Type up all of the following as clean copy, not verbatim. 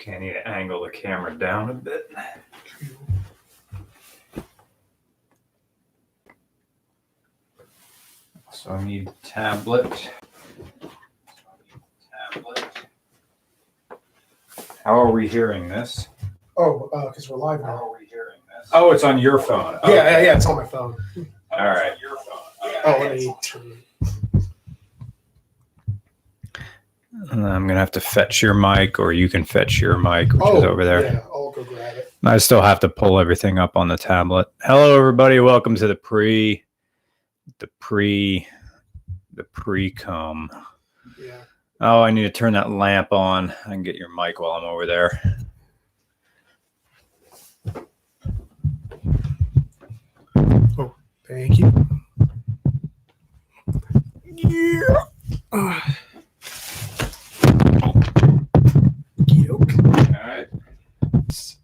Okay, I need to angle the camera down a bit. So I need tablet. How are we hearing this? Oh, because we're live now. How are we hearing this? Oh, it's on your phone. Yeah, it's on my phone. All right. Let me turn. I'm gonna have to fetch your mic, or you can fetch your mic, which is over there. Yeah, I'll go grab it. I still have to pull everything up on the tablet. Hello, everybody. Welcome to the pre-com. Yeah. Oh, I need to turn that lamp on. I can get your mic while I'm over there. Oh, thank you. Yeah. All right.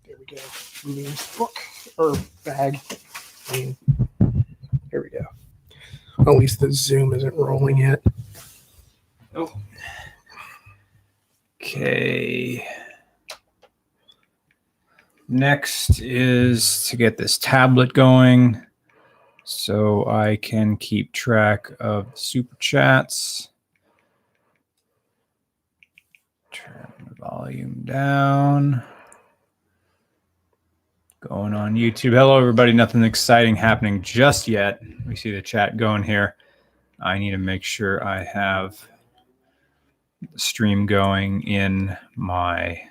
There we go. News book or bag. Here we go. At least the Zoom isn't rolling yet. Oh. Okay. Next is to get this tablet going so I can keep track of super chats. Turn the volume down. Going on YouTube. Hello, everybody. Nothing exciting happening just yet. We see the chat going here. I need to make sure I have the stream going in my...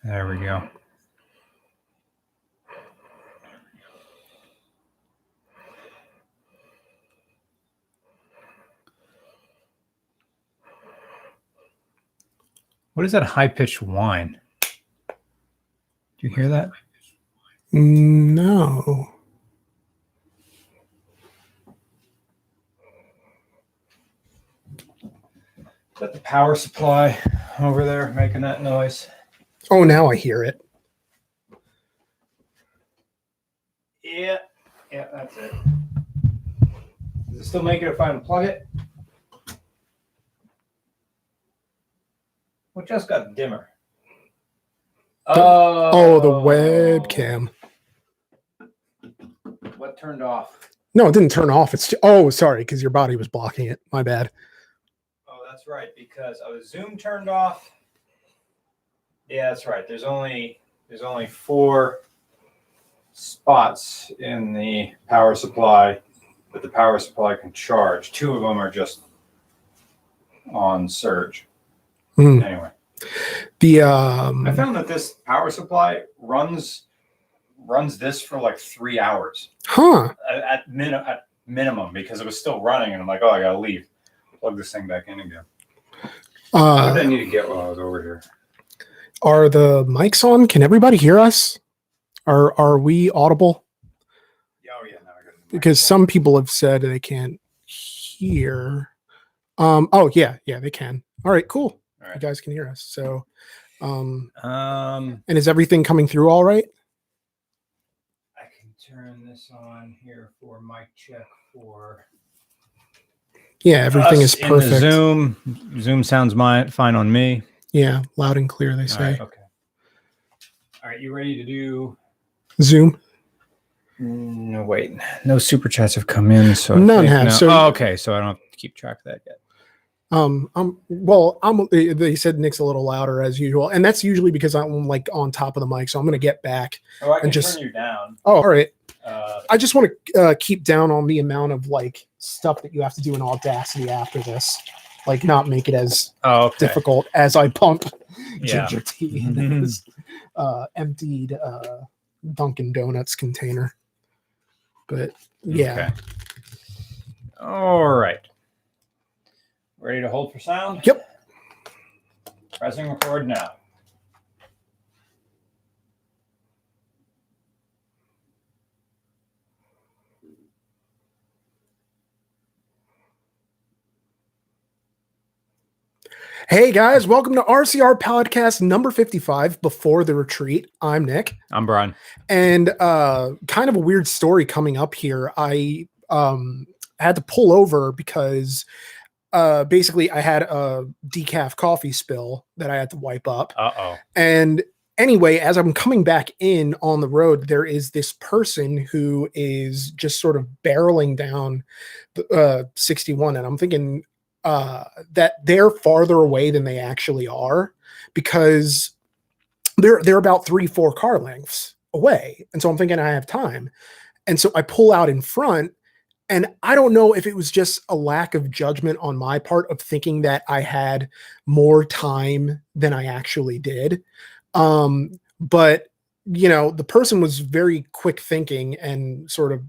There we go. What is that high-pitched whine? Do you hear that? No. Is that the power supply over there making that noise? Oh, now I hear it. Yeah, that's it. Does it still make it if I unplug it? What just got dimmer? Oh, the webcam. What turned off? No, it didn't turn off. Sorry, because your body was blocking it. My bad. Oh, that's right, because the Zoom turned off. Yeah, that's right. There's only 4 spots in the power supply that the power supply can charge. 2 of them are just on surge. Anyway, I found that this power supply runs this for like 3 hours. Huh. At minimum, because it was still running, and I'm like, oh, I gotta leave. Plug this thing back in again. What did I need to get while I was over here? Are the mics on? Can everybody hear us? Are we audible? Oh yeah, now I got it. Because some people have said they can't hear. Oh yeah, they can. All right, cool. All right. You guys can hear us. So And and is everything coming through all right? I can turn this on here for mic check for. Yeah, everything is perfect. In the Zoom sounds fine on me. Yeah, loud and clear, they say. Right, okay. All right, you ready to do Zoom? No, wait. No super chats have come in, so none have. No. So, okay, so I don't have to keep track of that yet. They said Nick's a little louder as usual, and that's usually because I'm like on top of the mic, so I'm gonna get back. Oh, I can and just turn you down. Oh, all right. I just want to keep down on the amount of like stuff that you have to do in Audacity after this, like not make it as difficult as I pump ginger tea in this emptied Dunkin' Donuts container. But yeah. Okay. All right. Ready to hold for sound? Yep. Pressing record now. Hey guys, welcome to RCR podcast number 55, Before the Retreat. I'm Nick. I'm Brian. And kind of a weird story coming up here. I had to pull over because basically I had a decaf coffee spill that I had to wipe up. Uh-oh. And anyway, as I'm coming back in on the road, there is this person who is just sort of barreling down 61. And I'm thinking that they're farther away than they actually are, because they're about 3-4 car lengths away. And so I'm thinking I have time. And so I pull out in front. And I don't know if it was just a lack of judgment on my part of thinking that I had more time than I actually did. But, the person was very quick thinking and sort of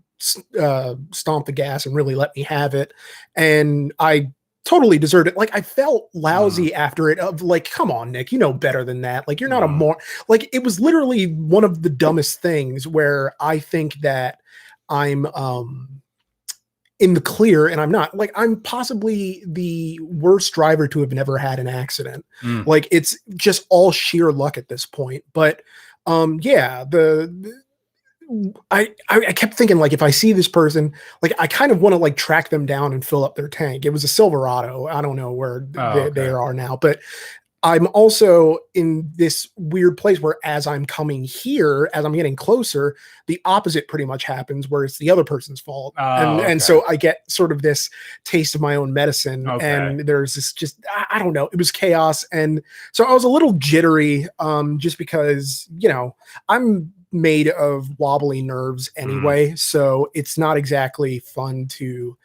stomped the gas and really let me have it. And I totally deserved it. Like, I felt lousy after it, of like, come on, Nick, you know better than that. Like, you're not a more, like, it was literally one of the dumbest things where I think that I'm, in the clear, and I'm not. Like, I'm possibly the worst driver to have never had an accident. Like, it's just all sheer luck at this point. But yeah, I kept thinking, like, if I see this person, like, I kind of want to like track them down and fill up their tank. It was a Silverado. I don't know where they are now, but I'm also in this weird place where as I'm coming here, as I'm getting closer, the opposite pretty much happens, where it's the other person's fault. And so I get sort of this taste of my own medicine. And there's this just, I don't know, it was chaos. And so I was a little jittery, just because, I'm made of wobbly nerves anyway. So it's not exactly fun to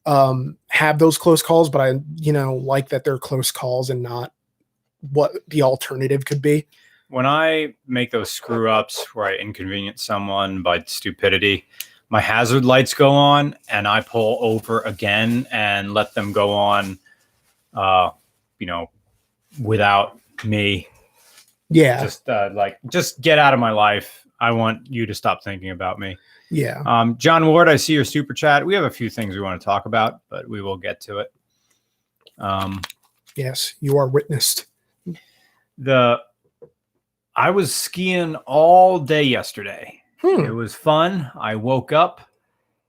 have those close calls, but I, like that they're close calls and not what the alternative could be. When I make those screw ups where I inconvenience someone by stupidity, my hazard lights go on and I pull over again and let them go on, without me. Yeah. Just get out of my life. I want you to stop thinking about me. Yeah. John Ward, I see your super chat. We have a few things we want to talk about, but we will get to it. Yes, you are witnessed. I was skiing all day yesterday. It was fun. I woke up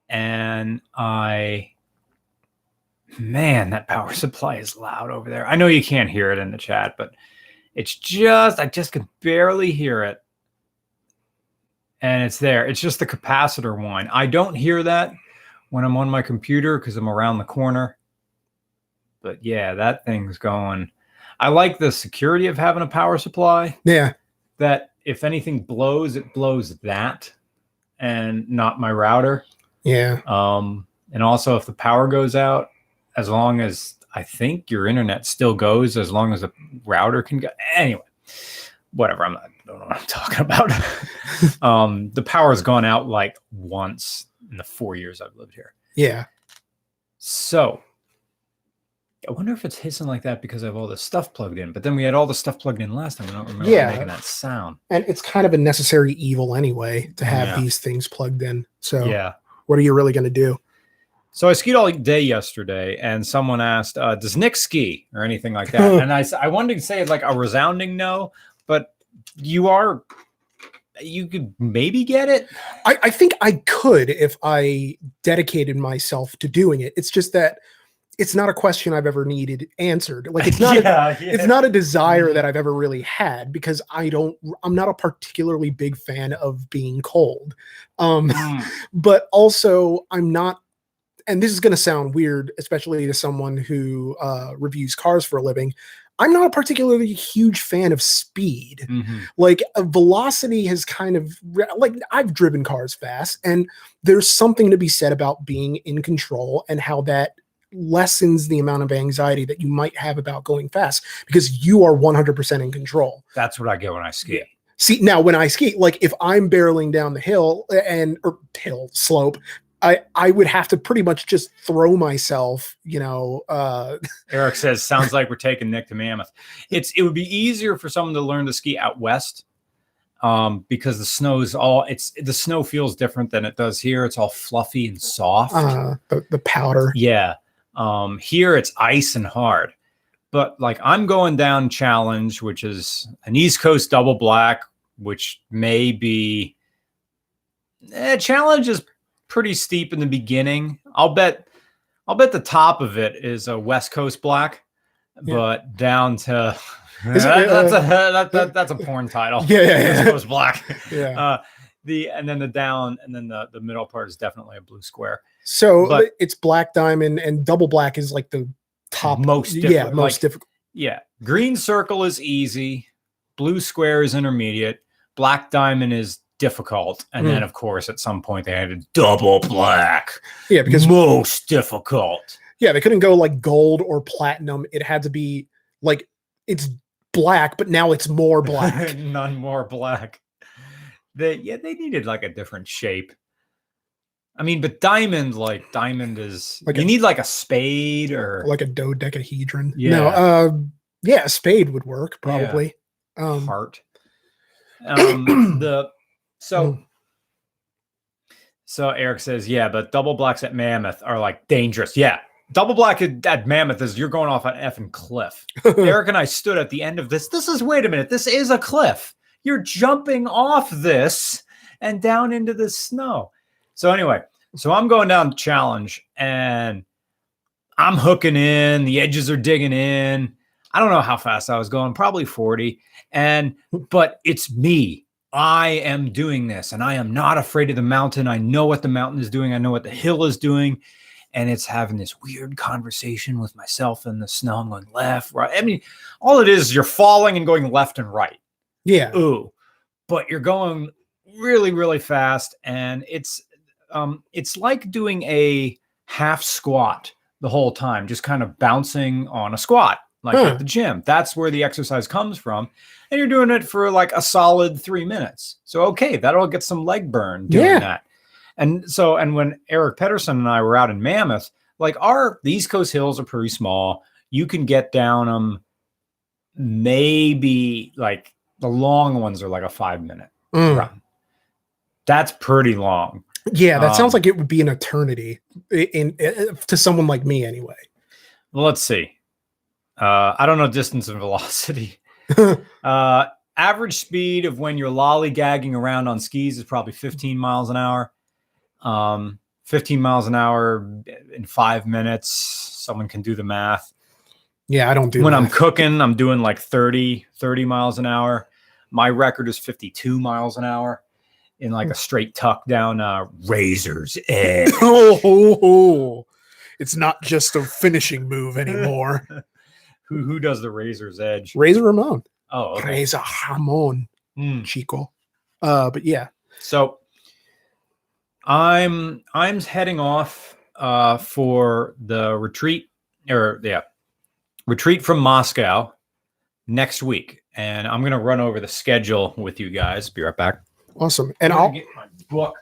and man, that power supply is loud over there. I know you can't hear it in the chat, but I just can barely hear it. And it's there. It's just the capacitor whine. I don't hear that when I'm on my computer because I'm around the corner. But yeah, that thing's going. I like the security of having a power supply. Yeah. That if anything blows, it blows that and not my router. Yeah. And also if the power goes out, as long as I think your internet still goes, as long as the router can go. Anyway, whatever. I don't know what I'm talking about. The power's gone out like once in the 4 years I've lived here. Yeah. So I wonder if it's hissing like that because I have all this stuff plugged in. But then we had all the stuff plugged in last time. I don't remember making that sound. And it's kind of a necessary evil anyway to have these things plugged in. So yeah, what are you really going to do? So I skied all day yesterday, and someone asked, "Does Nick ski or anything like that?" And I wanted to say like a resounding no, but you could maybe get it. I think I could if I dedicated myself to doing it. It's just that it's not a question I've ever needed answered. Like it's not, it's not a desire that I've ever really had because I'm not a particularly big fan of being cold. But also I'm not, and this is going to sound weird, especially to someone who reviews cars for a living. I'm not a particularly huge fan of speed. Like velocity has kind of like I've driven cars fast and there's something to be said about being in control and how that lessens the amount of anxiety that you might have about going fast because you are 100% in control. That's what I get when I ski. See, now when I ski, like if I'm barreling down the hill slope, I would have to pretty much just throw myself, Eric says, sounds like we're taking Nick to Mammoth. It would be easier for someone to learn to ski out west because the snow feels different than it does here. It's all fluffy and soft. The powder. Yeah. Here it's ice and hard. But like I'm going down Challenge, which is an East Coast double black, which may be Challenge is pretty steep in the beginning. I'll bet I'll bet the top of it is a West Coast black, but down to that's a porn title. Yeah. West Coast black. Yeah. And then the middle part is definitely a blue square. So it's black diamond and double black is like the top most difficult. Most difficult. Yeah. Green circle is easy. Blue square is intermediate. Black diamond is difficult. And then of course at some point they added double black. Yeah, because most difficult. Yeah, they couldn't go like gold or platinum. It had to be like it's black, but now it's more black. None more black. They needed like a different shape. I mean, but diamond is like you need like a spade or like a dodecahedron. Yeah. No, a spade would work probably. Yeah. Heart. So Eric says, yeah, but double blacks at Mammoth are like dangerous. Yeah. Double black at Mammoth is you're going off an effing cliff. Eric and I stood at the end of this. Wait a minute. This is a cliff. You're jumping off this and down into the snow. So anyway, I'm going down the challenge and I'm hooking in. The edges are digging in. I don't know how fast I was going, probably 40. But it's me. I am doing this and I am not afraid of the mountain. I know what the mountain is doing. I know what the hill is doing. And it's having this weird conversation with myself in the snow. I'm going left, right. I mean, all it is you're falling and going left and right. Yeah. Ooh. But you're going really, really fast. And it's like doing a half squat the whole time, just kind of bouncing on a squat, like at the gym. That's where the exercise comes from. And you're doing it for like a solid 3 minutes. So, okay, that'll get some leg burn doing that. And when Eric Pedersen and I were out in Mammoth, like the East Coast hills are pretty small. You can get down them maybe like the long ones are like a 5-minute run. That's pretty long. Yeah, that sounds like it would be an eternity to someone like me anyway. Well, let's see. I don't know distance and velocity. Average speed of when you're lollygagging around on skis is probably 15 miles an hour. 15 miles an hour in 5 minutes. Someone can do the math. Yeah, I don't do when that. I'm cooking, I'm doing like 30 miles an hour. My record is 52 miles an hour in like a straight tuck down Razor's Edge. It's not just a finishing move anymore. Who does the Razor's Edge? Razor Ramon. Oh, okay. Razor Ramon, Chico. But yeah. So I'm heading off for the retreat from Moscow next week, and I'm gonna run over the schedule with you guys. Be right back. Awesome. And I'll get my book.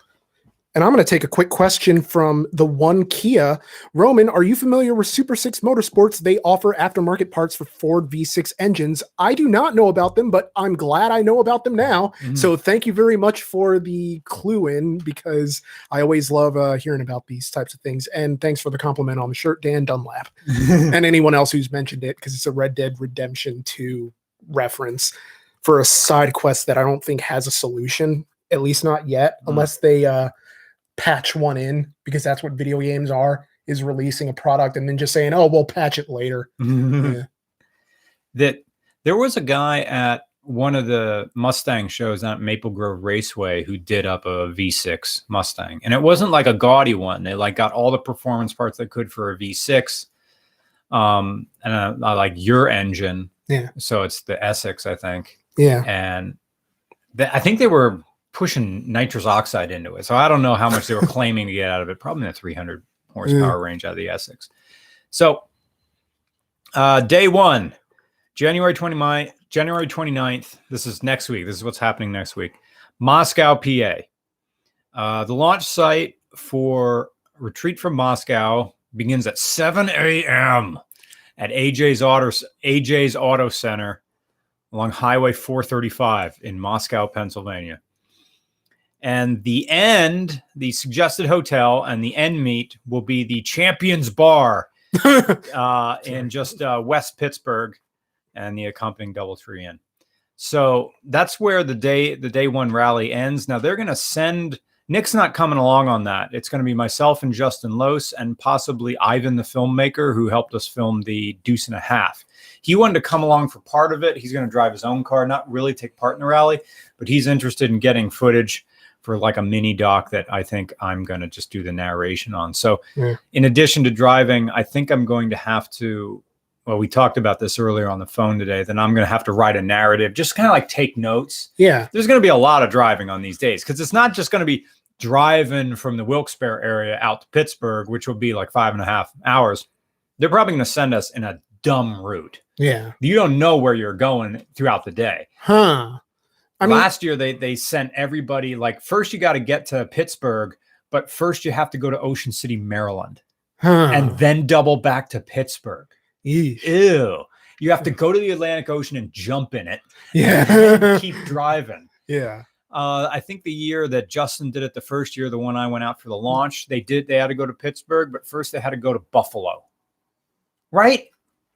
And I'm going to take a quick question from the One Kia. Roman, are you familiar with Super 6 Motorsports? They offer aftermarket parts for Ford V6 engines. I do not know about them, but I'm glad I know about them now. So thank you very much for the clue in, because I always love hearing about these types of things. And thanks for the compliment on the shirt, Dan Dunlap. And anyone else who's mentioned it, because it's a Red Dead Redemption 2 reference for a side quest that I don't think has a solution, at least not yet, unless they patch one in, because that's what video games are, is releasing a product and then just saying, oh, we'll patch it later. That there was a guy at one of the Mustang shows at Maple Grove Raceway who did up a V6 Mustang, and it wasn't like a gaudy one. They like got all the performance parts they could for a V6. And I like your engine. Yeah. So it's the Essex, I think. Yeah. And I think they were pushing nitrous oxide into it. So I don't know how much they were claiming to get out of it. Probably in the 300 horsepower range out of the Essex. So day one, January 29th. This is next week. This is what's happening next week. Moscow, PA. The launch site for Retreat from Moscow begins at 7 a.m. at AJ's Auto Center along Highway 435 in Moscow, Pennsylvania. And the suggested hotel and the end meet will be the Champions Bar in just West Pittsburgh, and the accompanying DoubleTree Inn. So that's where the day one rally ends. Now they're going to send Nick's not coming along on that. It's going to be myself and Justin Lose and possibly Ivan, the filmmaker, who helped us film the Deuce and a Half. He wanted to come along for part of it. He's going to drive his own car, not really take part in the rally, but he's interested in getting footage for like a mini doc that I think I'm going to just do the narration on. So in addition to driving, I think I'm going to have to, well, we talked about this earlier on the phone today, then I'm going to have to write a narrative, just kind of like take notes. Yeah. There's going to be a lot of driving on these days because it's not just going to be driving from the Wilkes-Barre area out to Pittsburgh, which will be like 5.5 hours. They're probably going to send us in a dumb route. Yeah. You don't know where you're going throughout the day. Huh. I mean, last year they sent everybody, like, first you got to get to Pittsburgh, but first you have to go to Ocean City, Maryland, and then double back to Pittsburgh. Eesh. Ew. You have to go to the Atlantic Ocean and jump in it. Yeah. And then keep driving. Yeah. I think the year that Justin did it, the first year, the one I went out for the launch, they had to go to Pittsburgh, but first they had to go to Buffalo. Right?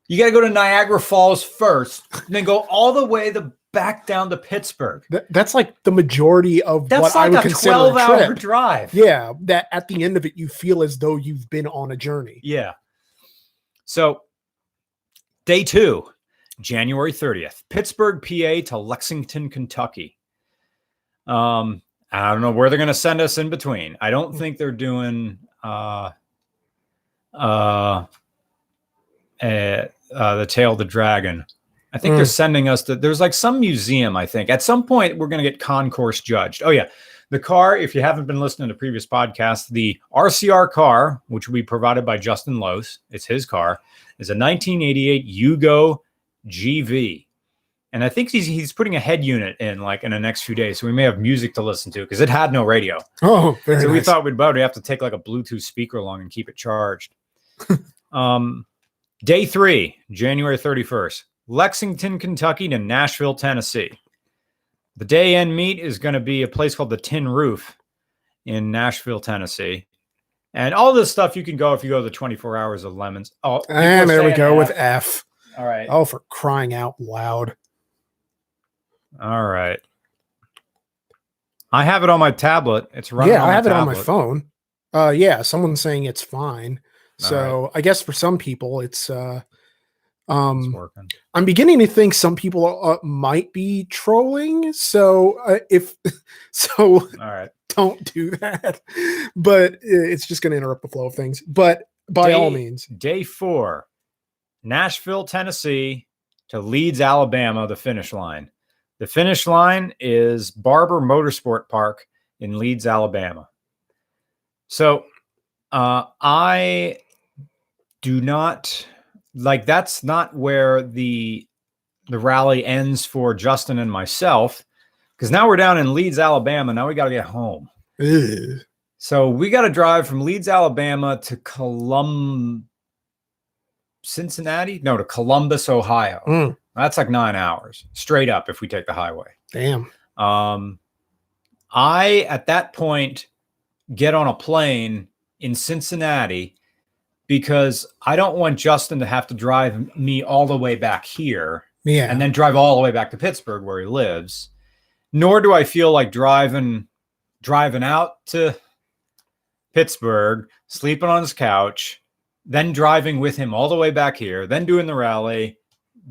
You got to go to Niagara Falls first, and then go all the way back down to Pittsburgh. That's like the majority of what I would consider a 12-hour drive. Yeah, that at the end of it, you feel as though you've been on a journey. Yeah. So, day 2, January 30th, Pittsburgh, PA to Lexington, Kentucky. I don't know where they're going to send us in between. I don't think they're doing the Tail of the Dragon. I think they're sending us to, there's like some museum, I think. At some point, we're going to get concourse judged. Oh, yeah. The car, if you haven't been listening to previous podcasts, the RCR car, which will be provided by Justin Lose, it's his car, is a 1988 Yugo GV. And I think he's putting a head unit in like in the next few days. So we may have music to listen to because it had no radio. Oh, very nice. We thought we'd have to take like a Bluetooth speaker along and keep it charged. Day 3, January 31st, Lexington, Kentucky to Nashville, Tennessee. The day end meet is going to be a place called the Tin Roof in Nashville, Tennessee. And all this stuff you can go if you go to the 24 Hours of Lemons. Oh, and there we go with F. All right. Oh, for crying out loud. All right. I have it on my tablet. It's running. Yeah, I have it on my phone. Yeah, someone's saying it's fine. So right. I guess for some people it's working. I'm beginning to think some people might be trolling. So all right, don't do that. But it's just going to interrupt the flow of things. But by all means, day 4, Nashville, Tennessee to Leeds, Alabama, the finish line. The finish line is Barber Motorsport Park in Leeds, Alabama. So I do not like, that's not where the rally ends for Justin and myself, because now we're down in Leeds, Alabama. Now we got to get home. Ugh. So we got to drive from Leeds, Alabama to to Columbus, Ohio. That's like 9 hours straight up if we take the highway. Damn. I, at that point, get on a plane in Cincinnati because I don't want Justin to have to drive me all the way back here and then drive all the way back to Pittsburgh where he lives. Nor do I feel like driving out to Pittsburgh, sleeping on his couch, then driving with him all the way back here, then doing the rally,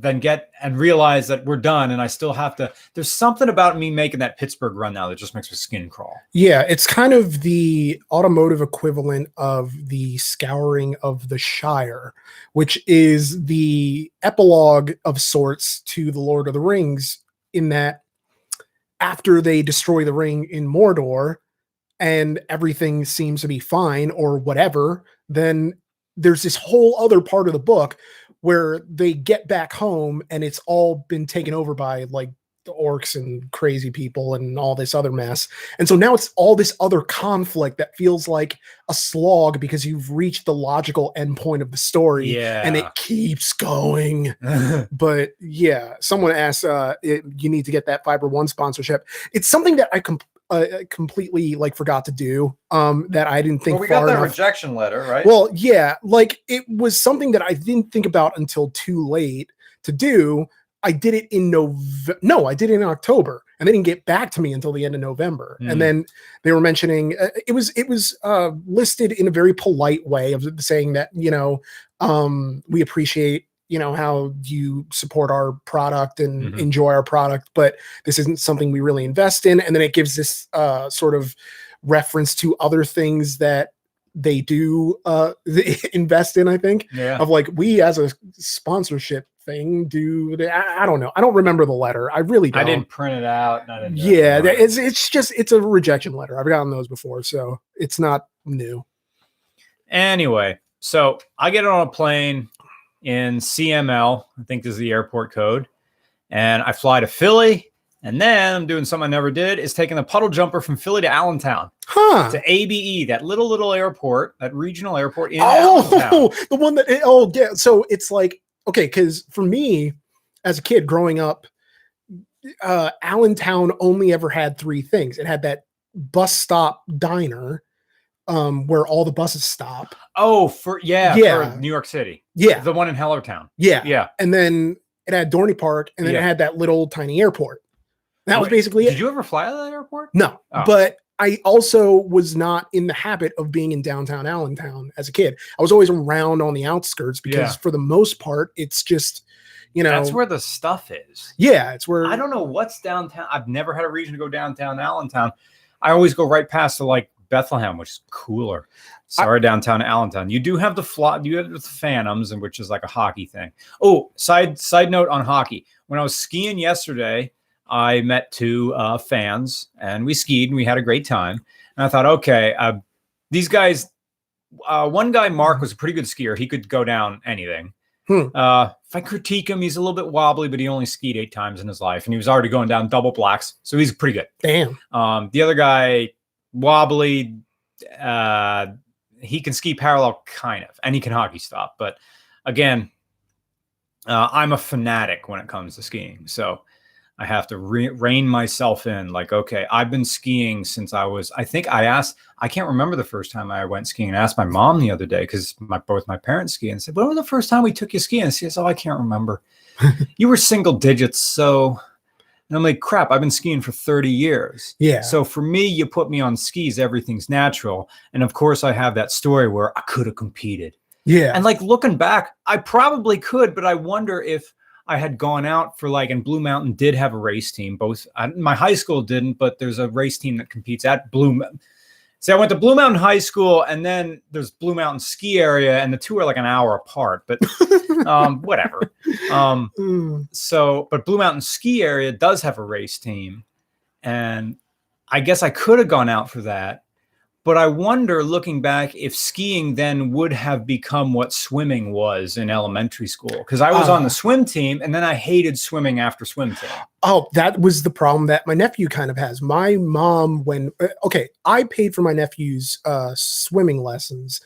then get and realize that we're done. And I still have to, there's something about me making that Pittsburgh run now that just makes my skin crawl. Yeah. It's kind of the automotive equivalent of the scouring of the Shire, which is the epilogue of sorts to the Lord of the Rings, in that after they destroy the ring in Mordor and everything seems to be fine or whatever, then there's this whole other part of the book where they get back home and it's all been taken over by like the orcs and crazy people and all this other mess. And so now it's all this other conflict that feels like a slog because you've reached the logical endpoint of the story and it keeps going. But yeah, someone asked, you need to get that Fiber One sponsorship. It's something that I completely like forgot to do, that I didn't think. Well, we got that rejection letter, right? Well, yeah, like it was something that I didn't think about until too late to do. I did it in No, I did it in October, and they didn't get back to me until the end of November. And then they were mentioning it was listed in a very polite way of saying that, we appreciate, how you support our product and enjoy our product, but this isn't something we really invest in. And then it gives this sort of reference to other things that they do invest in, I think, of like, we as a sponsorship thing do. I don't know. I don't remember the letter. I really don't. I didn't print it out. It's a rejection letter. I've gotten those before, so it's not new. Anyway, so I get on a plane in CML, I think this is the airport code, and I fly to Philly. And then I'm doing something I never did, is taking the puddle jumper from Philly to Allentown. To ABE, that little airport, that regional airport in Allentown. The one that, yeah. So it's like, okay, because for me, as a kid growing up, Allentown only ever had 3 things. It had that bus stop diner, where all the buses stop. For New York City. Yeah. The one in Hellertown. Yeah. And then it had Dorney Park, and then it had that little tiny airport. That was basically it. Did you ever fly out of that airport? No, but I also was not in the habit of being in downtown Allentown as a kid. I was always around on the outskirts because for the most part, it's just, that's where the stuff is. Yeah, it's where. I don't know what's downtown. I've never had a reason to go downtown Allentown. I always go right past to like Bethlehem, which is cooler. Sorry, downtown Allentown. You do have you have the Phantoms, and which is like a hockey thing. Oh, side note on hockey. When I was skiing yesterday, I met 2 fans, and we skied, and we had a great time. And I thought, okay, these guys, one guy, Mark, was a pretty good skier. He could go down anything. If I critique him, he's a little bit wobbly, but he only skied 8 times in his life, and he was already going down double blacks, so he's pretty good. Damn. The other guy, wobbly, he can ski parallel, kind of, and he can hockey stop. But again, I'm a fanatic when it comes to skiing, so I have to rein myself in. Like, okay, I've been skiing since I can't remember the first time I went skiing. I asked my mom the other day, because both my parents ski, and said, when was the first time we took you skiing? And she said, I can't remember. You were single digits. So, and I'm like, crap, I've been skiing for 30 years. Yeah. So for me, you put me on skis, everything's natural. And of course I have that story where I could have competed. Yeah. And like, looking back, I probably could, but I wonder if I had gone out for and Blue Mountain did have a race team. My high school didn't, but there's a race team that competes at Blue Mountain. See, I went to Blue Mountain High School, and then there's Blue Mountain Ski Area, and the 2 are like an hour apart, but whatever. But Blue Mountain Ski Area does have a race team, and I guess I could have gone out for that. But I wonder, looking back, if skiing then would have become what swimming was in elementary school. Because I was on the swim team, and then I hated swimming after swim team. Oh, that was the problem that my nephew kind of has. My mom, I paid for my nephew's swimming lessons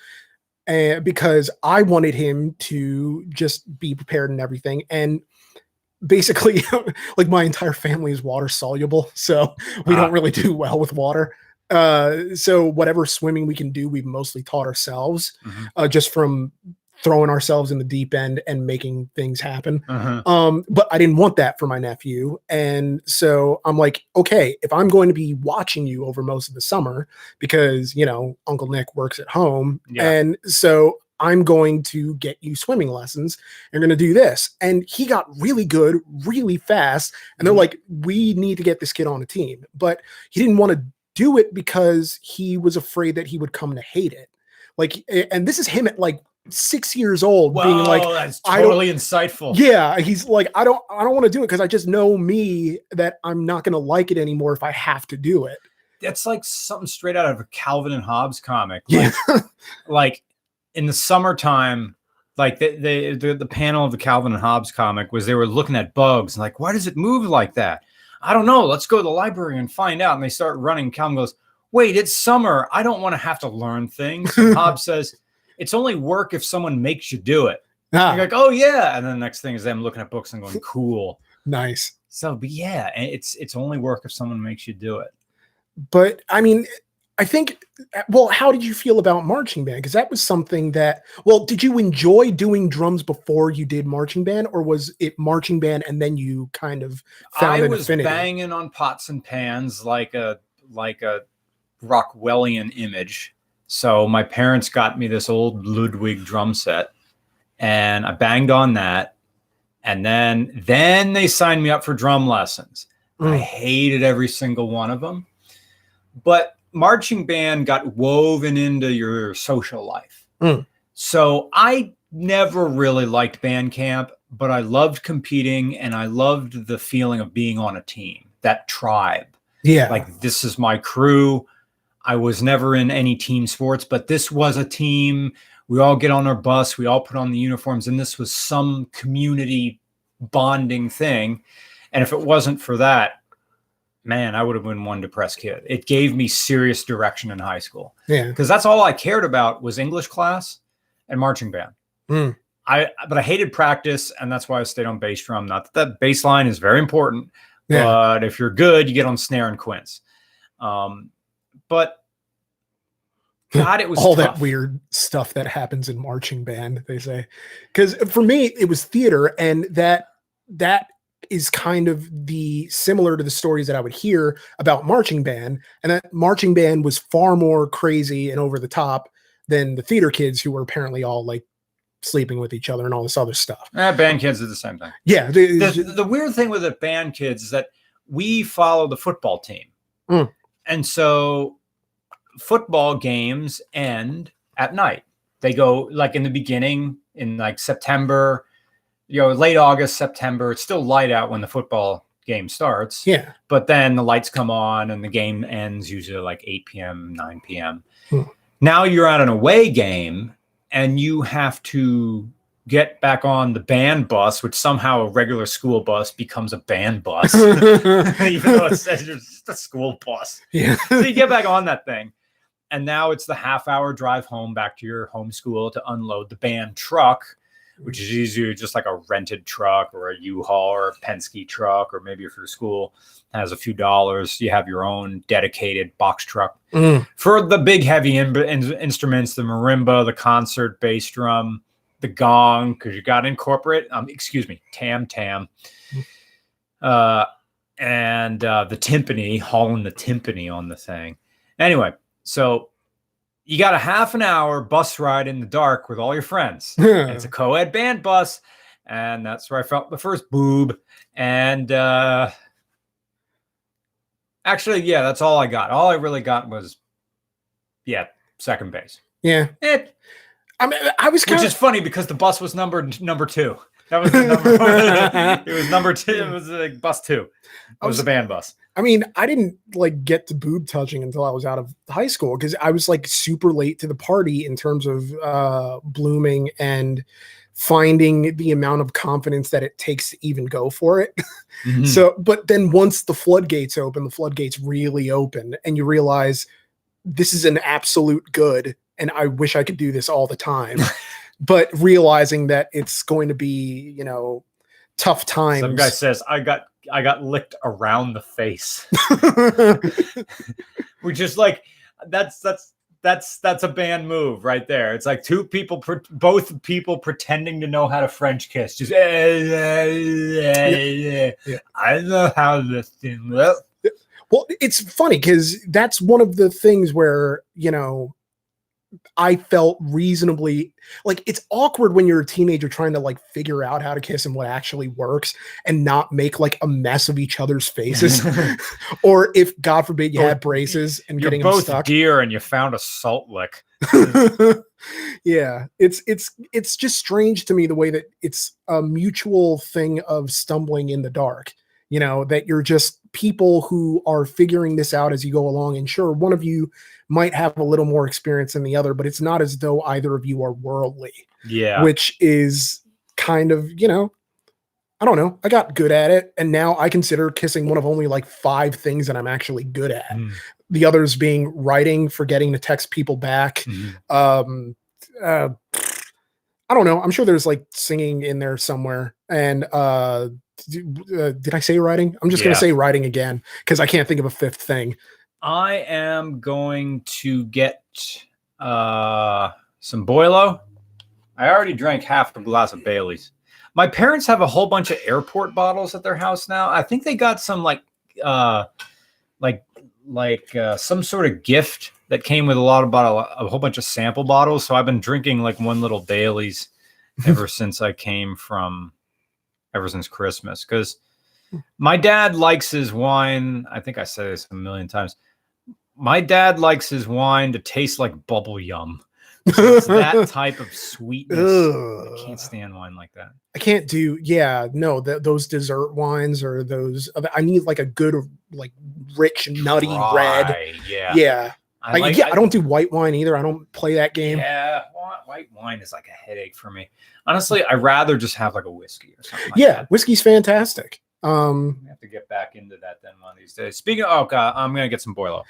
because I wanted him to just be prepared and everything. And basically, like, my entire family is water soluble, so we don't really do well with water. So whatever swimming we can do, we've mostly taught ourselves, just from throwing ourselves in the deep end and making things happen. But I didn't want that for my nephew. And so I'm like, okay, if I'm going to be watching you over most of the summer, because, Uncle Nick works at home. And so I'm going to get you swimming lessons. You're going to do this. And he got really good, really fast. And they're like, we need to get this kid on a team. But he didn't want to do it because he was afraid that he would come to hate it. Like, and this is him at like 6 years old, being like, that's totally insightful. Yeah. He's like, I don't want to do it because I just know me that I'm not going to like it anymore if I have to do it. That's like something straight out of a Calvin and Hobbes comic. Like in the summertime, like the panel of the Calvin and Hobbes comic was, they were looking at bugs and like, why does it move like that? I don't know. Let's go to the library and find out. And they start running. Calvin goes, wait, it's summer. I don't want to have to learn things. And Hobbes says, it's only work if someone makes you do it. You're like, oh yeah. And then the next thing is them looking at books and going, cool. Nice. So, but yeah, it's only work if someone makes you do it. But I mean, I think, well, how did you feel about marching band? Because that was something that, well, did you enjoy doing drums before you did marching band, or was it marching band and then you kind of found an affinity? I was banging on pots and pans like a Rockwellian image. So my parents got me this old Ludwig drum set, and I banged on that. And then they signed me up for drum lessons. I hated every single one of them, but marching band got woven into your social life. So I never really liked band camp, but I loved competing and I loved the feeling of being on a team, that tribe. Yeah. Like, this is my crew. I was never in any team sports, but this was a team. We all get on our bus, we all put on the uniforms, and this was some community bonding thing. And if it wasn't for that, man, I would have been one depressed kid. It gave me serious direction in high school. Yeah. Because that's all I cared about was English class and marching band. But I hated practice, and that's why I stayed on bass drum. Not that bass line is very important, but if you're good, you get on snare and quints. But God, it was all tough. That weird stuff that happens in marching band, they say. Because for me, it was theater, and that is kind of similar to the stories that I would hear about marching band, and that marching band was far more crazy and over the top than the theater kids, who were apparently all like sleeping with each other and all this other stuff. Band kids are the same thing. Yeah. The weird thing with the band kids is that we follow the football team. And so football games end at night. They go like in the beginning in like September, late August, September. It's still light out when the football game starts. Yeah. But then the lights come on and the game ends usually like 8 p.m., 9 p.m. Now you're at an away game and you have to get back on the band bus, which somehow a regular school bus becomes a band bus, even though it says it's just a school bus. Yeah. So you get back on that thing. And now it's the half-hour drive home back to your home school to unload the band truck, which is usually just like a rented truck or a U-Haul or a Penske truck, or maybe if your school has a few dollars, you have your own dedicated box truck for the big heavy instruments, the marimba, the concert bass drum, the gong, because you got to incorporate, tam, and the timpani, hauling the timpani on the thing. Anyway, so you got a half an hour bus ride in the dark with all your friends. And it's a co-ed band bus. And that's where I felt the first boob. And actually, that's all I got. All I really got was, second base. Yeah. I was which is funny because the bus was number 2. That was the number. It was number 2. It was like bus 2. It was a band bus. I mean, I didn't like get to boob touching until I was out of high school, because I was like super late to the party in terms of blooming and finding the amount of confidence that it takes to even go for it. So, but then once the floodgates really open, and you realize this is an absolute good, and I wish I could do this all the time. But realizing that it's going to be, tough times. Some guy says, I got licked around the face. Which is like, that's a band move right there. It's like both people pretending to know how to French kiss. Just I know how this thing looks. Well, it's funny because that's one of the things where, I felt reasonably like, it's awkward when you're a teenager trying to like figure out how to kiss and what actually works, and not make like a mess of each other's faces. Or if God forbid you had braces and you're getting both them stuck. deer and you found a salt lick. Yeah, it's just strange to me the way that it's a mutual thing of stumbling in the dark. That you're just people who are figuring this out as you go along. And sure, one of you might have a little more experience than the other, but it's not as though either of you are worldly. Yeah. Which is kind of, I don't know. I got good at it. And now I consider kissing one of only like 5 things that I'm actually good at. The others being writing, forgetting to text people back. I don't know. I'm sure there's like singing in there somewhere. And, did I say writing? I'm just going to say writing again, because I can't think of a 5th thing. I am going to get some Boilo. I already drank half a glass of Bailey's. My parents have a whole bunch of airport bottles at their house now. I think they got some some sort of gift that came with a whole bunch of sample bottles. So I've been drinking like one little Bailey's ever since Christmas, because my dad likes his wine. I think I said this a million times. My dad likes his wine to taste like bubble yum. So it's that type of sweetness. I can't stand wine like that. I can't do, those dessert wines or those. I need like a good, like rich, nutty red. Yeah. I don't do white wine either. I don't play that game. Yeah, white wine is like a headache for me. Honestly, I'd rather just have like a whiskey or something. Like that. Whiskey's fantastic. We have to get back into that then one of these days. Speaking of, I'm gonna get some Boilo.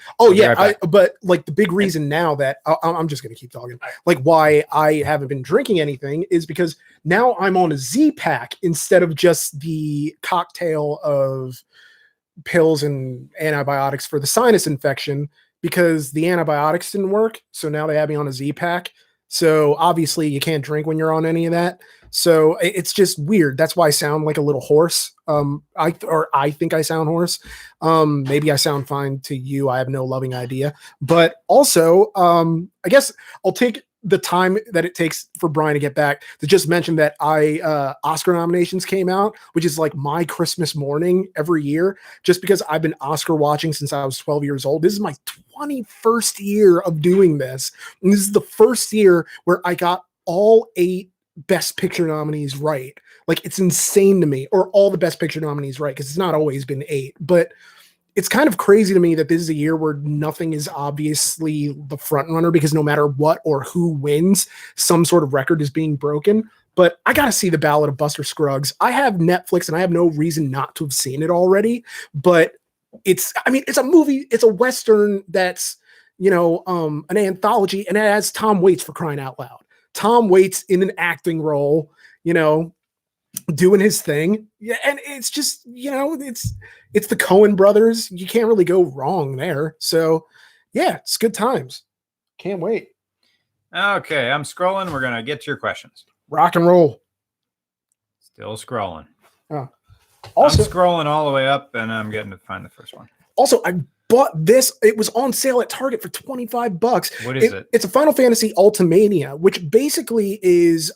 But like the big reason now that I'm just gonna keep talking, like why I haven't been drinking anything is because now I'm on a Z pack instead of just the cocktail of pills and antibiotics for the sinus infection, because the antibiotics didn't work. So now they have me on a Z pack. So obviously you can't drink when you're on any of that. So it's just weird. That's why I sound like a little hoarse. I think I sound hoarse. Maybe I sound fine to you. I have no loving idea. But also, I guess I'll take the time that it takes for Brian to get back to just mention that Oscar nominations came out, which is like my Christmas morning every year, just because I've been Oscar watching since I was 12 years old. This is my 21st year of doing this. And this is the first year where I got all 8 Best Picture nominees right. Like, it's insane to me, or all the Best Picture nominees right, because it's not always been 8, but it's kind of crazy to me that this is a year where nothing is obviously the front runner, because no matter what or who wins, some sort of record is being broken. But I got to see The Ballad of Buster Scruggs. I have Netflix and I have no reason not to have seen it already, but it's a movie. It's a Western that's, an anthology, and it has Tom Waits, for crying out loud. Tom Waits in an acting role, doing his thing. Yeah. And it's just, it's the Coen brothers. You can't really go wrong there. So yeah, it's good times. Can't wait. Okay. I'm scrolling. We're going to get to your questions. Rock and roll. Still scrolling. Also, I'm scrolling all the way up, and I'm getting to find the first one. Also, I bought this. It was on sale at Target for $25. What is it? It's a Final Fantasy Ultimania, which basically is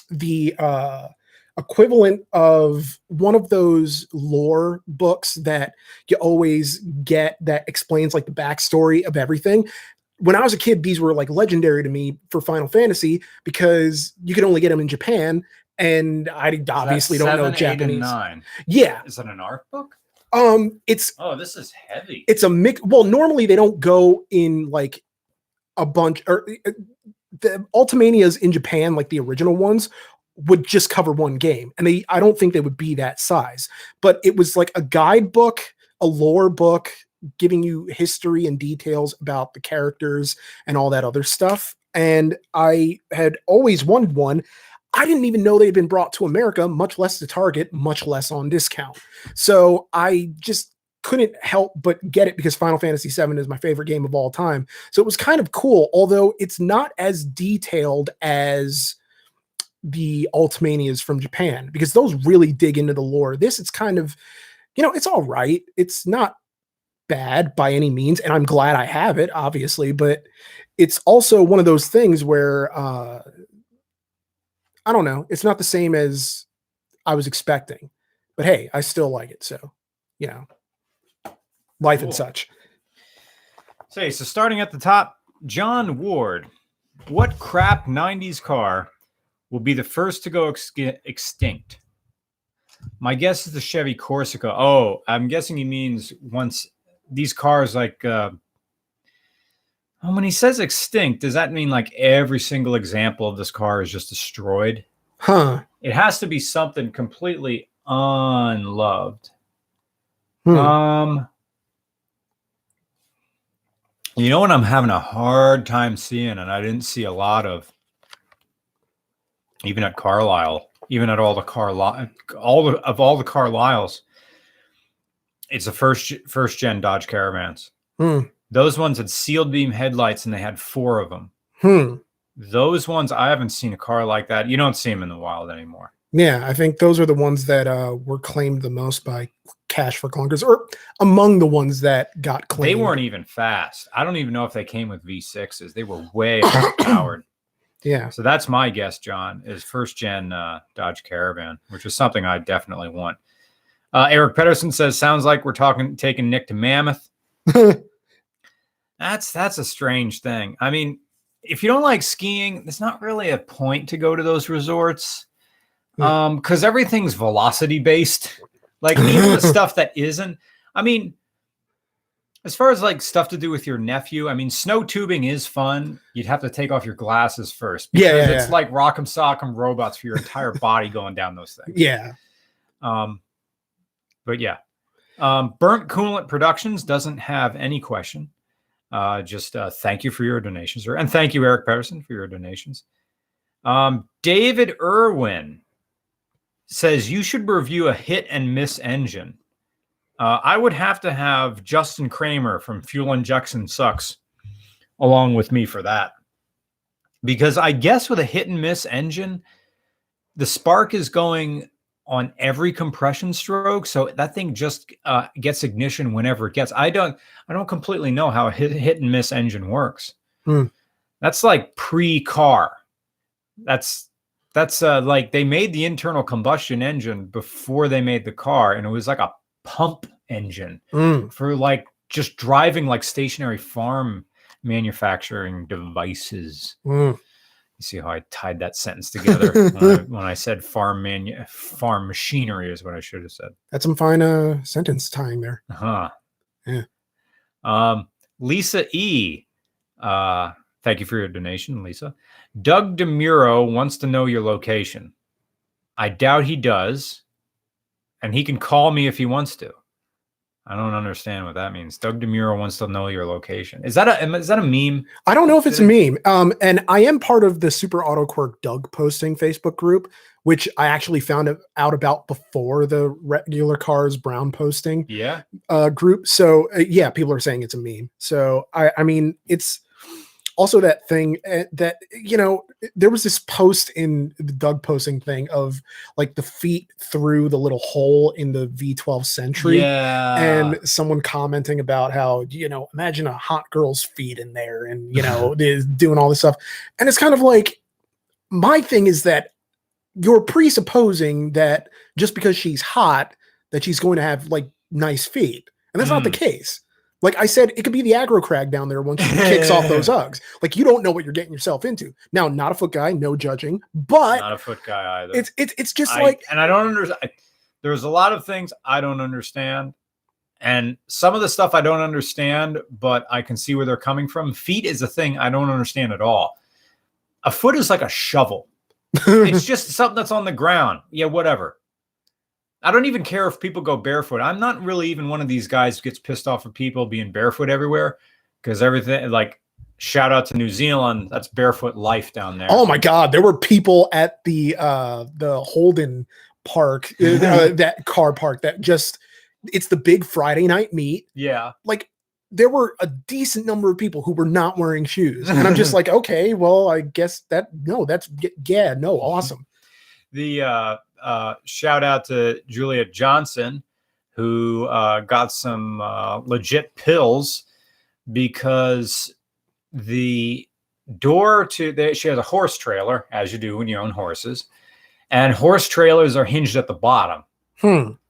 the equivalent of one of those lore books that you always get that explains like the backstory of everything. When I was a kid, these were like legendary to me for Final Fantasy because you could only get them in Japan, and I obviously don't know Japanese. 9. Yeah. Is that an art book? This is heavy. It's a mix. Well, normally they don't go in like a bunch, or the Ultimanias in Japan, like the original ones, would just cover one game, and I don't think they would be that size. But it was like a guidebook, a lore book, giving you history and details about the characters and all that other stuff. And I had always wanted one. I didn't even know they'd been brought to America, much less to Target, much less on discount. So I just couldn't help but get it because Final Fantasy VII is my favorite game of all time. So it was kind of cool, although it's not as detailed as the Ultimanias from Japan, because those really dig into the lore. This, it's kind of, it's all right. It's not bad by any means, and I'm glad I have it, obviously, but it's also one of those things where I don't know, it's not the same as I was expecting, but hey, I still like it. So, life cool. And such. So starting at the top, John Ward, what crap 90s car will be the first to go extinct? My guess is the Chevy Corsica. Oh, I'm guessing he means once these cars like, when he says extinct, does that mean like every single example of this car is just destroyed? Huh. It has to be something completely unloved. You know what I'm having a hard time seeing, and I didn't see a lot of, even at Carlisle, even at all the Carlisles, it's the first gen Dodge Caravans. Those ones had sealed beam headlights, and they had 4 of them. Those ones, I haven't seen a car like that. You don't see them in the wild anymore. Yeah, I think those are the ones that were claimed the most by Cash for Clunkers, or among the ones that got claimed. They weren't even fast. I don't even know if they came with V6s. They were way powered. Yeah. So that's my guess, John, is first gen Dodge Caravan, which is something I definitely want. Eric Pedersen says, sounds like we're taking Nick to Mammoth. That's a strange thing. I mean, if you don't like skiing, there's not really a point to go to those resorts. Because everything's velocity based. Like even the stuff that isn't. I mean, as far as like stuff to do with your nephew, I mean, snow tubing is fun. You'd have to take off your glasses first. Because it's like rock'em sock'em robots for your entire body going down those things. Yeah. But yeah. Burnt Coolant Productions doesn't have any question. Just thank you for your donations. And thank you, Eric Pedersen, for your donations. David Irwin says you should review a hit and miss engine. I would have to have Justin Kramer from Fuel Injection Sucks along with me for that. Because I guess with a hit and miss engine, the spark is going on every compression stroke. So that thing just gets ignition whenever it gets. I don't completely know how a hit and miss engine works. That's like pre-car. That's like they made the internal combustion engine before they made the car, and it was like a pump engine for like just driving like stationary farm manufacturing devices. You see how I tied that sentence together when I said farm machinery is what I should have said. That's some fine sentence tying there. Yeah. Lisa E. Thank you for your donation, Lisa. Doug DeMuro wants to know your location. I doubt he does, and he can call me if he wants to. I don't understand what that means. Doug DeMuro wants to know your location. Is that a meme? I don't know if it's a meme. And I am part of the Super Auto Quirk Doug posting Facebook group, which I actually found out about before the regular Cars Brown posting group. So yeah, people are saying it's a meme. So I mean, it's also that thing that, you know, there was this post in the Doug posting thing of like the feet through the little hole in the V12 Century. And someone commenting about how, you know, imagine a hot girl's feet in there and, you know, doing all this stuff. And it's kind of like, my thing is that you're presupposing that just because she's hot, that she's going to have like nice feet. And that's not the case. Like I said, it could be the aggro crag down there once she kicks off those Uggs. Like you don't know what you're getting yourself into. Now, not a foot guy, no judging, but not a foot guy either. It's just like, and I don't understand. There's a lot of things I don't understand, and some of the stuff I don't understand, but I can see where they're coming from. Feet is a thing I don't understand at all. A foot is like a shovel. It's just something that's on the ground. Yeah, whatever. I don't even care if people go barefoot. I'm not really even one of these guys who gets pissed off of people being barefoot everywhere, because everything, like, shout out to New Zealand, that's barefoot life down there. Oh my God, there were people at the Holden Park, that car park, that just, it's the big Friday night meet. Yeah, like there were a decent number of people who were not wearing shoes, and I'm just like, okay, well, I guess awesome. The shout out to Juliet Johnson, who got some legit pills, because the door to she has a horse trailer, as you do when you own horses, and horse trailers are hinged at the bottom.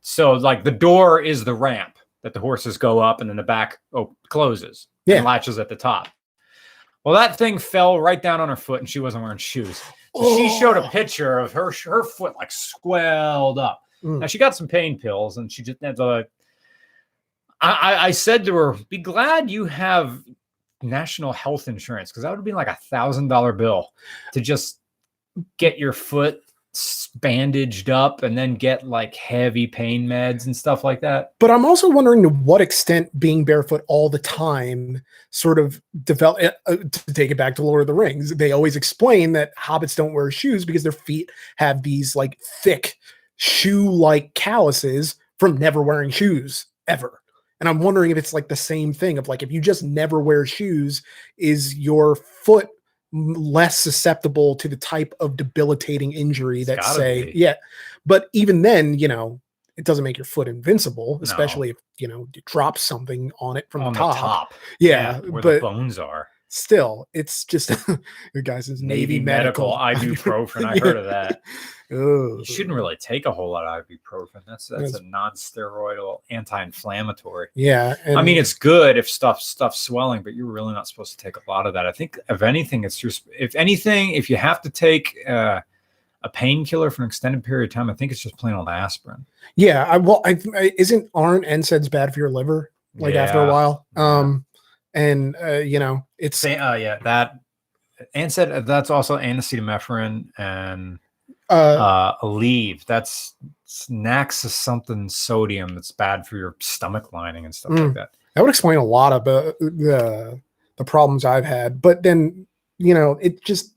So like the door is the ramp that the horses go up, and then the back closes and latches at the top. Well, that thing fell right down on her foot, and she wasn't wearing shoes. So she showed a picture of her foot like swelled up. Now she got some pain pills, and she just I said to her, be glad you have national health insurance, because that would have been like $1,000 bill to just get your foot bandaged up and then get like heavy pain meds and stuff like that. But I'm also wondering to what extent being barefoot all the time sort of develop, to take it back to Lord of the Rings, they always explain that hobbits don't wear shoes because their feet have these like thick shoe-like calluses from never wearing shoes ever. And I'm wondering if it's like the same thing of like, if you just never wear shoes, is your foot less susceptible to the type of debilitating injury that yeah. But even then, it doesn't make your foot invincible, especially if, you drop something on it from the top. Yeah. Where the bones are. Still, it's just your guys is Navy medical ibuprofen. I heard of that. You shouldn't really take a whole lot of ibuprofen. That's a non-steroidal anti-inflammatory. Yeah, I mean, it's good if stuff's swelling, but you're really not supposed to take a lot of that. I think if anything, if you have to take a painkiller for an extended period of time, I think it's just plain old aspirin. Yeah, aren't NSAIDs bad for your liver? After a while, and it's that NSAID, that's also acetaminophen and Aleve. That's Nax is something sodium that's bad for your stomach lining and stuff like that. That would explain a lot of the problems I've had. But then it just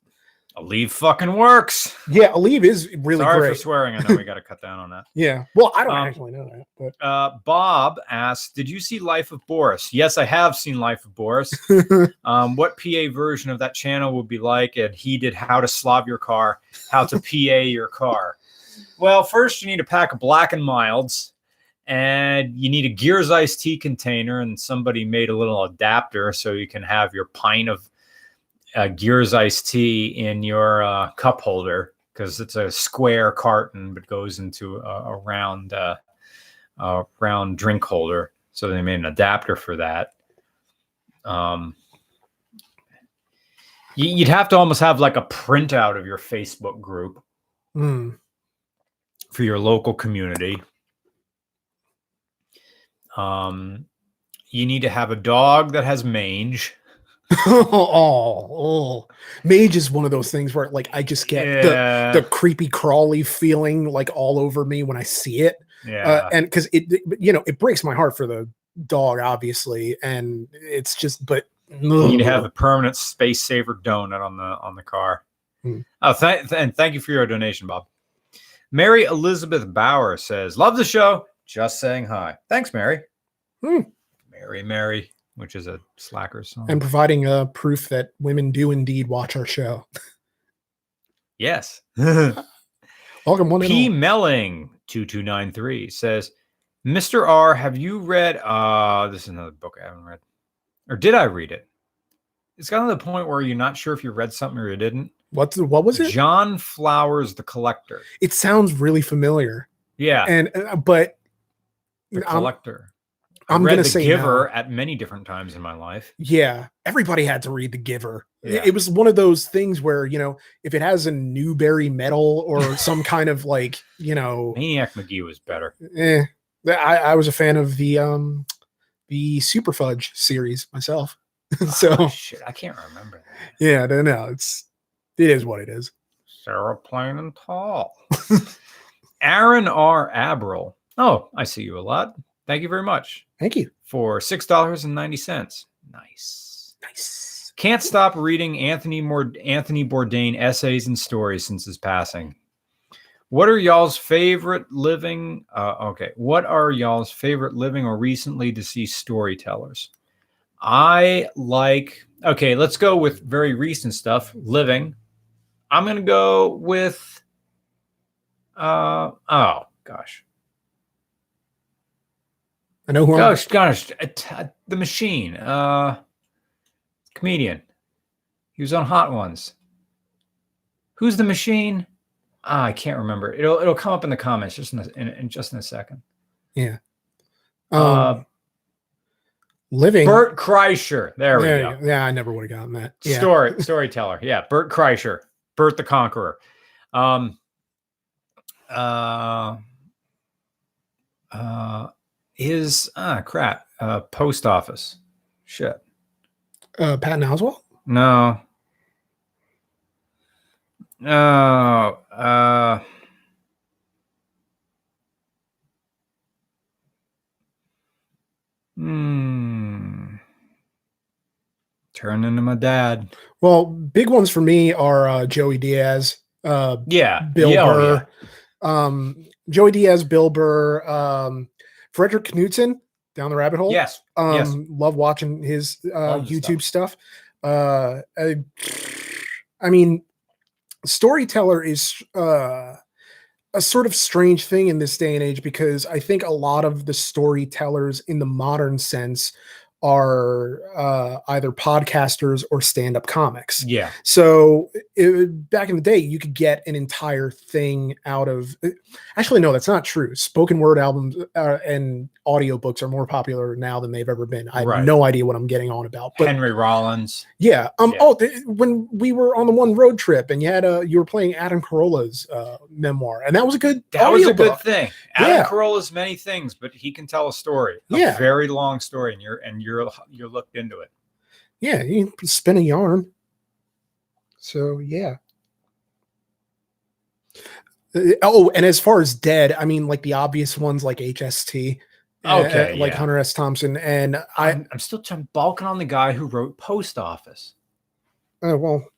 Aleve fucking works. Yeah, Aleve is really Sorry great. For swearing. I know we got to cut down on that. Yeah. Well, I don't actually know that. But Bob asked, "Did you see Life of Boris?" Yes, I have seen Life of Boris. What PA version of that channel would be like? And he did How to Slav Your Car, How to PA Your Car. Well, first you need a pack of Black and Milds, and you need a Gears iced tea container, and somebody made a little adapter so you can have your pint of Gears iced tea in your cup holder, because it's a square carton but goes into a round drink holder. So they made an adapter for that. You'd have to almost have like a printout of your Facebook group for your local community. You need to have a dog that has mange. Mage is one of those things where like I just get the creepy crawly feeling like all over me when I see it. And because it breaks my heart for the dog, obviously, and it's just you need to have a permanent space saver donut on the car. And thank you for your donation, Bob. Mary Elizabeth Bauer says, "Love the show, just saying hi." Thanks, Mary. Mary, which is a Slackers song. And providing proof that women do indeed watch our show. Yes. Welcome, one P. Melling 2293 says, "Mr. R, have you read this is another book I haven't read. Or did I read it? It's gotten to the point where you're not sure if you read something or you didn't. What was it? John Flowers, The Collector. It sounds really familiar. Yeah. And but The Collector. I'm going to say The Giver at many different times in my life. Yeah. Everybody had to read The Giver. Yeah. It was one of those things where, if it has a Newbery medal or some kind of like, Maniac McGee was better. I was a fan of the Super Fudge series myself. So shit, I can't remember that. Yeah, no, it is what it is. Sarah Plain and Tall. Aaron R. Abril. Oh, I see you a lot. Thank you very much. Thank you. For $6.90. Nice. Can't stop reading Anthony Bourdain essays and stories since his passing. What are y'all's favorite living? What are y'all's favorite living or recently deceased storytellers? I like. Okay, let's go with very recent stuff. Living. I'm gonna go with. Oh gosh. I know who. Gosh, the Machine. Comedian. He was on Hot Ones. Who's the Machine? I can't remember. It'll come up in the comments just in a second. Yeah. Living. Bert Kreischer. There we go. Yeah, I never would have gotten that. Yeah. Storyteller. Yeah, Bert Kreischer. Bert the Conqueror. His post office. Shit. Patton Oswalt? No. Turn into my dad. Well, big ones for me are Joey Diaz. Bill Burr. Joey Diaz, Bill Burr, Frederick Knudsen. down the rabbit hole. Yes. Love watching his YouTube stuff. I mean, storyteller is a sort of strange thing in this day and age, because I think a lot of the storytellers in the modern sense are either podcasters or stand-up comics. Yeah. So back in the day, you could get an entire thing out of. Actually, no, that's not true. Spoken word albums and audiobooks are more popular now than they've ever been. I have no idea what I'm getting on about. But Henry Rollins. Yeah. Oh, when we were on the one road trip and you were playing Adam Carolla's memoir, and that was a good. That was a good thing. Adam Carolla's many things, but he can tell a story. A very long story, and you're looked into it. Yeah, you can spin a yarn. So yeah. And as far as dead, I mean, like the obvious ones like HST. Like Hunter S. Thompson, and I'm still balking on the guy who wrote Post Office. Oh well,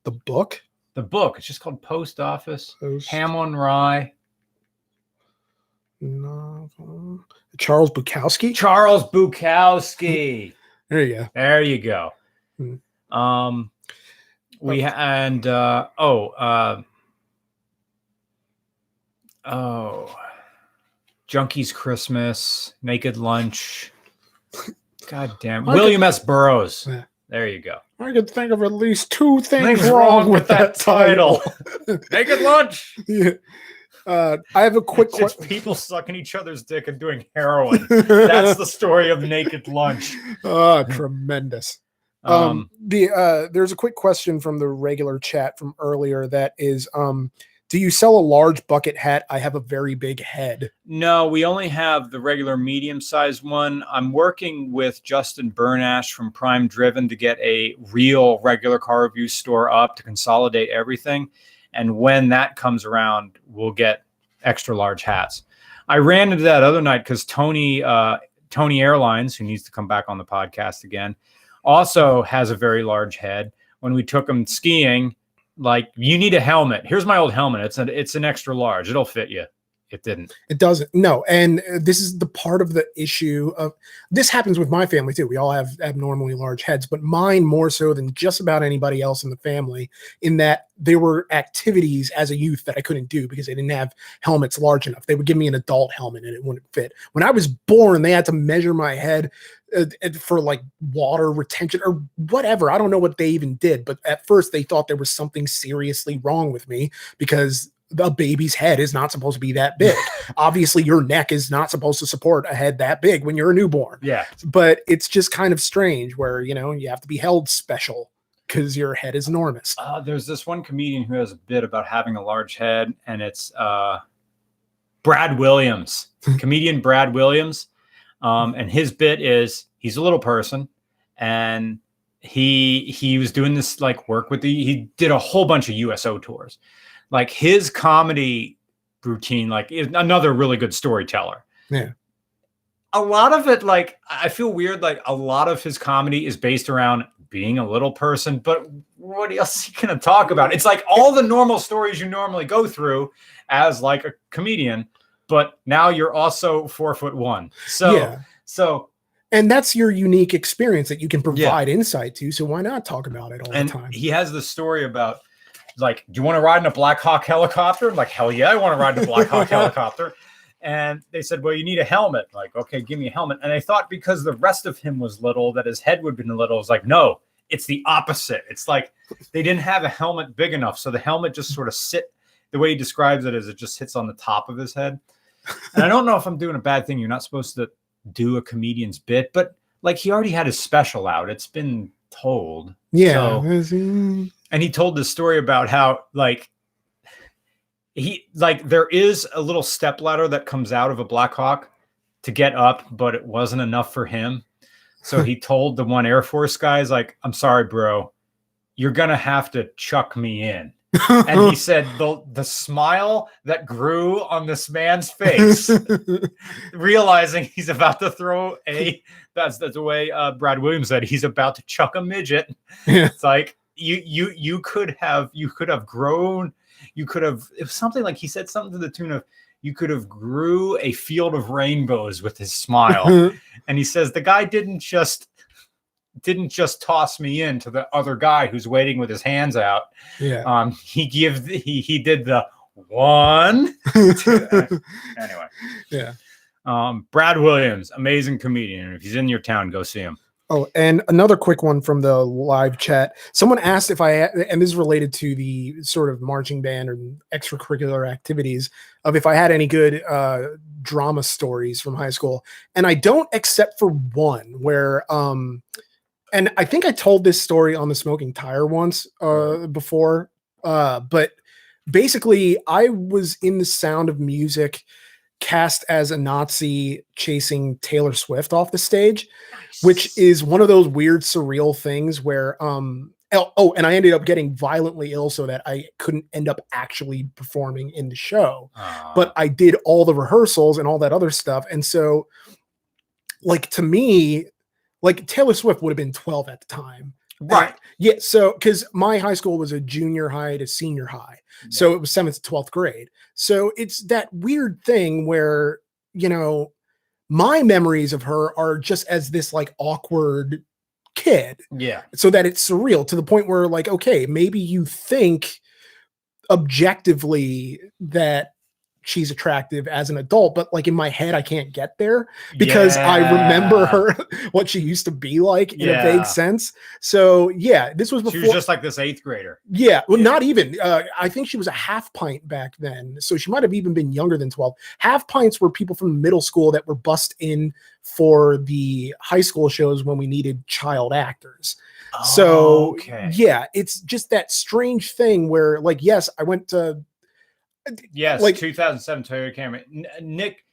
the book. It's just called Post Office. Ham on Rye. No, Charles Bukowski. There you go. Junkie's Christmas, Naked Lunch. God damn. William S. Burroughs. Yeah. There you go. I could think of at least two things wrong with that title. Naked Lunch. Yeah. I have a quick question. People sucking each other's dick and doing heroin. That's the story of Naked Lunch. Tremendous. There's a quick question from the regular chat from earlier that is, do you sell a large bucket hat? I have a very big head. No, we only have the regular medium-sized one. I'm working with Justin Bernash from Prime Driven to get a real regular car review store up to consolidate everything. And when that comes around, we'll get extra large hats. I ran into that other night because Tony Airlines, who needs to come back on the podcast again, also has a very large head. When we took him skiing, like, you need a helmet. Here's my old helmet. It's an extra large. It'll fit you. It didn't. It doesn't. No. And this is the part of the issue of this happens with my family too. We all have abnormally large heads, but mine more so than just about anybody else in the family, in that there were activities as a youth that I couldn't do because they didn't have helmets large enough. They would give me an adult helmet and it wouldn't fit. When I was born, they had to measure my head for like water retention or whatever. I don't know what they even did, but at first they thought there was something seriously wrong with me because the baby's head is not supposed to be that big. Obviously, your neck is not supposed to support a head that big when you're a newborn. Yeah. But it's just kind of strange where, you have to be held special because your head is enormous. There's this one comedian who has a bit about having a large head, and it's Brad Williams, comedian Brad Williams. And his bit is he's a little person, and he was doing this like work with he did a whole bunch of USO tours. Like his comedy routine, like is another really good storyteller. Yeah. A lot of it, like, I feel weird. Like a lot of his comedy is based around being a little person, but what else is he going to talk about? It's like all the normal stories you normally go through as like a comedian, but now you're also 4'1". So, and that's your unique experience that you can provide insight to. So why not talk about it all the time? He has the story about, like, do you want to ride in a Black Hawk helicopter? I'm like, hell yeah, I want to ride in a Black Hawk helicopter. And they said, well, you need a helmet. I'm like, okay, give me a helmet. And I thought because the rest of him was little, that his head would have been little. I was like, no, it's the opposite. It's like they didn't have a helmet big enough. So the helmet just sort of the way he describes it is it just hits on the top of his head. And I don't know if I'm doing a bad thing. You're not supposed to do a comedian's bit, but like he already had his special out. It's been told. Yeah. And he told this story about how there is a little step ladder that comes out of a Black Hawk to get up, but it wasn't enough for him. So he told the one Air Force guy, like, I'm sorry, bro, you're going to have to chuck me in. And he said the smile that grew on this man's face, realizing he's about to throw that's the way Brad Williams said, he's about to chuck a midget. Yeah. It's like, you could have grown. It was something like he said something to the tune of you could have grew a field of rainbows with his smile. And he says the guy didn't just toss me in to the other guy who's waiting with his hands out. Yeah. He did the one. Anyway. Yeah. Brad Williams, amazing comedian. If he's in your town, go see him. Oh, and another quick one from the live chat. Someone asked if and this is related to the sort of marching band or extracurricular activities, of if I had any good drama stories from high school. And I don't, except for one where, and I think I told this story on the Smoking Tire once before, but basically I was in The Sound of Music, cast as a Nazi chasing Taylor Swift off the stage, which is one of those weird surreal things where and I ended up getting violently ill so that I couldn't end up actually performing in the show. But I did all the rehearsals and all that other stuff. And so, like, to me, like, Taylor Swift would have been 12 at the time. Right. Yeah. So, because my high school was a junior high to senior high. Yeah. So it was 7th to 12th grade. So it's that weird thing where, you know, my memories of her are just as this like awkward kid. Yeah. So that it's surreal to the point where, like, okay, maybe you think objectively that she's attractive as an adult, but like in my head, I can't get there because I remember her, what she used to be like in a vague sense. So yeah, this was before. She was just like this 8th grader. Yeah. Well, not even, I think she was a half pint back then. So she might've even been younger than 12. Half pints were people from middle school that were bussed in for the high school shows when we needed child actors. So yeah, it's just that strange thing where, like, yes, I went to, yes, like 2007 Toyota Camry. Nick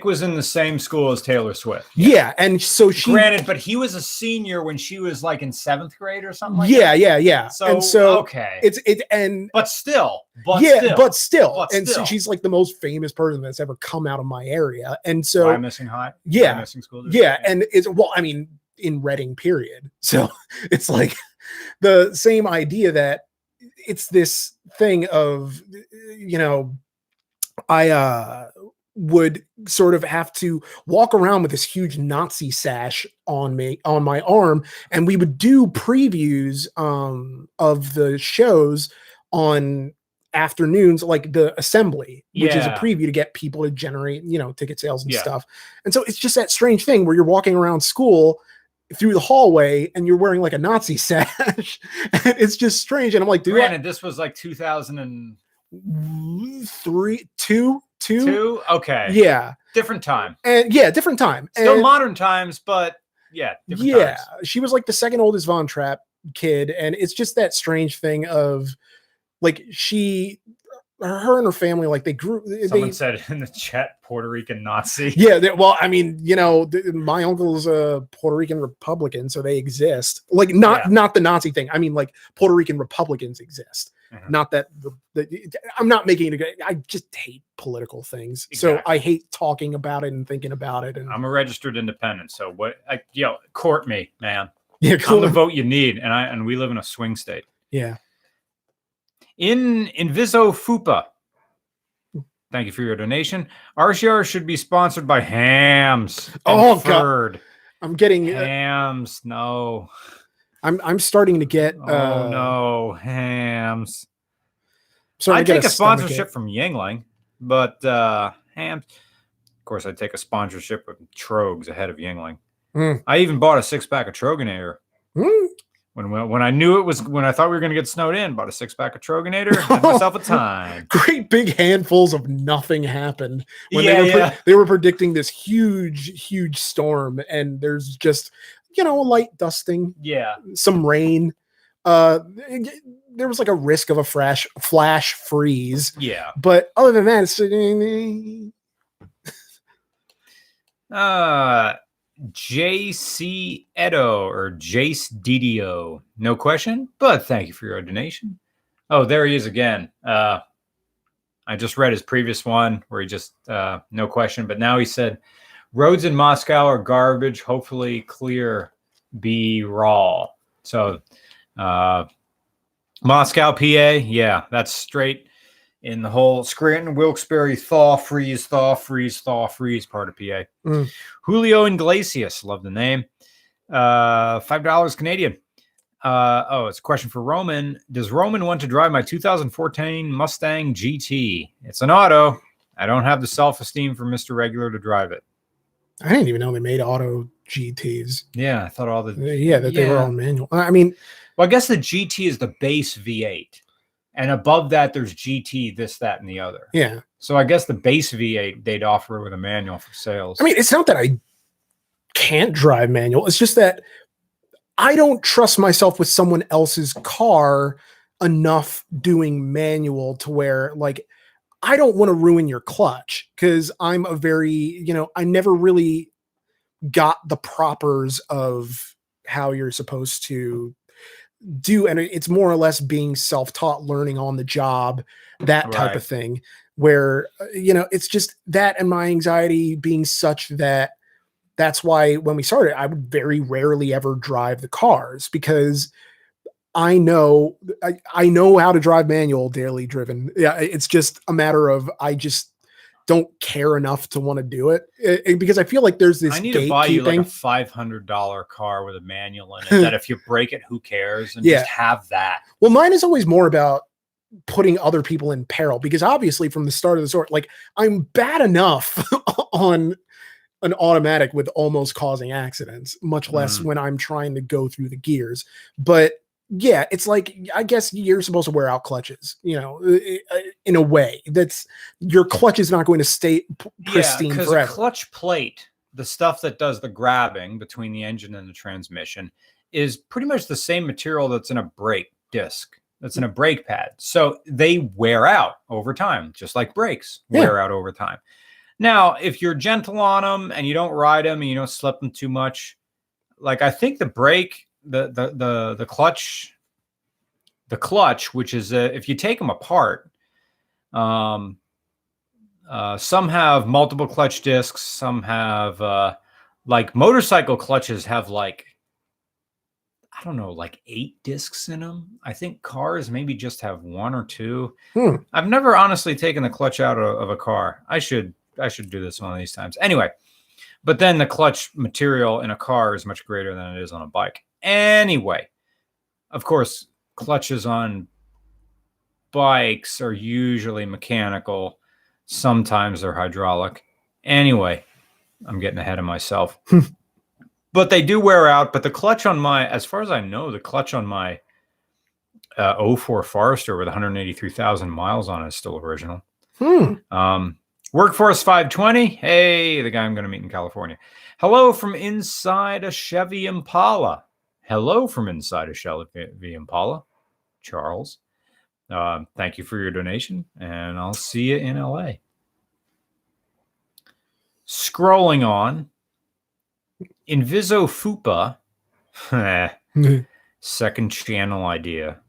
was in the same school as Taylor Swift. Yeah, and so she, granted, but he was a senior when she was like in 7th grade or something like that. Yeah. So okay, but still. So she's like the most famous person that's ever come out of my area, and so Missing High. Yeah, Missing School. Yeah, and it's, well, I mean, in Reading, period. So it's like the same idea that it's this thing of, you know, I would sort of have to walk around with this huge Nazi sash on my arm, and we would do previews of the shows on afternoons, like the assembly, which is a preview to get people to generate, you know, ticket sales and stuff. And so it's just that strange thing where you're walking around school through the hallway and you're wearing like a Nazi sash. It's just strange. And I'm like, granted, this was like 2003, two. Okay. Yeah. Different time. And yeah, different time. Still modern times, but different times. She was like the second oldest Von Trapp kid. And it's just that strange thing of like, her and her family, like they grew. Someone said in the chat, Puerto Rican Nazi. Yeah, well, I mean, you know, my uncle's a Puerto Rican Republican, so they exist. Like, not the Nazi thing. I mean, like, Puerto Rican Republicans exist. Mm-hmm. Not that I'm not making it. I just hate political things, so I hate talking about it and thinking about it. And I'm a registered independent, so court me, man. Yeah, I'm the vote you need, and we live in a swing state. Yeah. Inviso Fupa, thank you for your donation. RCR should be sponsored by Hams. God, I'm getting Hams. No, I'm starting to get. No, Hams. Sorry, I take a sponsorship from Yingling, but Hams. Of course, I take a sponsorship with Trogs ahead of Yingling. I even bought a 6-pack of Troganator. When I knew it was, when I thought we were going to get snowed in, bought a 6-pack of Troganator, had myself a time. Great big handfuls of nothing happened when they were predicting this huge storm, and there's just, you know, a light dusting, some rain. There was like a risk of a flash freeze. Yeah, but other than that, it's JC Edo or Jace DDO. No question, but thank you for your donation. Oh, there he is again. I just read his previous one where he just, no question, but now he said, roads in Moscow are garbage. Hopefully clear, be raw. So, Moscow, PA. Yeah, that's straight in the whole Scranton, Wilkes-Barre thaw, freeze part of PA. Julio Iglesias, love the name. $5 Canadian. It's a question for Roman. Does Roman want to drive my 2014 Mustang GT? It's an auto. I don't have the self-esteem for Mr. Regular to drive it. I didn't even know they made auto GTs. Yeah, I thought all the... they were all manual. I mean... Well, I guess the GT is the base V8. And above that, there's GT, this, that, and the other. Yeah. So I guess the base V8, they'd offer with a manual for sales. I mean, it's not that I can't drive manual. It's just that I don't trust myself with someone else's car enough doing manual to where, like, I don't want to ruin your clutch because I'm a very, I never really got the propers of how you're supposed to do. And it's more or less being self-taught, learning on the job, that type of thing, where, it's just that, and my anxiety being such that that's why when we started, I would very rarely ever drive the cars because I know how to drive manual daily driven. Yeah. It's just a matter of, I just don't care enough to want to do it because I feel like there's this. I need to buy you like a $500 car with a manual in it that if you break it, who cares? And just have that. Well, mine is always more about putting other people in peril because obviously from the start of the sort, like I'm bad enough on an automatic with almost causing accidents, much less when I'm trying to go through the gears. But yeah, it's like, I guess you're supposed to wear out clutches, in a way that's your clutch is not going to stay pristine forever. A clutch plate, the stuff that does the grabbing between the engine and the transmission, is pretty much the same material that's in a brake disc, that's in a brake pad. So they wear out over time, just like brakes wear out over time. Now, if you're gentle on them and you don't ride them and you don't slip them too much, like I think the brake, the clutch, which is if you take them apart, some have multiple clutch discs, some have like motorcycle clutches have like, I don't know, like 8 discs in them. I think cars maybe just have 1 or 2. I've never honestly taken the clutch out of a car. I should do this one of these times. Anyway, but then the clutch material in a car is much greater than it is on a bike. Anyway, of course, clutches on bikes are usually mechanical. Sometimes they're hydraulic. Anyway, I'm getting ahead of myself. But they do wear out. But the clutch on as far as I know, the clutch on my 04 Forester with 183,000 miles on it is still original. Workforce 520. Hey, the guy I'm going to meet in California. Hello from inside a Chevy Impala. Hello from inside a Chevy Impala. Charles. Thank you for your donation, and I'll see you in LA. Scrolling on. Inviso Fupa. Second channel idea.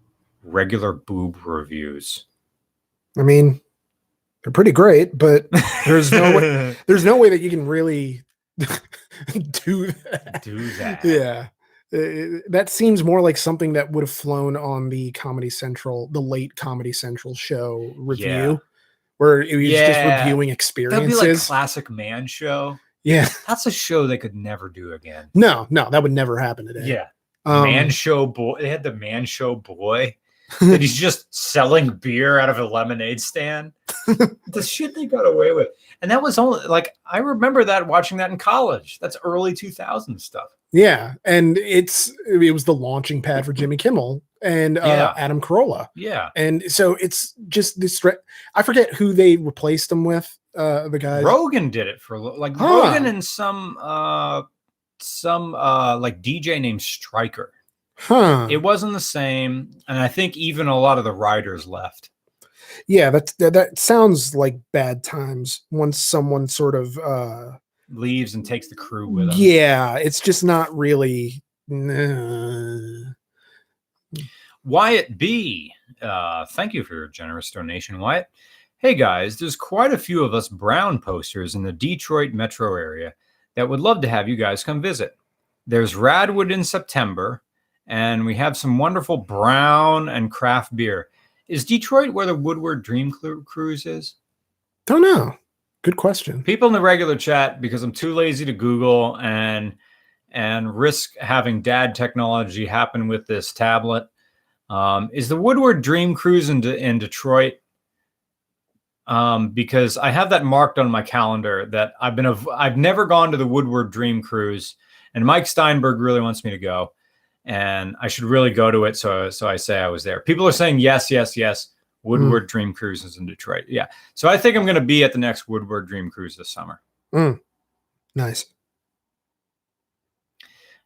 Regular boob reviews. I mean, they're pretty great, but there's no way that you can really do that. Yeah. That seems more like something that would have flown on the late Comedy Central show review, where it was just reviewing experiences. That'd be like Classic Man Show. Yeah. That's a show they could never do again. No, that would never happen today. Yeah. Man Show Boy. They had the Man Show Boy. And he's just selling beer out of a lemonade stand. The shit they got away with. And that was only like, I remember watching that in college. That's early 2000s stuff. Yeah. And it was the launching pad for Jimmy Kimmel and Adam Carolla. Yeah. And so it's just this, I forget who they replaced him with. The guys. Rogan did it for Rogan and some like DJ named Stryker. It wasn't the same, and I think even a lot of the writers left. Yeah, that sounds like bad times once someone sort of leaves and takes the crew with them. Yeah, it's just not really. Wyatt B, thank you for your generous donation, Wyatt. Hey guys, there's quite a few of us brown posters in the Detroit metro area that would love to have you guys come visit. There's Radwood in September. And we have some wonderful brown and craft beer. Is Detroit where the Woodward Dream Cruise is? Don't know. Good question. People in the regular chat, because I'm too lazy to Google and risk having dad technology happen with this tablet. Is the Woodward Dream Cruise in Detroit? Because I have that marked on my calendar that I've never gone to the Woodward Dream Cruise, and Mike Steinberg really wants me to go, and I should really go to it. So I say I was there. People are saying yes. Woodward Dream Cruise is in Detroit. Yeah. So I think I'm going to be at the next Woodward Dream Cruise this summer. Nice.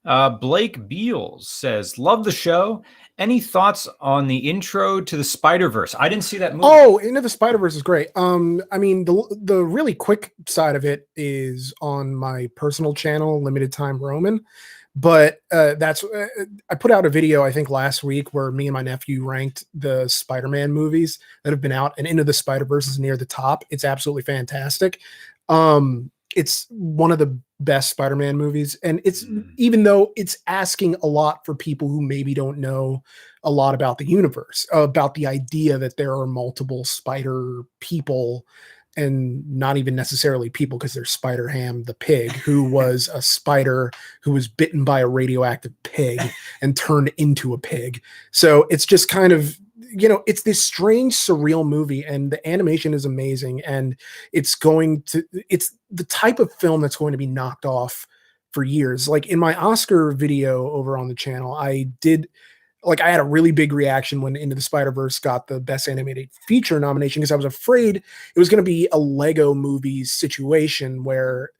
Blake Beals says, love the show. Any thoughts on the intro to the Spider-Verse? I didn't see that movie. Oh, Into the Spider-Verse is great. I mean, the really quick side of it is on my personal channel, Limited Time Roman. But that's I put out a video, I think, last week where me and my nephew ranked the Spider-Man movies that have been out, and Into the Spider-Verse is near the top. It's absolutely fantastic. It's one of the best Spider-Man movies, and it's even though it's asking a lot for people who maybe don't know a lot about the universe, about the idea that there are multiple spider people, and not even necessarily people, because there's Spider-Ham the pig, who was a spider who was bitten by a radioactive pig and turned into a pig. So it's just kind of, it's this strange, surreal movie, and the animation is amazing. And it's the type of film that's going to be knocked off for years. Like in my Oscar video over on the channel, I had a really big reaction when Into the Spider-Verse got the Best Animated Feature nomination, because I was afraid it was going to be a Lego movie situation where,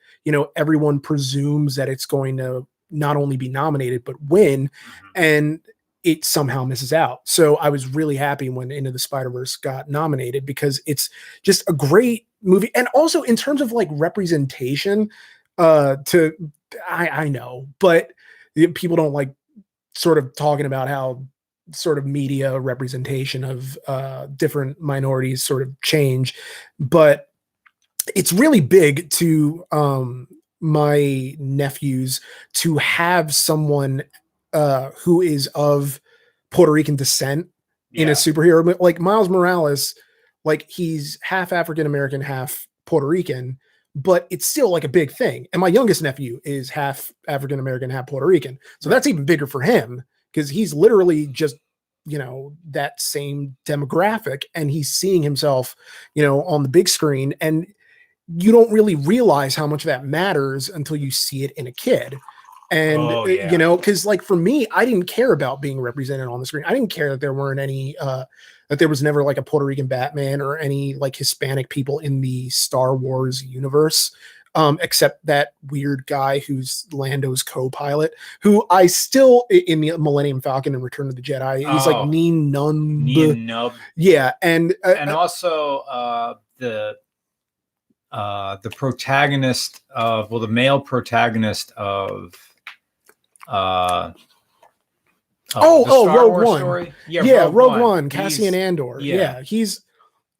everyone presumes that it's going to not only be nominated, but win, and it somehow misses out. So I was really happy when Into the Spider-Verse got nominated, because it's just a great movie. And also in terms of like representation, I know, but people don't like sort of talking about how sort of media representation of different minorities sort of change, but it's really big to my nephews to have someone who is of Puerto Rican descent in a superhero, like Miles Morales. Like, he's half African-American, half Puerto Rican, but it's still like a big thing. And my youngest nephew is half African-American, half Puerto Rican. So that's even bigger for him, because he's literally just, that same demographic, and he's seeing himself, on the big screen. And you don't really realize how much that matters until you see it in a kid. And, because like for me, I didn't care about being represented on the screen. I didn't care that there weren't any, that there was never like a Puerto Rican Batman or any like Hispanic people in the Star Wars universe, except that weird guy who's Lando's co-pilot, who I still, in the Millennium Falcon and Return of the Jedi, he's like Nien Nunb. Yeah. And also the protagonist of, the male protagonist of Rogue One. Story? Rogue One. Cassian Andor. Yeah, he's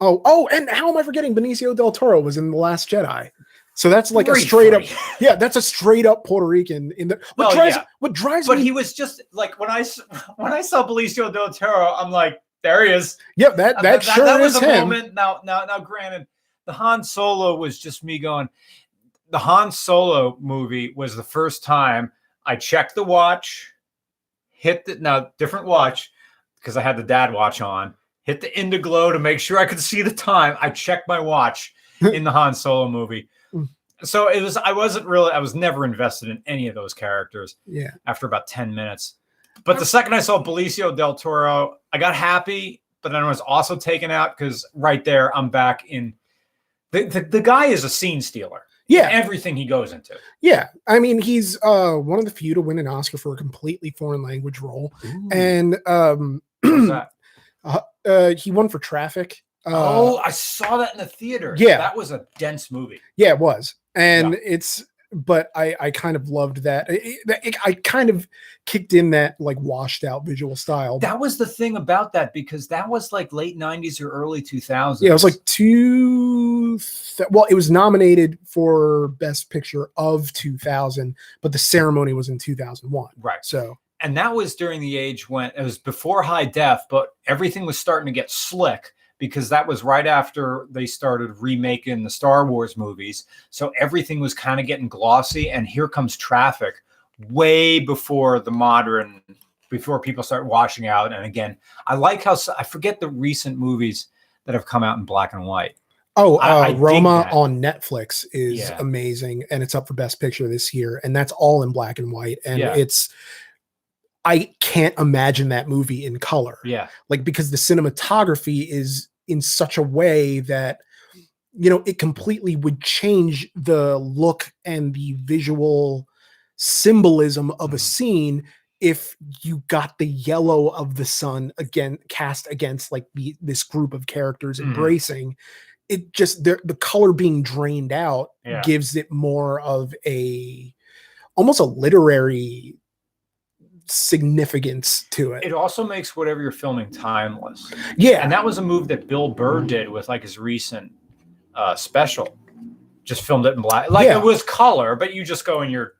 and how am I forgetting Benicio del Toro was in The Last Jedi? So that's like a straight up, that's a straight up Puerto Rican in the. What drives me? But he was just like, when I saw Benicio del Toro, I'm like, there he is. Yep, that was a him. moment. Now, granted, the Han Solo was just me going. The Han Solo movie was the first time I checked the watch, different watch, because I had the dad watch on, hit the Indiglow to make sure I could see the time. I checked my watch in the Han Solo movie. So I was never invested in any of those characters. Yeah. After about 10 minutes. But the second I saw Benicio del Toro, I got happy, but then I was also taken out, because right there I'm back in the guy is a scene stealer. Yeah. Everything he goes into. Yeah. I mean, he's one of the few to win an Oscar for a completely foreign language role. Ooh. And What's that? He won for Traffic. I saw that in the theater. Yeah. That was a dense movie. Yeah, it was. And but I kind of loved that. I kind of kicked in that like washed out visual style. That was the thing about that, because that was like late 90s or early 2000s. Yeah, it was like it was nominated for Best Picture of 2000, but the ceremony was in 2001. Right. So And that was during the age when it was before high def, but everything was starting to get slick because that was right after they started remaking the Star Wars movies. So everything was kind of getting glossy. And here comes Traffic way before before people start washing out. And again, I like how I forget the recent movies that have come out in black and white. Oh, Roma on Netflix is amazing, and it's up for Best Picture this year, and that's all in black and white. And I can't imagine that movie in color. Yeah. Like, because the cinematography is in such a way that, you know, it completely would change the look and the visual symbolism of a scene if you got the yellow of the sun again cast against like this group of characters embracing. It just the color being drained out gives it more of almost a literary significance to it. It also makes whatever you're filming timeless. Yeah. And that was a move that Bill Burr did with like his recent special. Just filmed it in black. Like it was color, but you just go in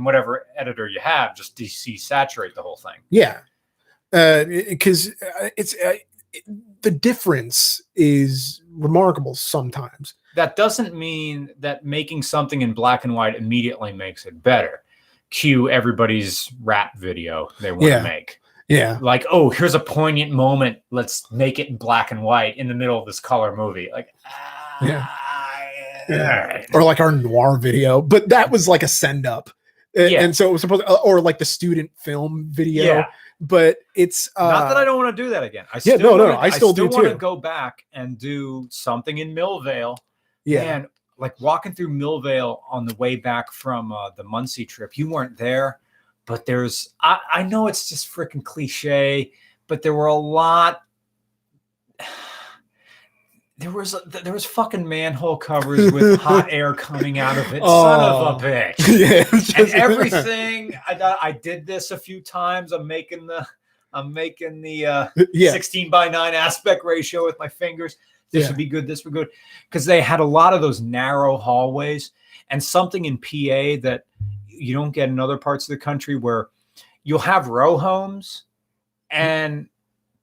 whatever editor you have, just desaturate the whole thing. Yeah. Because it's the difference is remarkable sometimes. That doesn't mean that making something in black and white immediately makes it better. Cue everybody's rap video they want to make. Yeah. Like, oh, here's a poignant moment. Let's make it in black and white in the middle of this color movie. Like, or like our noir video, but that was like a send up. And so it was supposed to, or like the student film video. Yeah. But it's not that I don't want to do that again. I still want to go back and do something in Millvale. Yeah. And like walking through Millvale on the way back from the Muncie trip, you weren't there, but I know it's just freaking cliche, but there were a lot. There was fucking manhole covers with hot air coming out of it. Son of a bitch. Yeah, and everything. I did this a few times. I'm making the 16:9 aspect ratio with my fingers. This would be good. This would be good. Because they had a lot of those narrow hallways and something in PA that you don't get in other parts of the country where you'll have row homes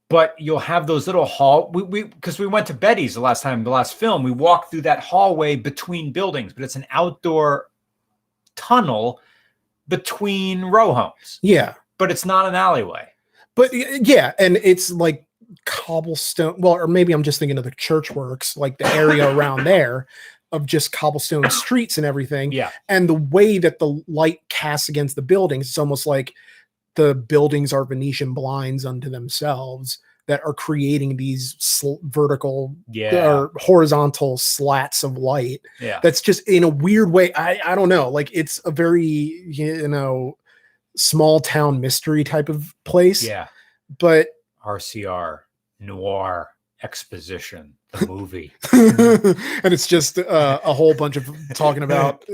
but you'll have those little because we went to Betty's the last film, we walked through that hallway between buildings, but it's an outdoor tunnel between row homes. Yeah. But it's not an alleyway. But yeah. And it's like cobblestone. Well, or maybe I'm just thinking of the church works, like the area around there of just cobblestone streets and everything. Yeah. And the way that the light casts against the buildings, it's almost like the buildings are Venetian blinds unto themselves that are creating these vertical or horizontal slats of light. Yeah. That's just in a weird way. I don't know. Like it's a very, small town mystery type of place. Yeah. But RCR, Noir Exposition, the movie. And it's just a whole bunch of talking about,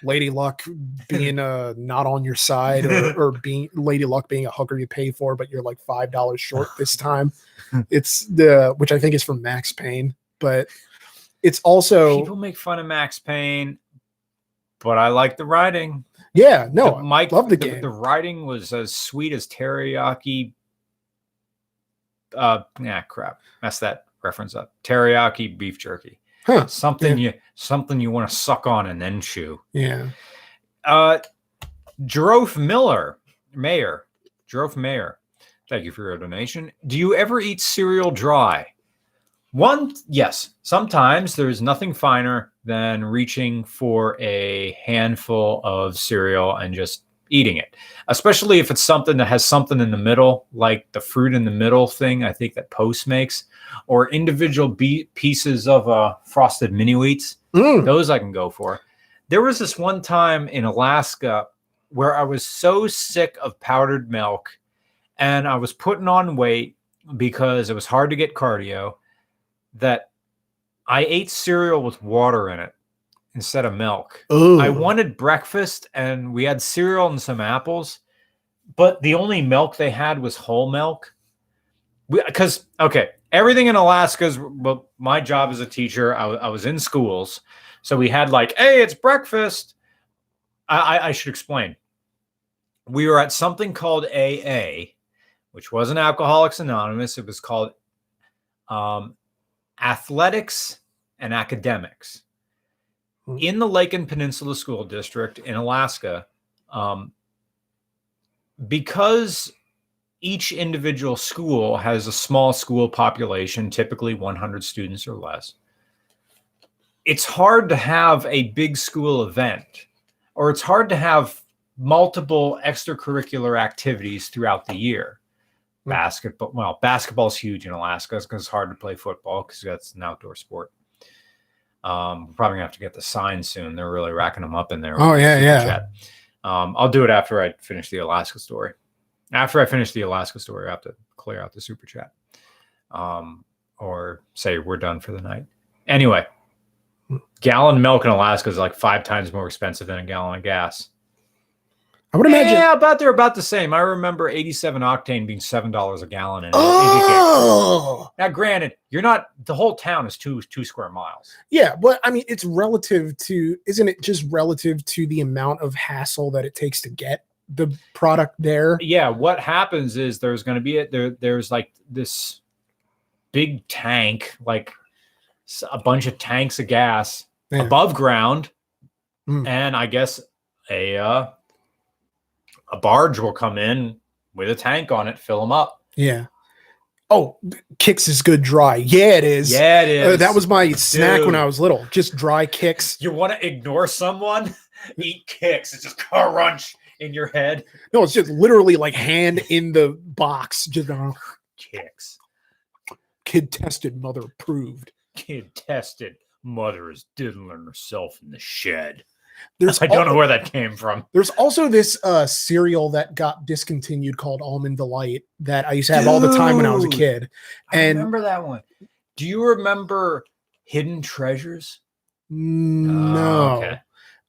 Lady Luck being not on your side or being Lady Luck being a hooker you pay for, but you're like $5 short this time. It's which I think is from Max Payne, but it's also people make fun of Max Payne, but I like the writing. Yeah, no, Mike loved the game. The writing was as sweet as teriyaki. Crap, messed that reference up. Teriyaki beef jerky. Huh. Something you want to suck on and then chew. Yeah. Jerome Mayer. Thank you for your donation. Do you ever eat cereal dry? Yes. Sometimes there's nothing finer than reaching for a handful of cereal and just eating it, especially if it's something that has something in the middle, like the fruit in the middle thing I think that Post makes, or individual pieces of frosted mini wheats. Those I can go for. There was this one time in Alaska where I was so sick of powdered milk and I was putting on weight because it was hard to get cardio that I ate cereal with water in it instead of milk. Ooh. I wanted breakfast and we had cereal and some apples, but the only milk they had was whole milk. Everything in Alaska is, well, my job as a teacher, I was in schools. So we had like, hey, it's breakfast. I should explain. we were at something called AA, which wasn't Alcoholics Anonymous. It was called Athletics and Academics in the Lake and Peninsula School District in Alaska. Because each individual school has a small school population, typically 100 students or less, it's hard to have a big school event, or it's hard to have multiple extracurricular activities throughout the year. Basketball's huge in Alaska because it's hard to play football because that's an outdoor sport. We're probably gonna have to get the sign soon. They're really racking them up in there. Oh yeah. I'll do it after I finish the Alaska story. After I finish the Alaska story, I have to clear out the super chat, or say we're done for the night. Anyway, gallon of milk in Alaska is like 5 times more expensive than a gallon of gas. I would imagine. Yeah, they're about the same. I remember 87 octane being $7 a gallon. Now, granted, the whole town is two square miles. Yeah, but I mean, it's relative to, isn't it just relative to the amount of hassle that it takes to get the product there? Yeah, what happens is there's going to be there's like this big tank, like a bunch of tanks of gas above ground, and I guess a barge will come in with a tank on it, fill them up. Yeah. Oh, Kix is good dry. Yeah, it is. Yeah, it is. That was my snack when I was little. Just dry Kix. You want to ignore someone? Eat Kix. It's just crunch in your head. No, it's just literally like hand in the box. Just Kix. Kid tested, mother approved. Kid tested, mother is diddling herself in the shed. I don't know where that came from. There's also this cereal that got discontinued called Almond Delight that I used to have all the time when I was a kid. I remember that one. Do you remember Hidden Treasures? No. Okay.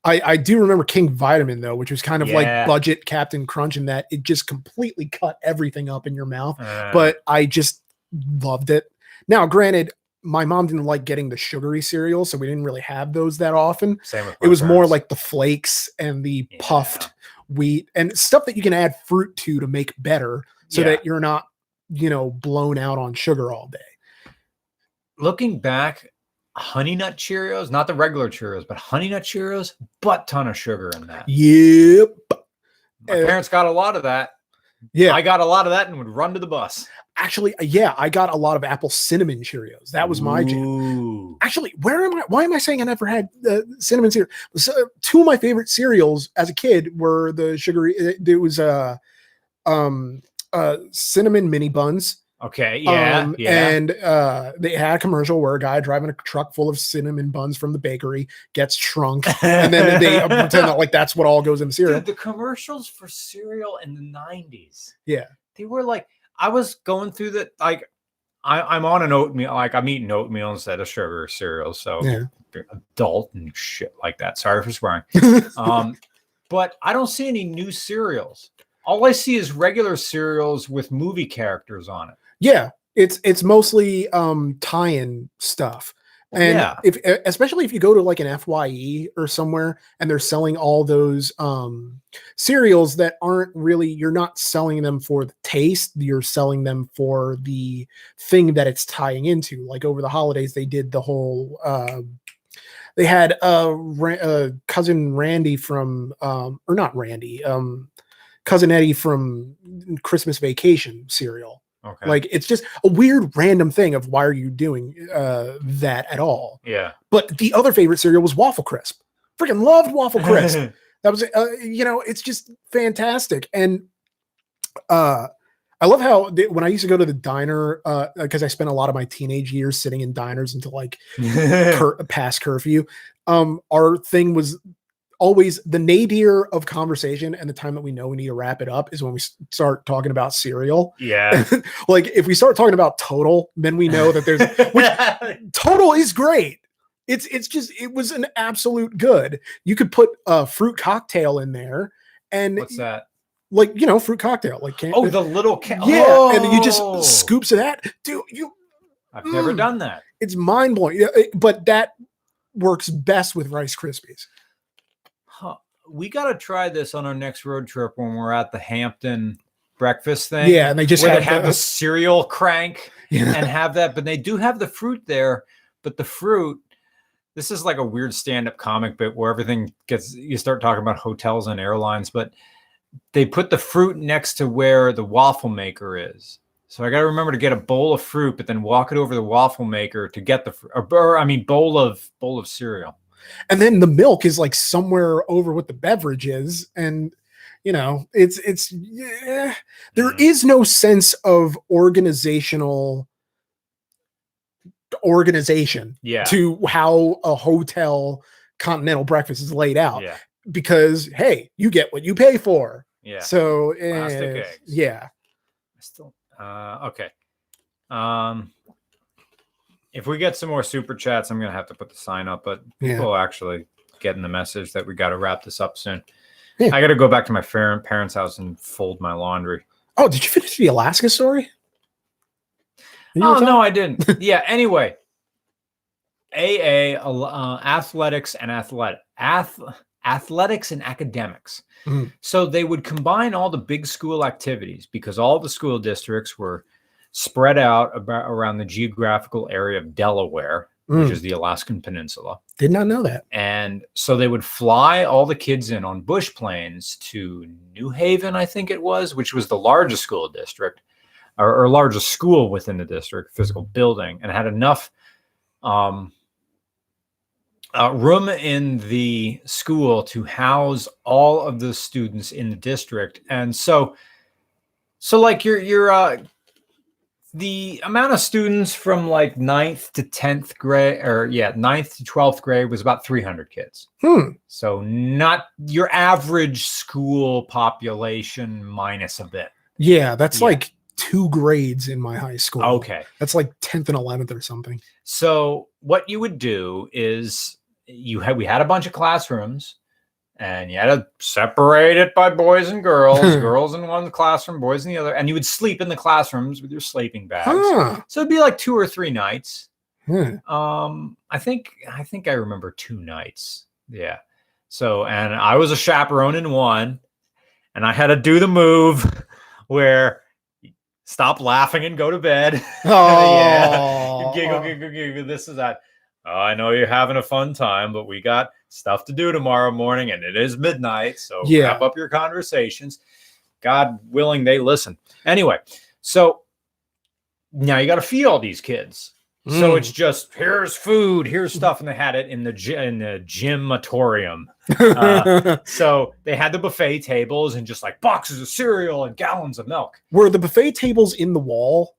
I do remember King Vitamin though, which was kind of like budget Captain Crunch in that it just completely cut everything up in your mouth. But I just loved it. Now, granted, my mom didn't like getting the sugary cereal, so we didn't really have those that often. Same with it was more like the flakes and the puffed wheat and stuff that you can add fruit to make better so that you're not, blown out on sugar all day. Looking back, Honey Nut Cheerios, not the regular Cheerios, but Honey Nut Cheerios, butt ton of sugar in that. Yep. My parents got a lot of that. Yeah. I got a lot of that and would run to the bus. Actually, I got a lot of apple cinnamon Cheerios. That was my jam. Actually, why am I saying I never had cinnamon cereal? So, 2 of my favorite cereals as a kid were the sugary. There was cinnamon mini buns. Okay, and they had a commercial where a guy driving a truck full of cinnamon buns from the bakery gets shrunk, and then they pretend that like that's what all goes in the cereal. Dude, the commercials for cereal in the 90s. Yeah, they were like. I was going through that, like, I'm on an oatmeal, like I'm eating oatmeal instead of sugar cereal, so adult and shit like that. Sorry for swearing. But I don't see any new cereals. All I see is regular cereals with movie characters on it. Yeah, it's mostly tie-in stuff. And especially if you go to like an FYE or somewhere and they're selling all those cereals that aren't really, you're not selling them for the taste, you're selling them for the thing that it's tying into. Like over the holidays, they did the whole, they had cousin Randy from, or not Randy, cousin Eddie from Christmas Vacation cereal. Okay. Like it's just a weird random thing of why are you doing that at all? Yeah. But the other favorite cereal was Waffle Crisp. Freaking loved Waffle Crisp. That was it's just fantastic. And I love how when I used to go to the diner because I spent a lot of my teenage years sitting in diners until like past curfew. Our thing was always the nadir of conversation, and the time that we know we need to wrap it up is when we start talking about cereal. Yeah. Like if we start talking about Total, then we know that there's Total is great. It's just, it was an absolute good. You could put a fruit cocktail in there. And what's that? Like, fruit cocktail. Like the little yeah, and then you just scoops of that. Dude, I've never done that. It's mind blowing. Yeah, but that works best with Rice Krispies. Huh. we got to try this on our next road trip when we're at the Hampton breakfast thing. Yeah, and they just have the cereal crank and have that, but they do have the fruit there. But the fruit, this is like a weird stand-up comic bit where everything you start talking about hotels and airlines, but they put the fruit next to where the waffle maker is. So I got to remember to get a bowl of fruit, but then walk it over the waffle maker to get the bowl of cereal. And then the milk is like somewhere over what the beverage is. And, there is no sense of organization to how a hotel continental breakfast is laid out. Yeah. Because, hey, you get what you pay for. Yeah. So, plastic eggs. Yeah. Okay. If we get some more super chats, I'm going to have to put the sign up, but people are actually getting the message that we got to wrap this up soon. Yeah. I got to go back to my parents' house and fold my laundry. Oh, did you finish the Alaska story? No, I didn't. Yeah. Anyway, athletics and athletics and academics. Mm-hmm. So they would combine all the big school activities because all the school districts were spread out around the geographical area of Delaware, which is the Alaskan Peninsula. Did not know that. And so they would fly all the kids in on bush planes to New Haven, I think it was, which was the largest school district or largest school within the district, physical building, and had enough room in the school to house all of the students in the district. And so like the amount of students from like 9th to 10th grade, 9th to 12th grade was about 300 kids. So not your average school population minus a bit. Yeah, that's like 2 grades in my high school. Okay. That's like 10th and 11th or something. So what you would do is we had a bunch of classrooms and you had to separate it by boys and girls, girls in one classroom, boys in the other. And you would sleep in the classrooms with your sleeping bags. So it'd be like 2 or 3 nights. I think I remember 2 nights. Yeah. So, and I was a chaperone in one, and I had to do the move where stop laughing and go to bed. Oh, giggle, this is that. Oh, I know you're having a fun time, but we got stuff to do tomorrow morning, and it is midnight. So wrap up your conversations. God willing, they listen. Anyway, so now you got to feed all these kids. So it's just, here's food, here's stuff. And they had it in the gymatorium. So they had the buffet tables and just like boxes of cereal and gallons of milk. Were the buffet tables in the wall?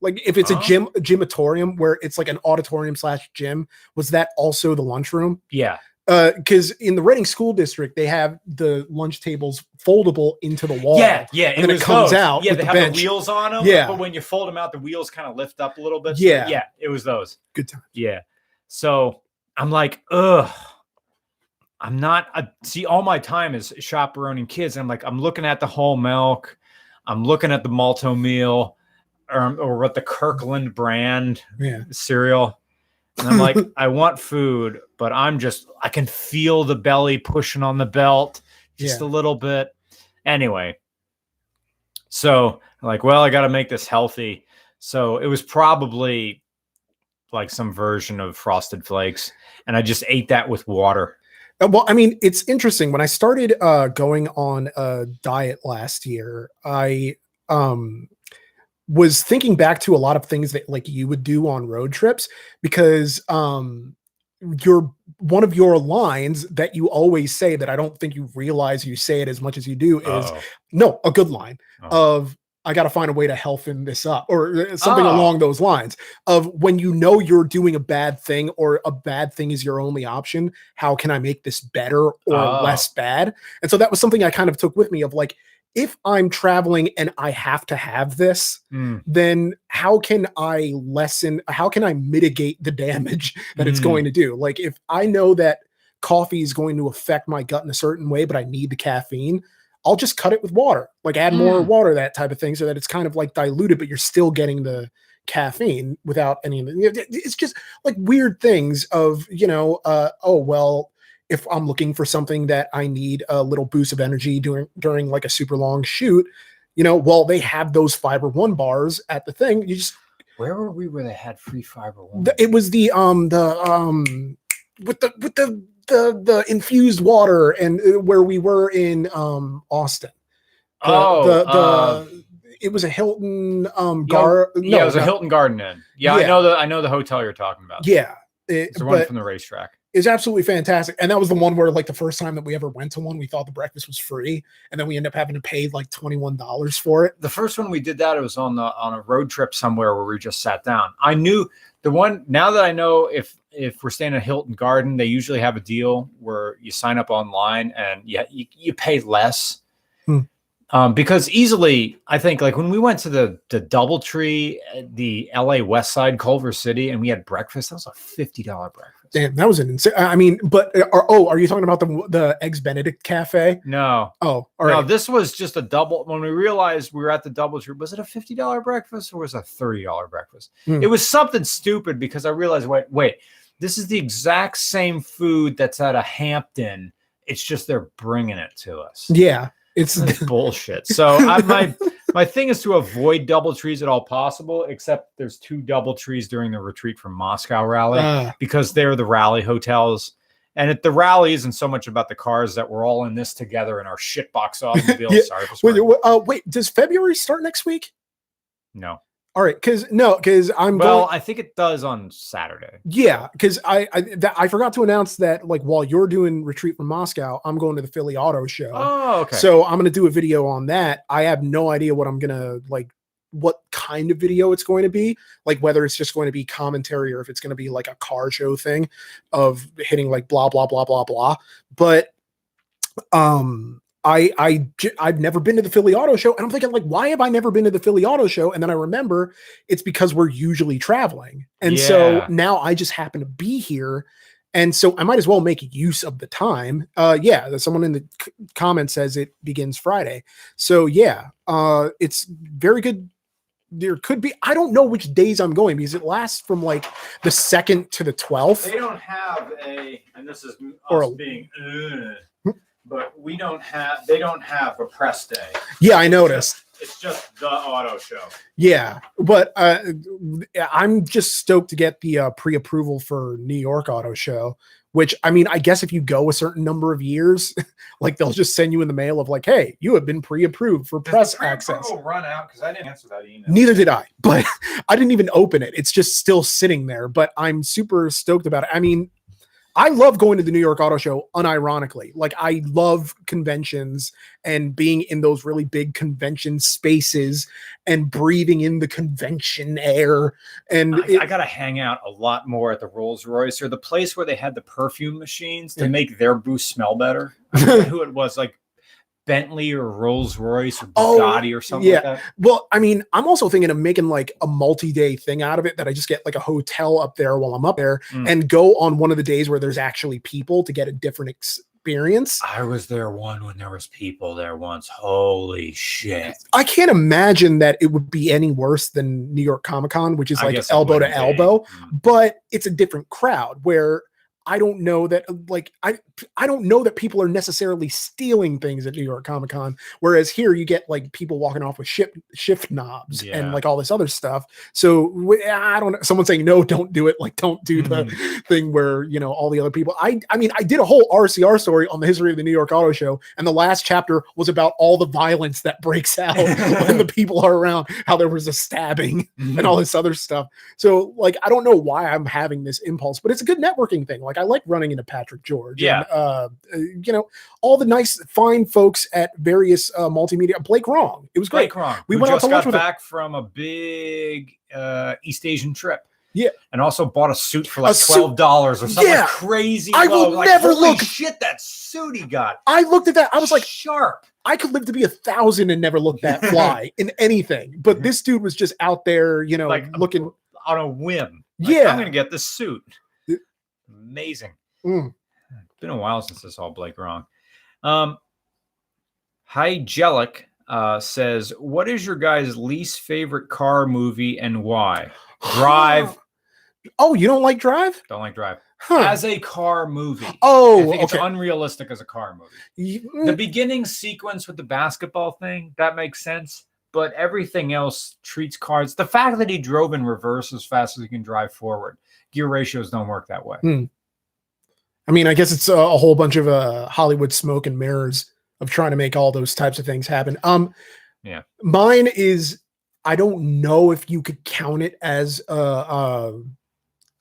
Like if it's a gymatorium where it's like an auditorium / gym, was that also the lunchroom? Yeah. Because in the Reading School District, they have the lunch tables foldable into the wall. Yeah. And it comes out. Yeah, they have the wheels on them. Yeah. But when you fold them out, the wheels kind of lift up a little bit. Yeah. So yeah, it was those. Good time. Yeah. So I'm like, ugh. See, all my time is chaperoning kids. I'm like, I'm looking at the whole milk. I'm looking at the malto meal or what the Kirkland brand cereal. And I'm like, I want food, but I can feel the belly pushing on the belt just a little bit. Anyway, so I'm like, well, I got to make this healthy. So it was probably like some version of Frosted Flakes. And I just ate that with water. Well, I mean, it's interesting. When I started going on a diet last year, I was thinking back to a lot of things that like you would do on road trips because one of your lines that you always say that I don't think you realize you say it as much as you do is a good line of I got to find a way to healthen this up or something along those lines of when you know you're doing a bad thing or a bad thing is your only option. How can I make this better or less bad? And so that was something I kind of took with me of like, if I'm traveling and I have to have this, then how can I mitigate the damage that it's going to do? Like if I know that coffee is going to affect my gut in a certain way, but I need the caffeine, I'll just cut it with water, like add more water, that type of thing, so that it's kind of like diluted, but you're still getting the caffeine without any of it. It's just like weird things of, if I'm looking for something that I need a little boost of energy during like a super long shoot, well, they have those Fiber One bars at the thing. You just where were we where they had free Fiber One? It was the with the infused water, and where we were in Austin. It was a Hilton it was a Hilton Garden Inn. Yeah, I know the hotel you're talking about. Yeah. It's the one from the racetrack. It's absolutely fantastic. And that was the one where like the first time that we ever went to one, we thought the breakfast was free. And then we ended up having to pay like $21 for it. The first one we did that, it was on a road trip somewhere where we just sat down. I knew the one, now that I know if we're staying at Hilton Garden, they usually have a deal where you sign up online and you pay less. Because easily, I think like when we went to the DoubleTree, the LA West Side, Culver City, and we had breakfast, that was a $50 breakfast. Damn, that was an insane. I mean, but are you talking about the Eggs Benedict Cafe? No. Oh, all right. No, this was just a double. When we realized we were at the DoubleTree, was it a $50 breakfast or was it a $30 breakfast? It was something stupid because I realized, wait, this is the exact same food that's at a Hampton. It's just they're bringing it to us. Yeah. It's bullshit. So my thing is to avoid DoubleTrees at all possible, except there's 2 DoubleTrees during the Retreat from Moscow rally because they're the rally hotels. And the rally isn't so much about the cars that we're all in this together in our shitbox automobiles. Yeah. Wait, does February start next week? No. All right, because I think it does on Saturday. Yeah, because I forgot to announce that like while you're doing Retreat from Moscow, I'm going to the Philly Auto Show. Oh, okay. So I'm gonna do a video on that. I have no idea what I'm gonna what kind of video it's going to be, like whether it's just going to be commentary or if it's going to be like a car show thing of hitting like blah blah blah blah blah. But I've never been to the Philly Auto Show, and I'm thinking like, why have I never been to the Philly Auto Show? And then I remember it's because we're usually traveling, and so now I just happen to be here, and so I might as well make use of the time. Someone in the comment says it begins Friday, so it's very good. There could be, I don't know which days I'm going because it lasts from like the 2nd to the 12th. They don't have and this is us being. But they don't have a press day. Yeah, I noticed. It's just the auto show. Yeah, but I'm just stoked to get the pre-approval for New York Auto Show, which, I mean, I guess if you go a certain number of years, like they'll just send you in the mail of like, hey, you have been pre-approved for press access. Run out because I didn't answer that email. Neither did I, but I didn't even open it. It's just still sitting there, but I'm super stoked about it. I mean, I love going to the New York Auto Show unironically. Like I love conventions and being in those really big convention spaces and breathing in the convention air. And I got to hang out a lot more at the Rolls Royce or the place where they had the perfume machines to make their booth smell better. I don't know who it was, like Bentley or Rolls Royce or Bugatti or something like that. Well, I mean, I'm also thinking of making like a multi-day thing out of it that I just get like a hotel up there while I'm up there and go on one of the days where there's actually people to get a different experience. I was there when there was people there once. Holy shit. I can't imagine that it would be any worse than New York Comic-Con, which is like elbow to elbow, but it's a different crowd where I don't know that I don't know that people are necessarily stealing things at New York Comic Con, whereas here you get like people walking off with shift knobs and like all this other stuff. So I don't know. Someone saying no, don't do it. Like don't do the thing where all the other people. I mean I did a whole RCR story on the history of the New York Auto Show, and the last chapter was about all the violence that breaks out when the people are around. How there was a stabbing and all this other stuff. So like I don't know why I'm having this impulse, but it's a good networking thing. Like I like running into Patrick George. Yeah. And, all the nice, fine folks at various multimedia. Blake Wrong. It was great. Blake Wrong. We went out to lunch with back from a big East Asian trip. Yeah. And also bought a suit for like $12 or something crazy. I will never look. Shit, that suit he got. I looked at that. I was like, sharp. I could live to be 1,000 and never look that fly in anything. But this dude was just out there, like looking on a whim. Like, I'm going to get this suit. Amazing. It's been a while since I saw Blake Wrong. Hygelic says, what is your guys' least favorite car movie and why? Drive. Oh, you don't like Drive? Don't like Drive. as a car movie. Oh, I think it's unrealistic as a car movie. The beginning sequence with the basketball thing, that makes sense. But everything else treats cars. The fact that he drove in reverse as fast as he can drive forward, gear ratios don't work that way. I mean, I guess it's a whole bunch of Hollywood smoke and mirrors of trying to make all those types of things happen. Yeah. Mine is, I don't know if you could count it as a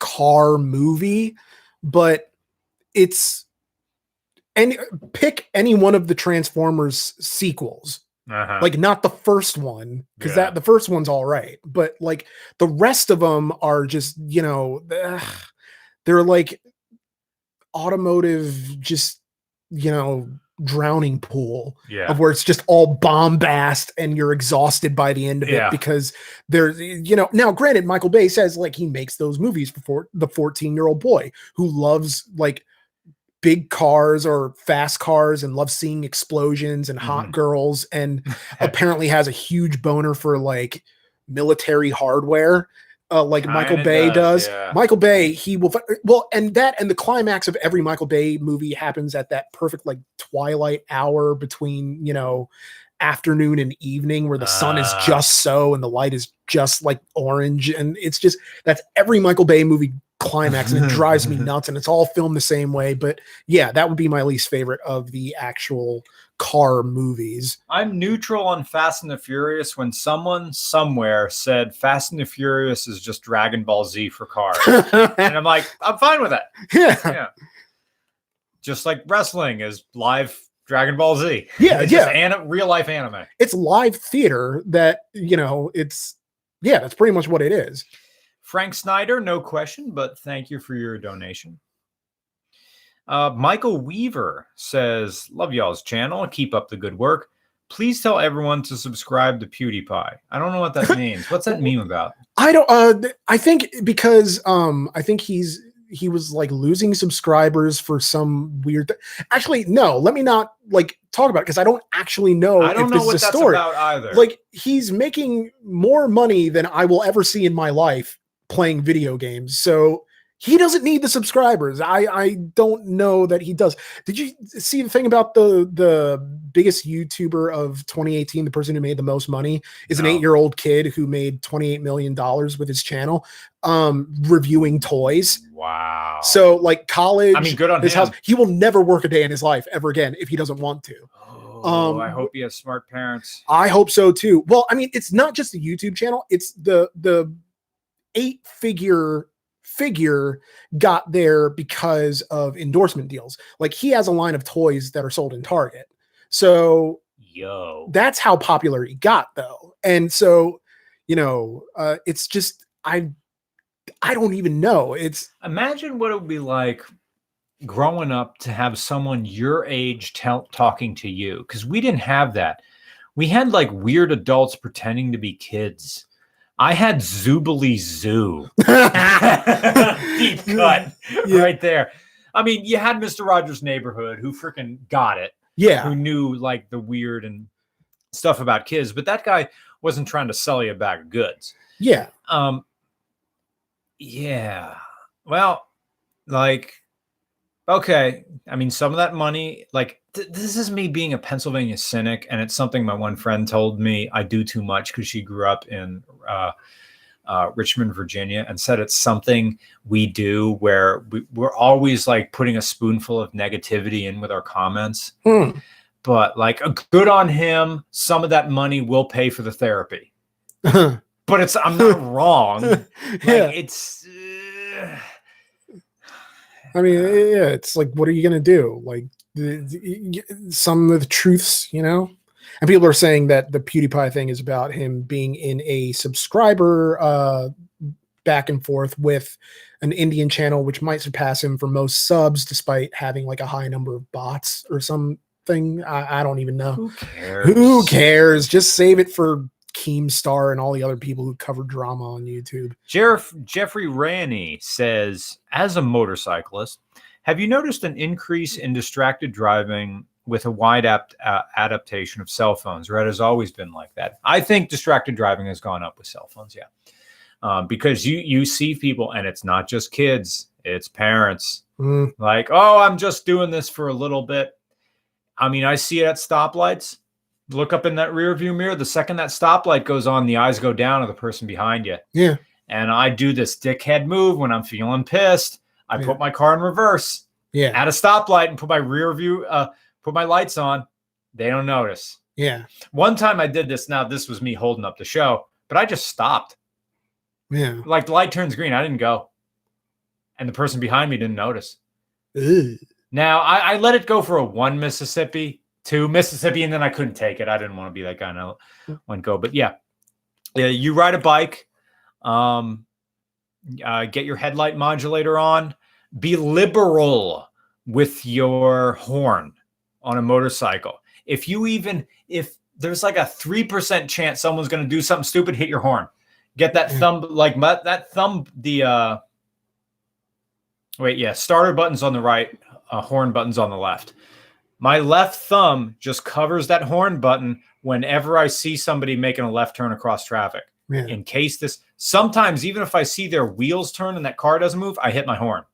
car movie, but it's pick any one of the Transformers sequels. Like not the first one, because the first one's all right, but like the rest of them are just, they're like automotive, just, drowning pool of where it's just all bombast and you're exhausted by the end of it because there's, now granted, Michael Bay says like he makes those movies for the 14-year-old boy who loves like big cars or fast cars and loves seeing explosions and hot girls and apparently has a huge boner for like military hardware. Like Michael Bay does. Michael Bay, he will and the climax of every Michael Bay movie happens at that perfect like twilight hour between, afternoon and evening where the sun is just so and the light is just like orange, and it's just that's every Michael Bay movie climax, and it drives me nuts, and it's all filmed the same way. But yeah, that would be my least favorite of the actual car movies. I'm neutral on Fast and the Furious when someone somewhere said Fast and the Furious is just Dragon Ball Z for cars. And I'm like, I'm fine with that. Yeah. Just like wrestling is live Dragon Ball Z. Yeah, it's real life anime. It's live theater that, that's pretty much what it is. Frank Snyder, no question, but thank you for your donation. Michael Weaver says, love y'all's channel. Keep up the good work. Please tell everyone to subscribe to PewDiePie. I don't know what that means. What's that meme about? I don't, I think because, I think he was like losing subscribers for some weird actually, no, let me not like talk about it because I don't actually know. I don't know what that's about either. Like he's making more money than I will ever see in my life playing video games. So he doesn't need the subscribers. I don't know that he does. Did you see the thing about the biggest YouTuber of 2018, the person who made the most money is an 8-year-old kid who made $28 million with his channel, reviewing toys. Wow. So like college, I mean, good on his him. house, he will never work a day in his life ever again if he doesn't want to. I hope he has smart parents. I hope so too. Well, I mean, it's not just the YouTube channel. It's the 8-figure figure got there because of endorsement deals. Like he has a line of toys that are sold in Target. So that's how popular he got though. And so, it's just, I don't even know. Imagine what it would be like growing up to have someone your age talking to you. Because we didn't have that. We had like weird adults pretending to be kids. I had Zoobly Zoo. Deep cut right there. I mean, you had Mr. Rogers' Neighborhood who freaking got it. Yeah. Who knew like the weird and stuff about kids, but that guy wasn't trying to sell you a bag of goods. Yeah. Yeah. Well, like, okay. I mean, some of that money, like, this is me being a Pennsylvania cynic, and it's something my one friend told me I do too much because she grew up in Richmond, Virginia, and said it's something we do where we're always like putting a spoonful of negativity in with our comments. But like, good on him. Some of that money will pay for the therapy. But I'm not wrong. Like, it's. I mean, yeah, it's like, what are you gonna do? Like, some of the truths, and people are saying that the PewDiePie thing is about him being in a subscriber back and forth with an Indian channel, which might surpass him for most subs, despite having like a high number of bots or something. I don't even know. Who cares? Just save it for Keemstar and all the other people who cover drama on YouTube. Jeffrey Raney says, as a motorcyclist, have you noticed an increase in distracted driving with a wide adaptation of cell phones? Red has always been like that. I think distracted driving has gone up with cell phones. Yeah. because you see people, and it's not just kids, it's parents. Like, oh, I'm just doing this for a little bit. I mean, I see it at stoplights. Look up in that rear view mirror. The second that stoplight goes on, the eyes go down to the person behind you. Yeah. And I do this dickhead move when I'm feeling pissed. I put my car in reverse. Yeah. At a stoplight and put my rear view, put my lights on. They don't notice. Yeah. One time I did this. Now this was me holding up the show, but I just stopped. Yeah. Like the light turns green. I didn't go. And the person behind me didn't notice. Ugh. Now I let it go for a 1 Mississippi, 2 Mississippi, and then I couldn't take it. I didn't want to be that guy. And I wouldn't go. But yeah, you ride a bike. Get your headlight modulator on. Be liberal with your horn on a motorcycle. If there's like a 3% chance someone's going to do something stupid, hit your horn. Get that thumb, starter button's on the right, horn button's on the left. My left thumb just covers that horn button whenever I see somebody making a left turn across traffic. Yeah. In case sometimes even if I see their wheels turn and that car doesn't move, I hit my horn.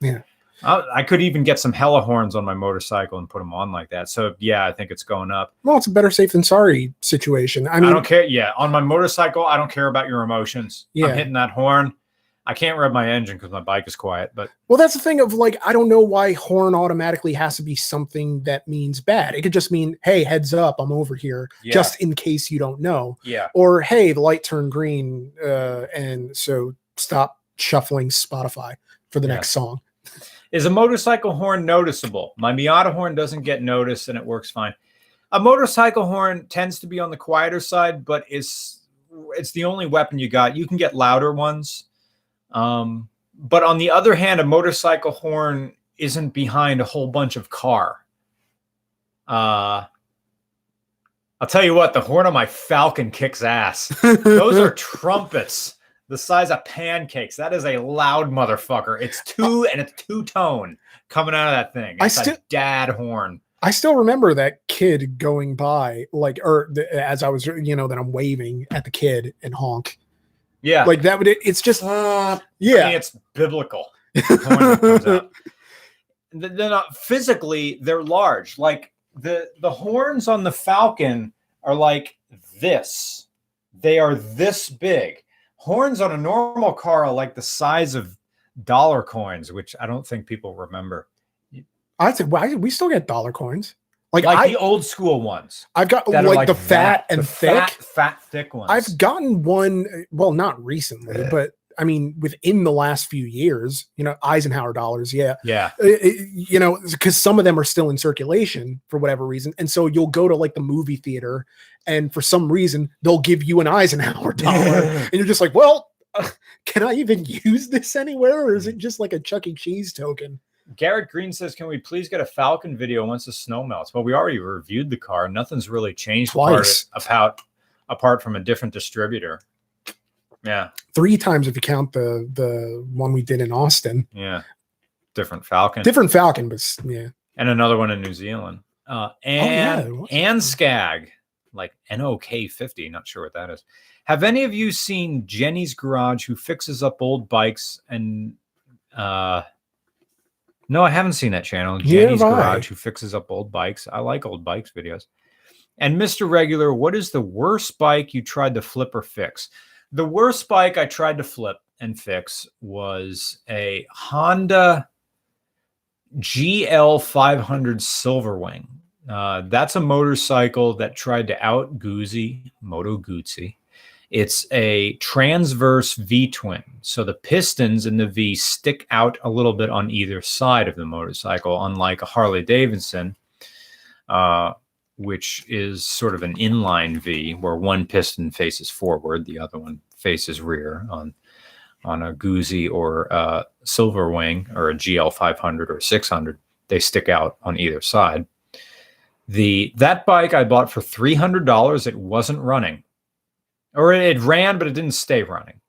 Yeah. I could even get some hella horns on my motorcycle and put them on like that. So yeah, I think it's going up. Well, it's a better safe than sorry situation. I mean, I don't care. Yeah. On my motorcycle, I don't care about your emotions. Yeah. I'm hitting that horn. I can't rev my engine because my bike is quiet, but well, that's the thing of like, I don't know why horn automatically has to be something that means bad. It could just mean, hey, heads up, I'm over here, just in case you don't know. Yeah. Or hey, the light turned green, and so stop shuffling Spotify for the next song. Is a motorcycle horn noticeable? My Miata horn doesn't get noticed and it works fine. A motorcycle horn tends to be on the quieter side, but it's the only weapon you got. You can get louder ones. But on the other hand, a motorcycle horn isn't behind a whole bunch of car. I'll tell you what, the horn on my Falcon kicks ass. Those are trumpets the size of pancakes. That is a loud motherfucker. It's two-tone coming out of that thing. It's a dad horn. I still remember that kid going by, as I was, that I'm waving at the kid and honk. Yeah. Like that would, it's just, I mean, it's biblical. Then physically, they're large. Like the horns on the Falcon are like this. They are this big. Horns on a normal car are like the size of dollar coins, which I don't think people remember. I said, why we still get dollar coins? Like the old school ones. I've got like the fat and thick. Fat, thick ones. I've gotten one, well, not recently, but I mean, within the last few years, Eisenhower dollars. Yeah. Yeah. Because some of them are still in circulation for whatever reason. And so you'll go to like the movie theater and for some reason they'll give you an Eisenhower dollar and you're just like, well, can I even use this anywhere? Or is it just like a Chuck E. Cheese token? Garrett Green says, can we please get a Falcon video once the snow melts? Well, we already reviewed the car. Nothing's really changed apart from a different distributor. Yeah. 3 times if you count the one we did in Austin. Yeah. Different Falcon, but yeah. And another one in New Zealand. And Skag, like NOK50. Not sure what that is. Have any of you seen Jenny's Garage, who fixes up old bikes? And no, I haven't seen that channel. Jenny's Garage, who fixes up old bikes. I like old bikes videos. And Mr. Regular, what is the worst bike you tried to flip or fix? The worst bike I tried to flip and fix was a Honda GL 500 Silverwing. That's a motorcycle that tried to out Moto Guzzi. It's a transverse V-twin. So the pistons in the V stick out a little bit on either side of the motorcycle, unlike a Harley Davidson, which is sort of an inline V where one piston faces forward, the other one faces rear on a Guzzi or a Silverwing or a GL 500 or 600. They stick out on either side. That bike I bought for $300. It wasn't running. Or it ran, but it didn't stay running.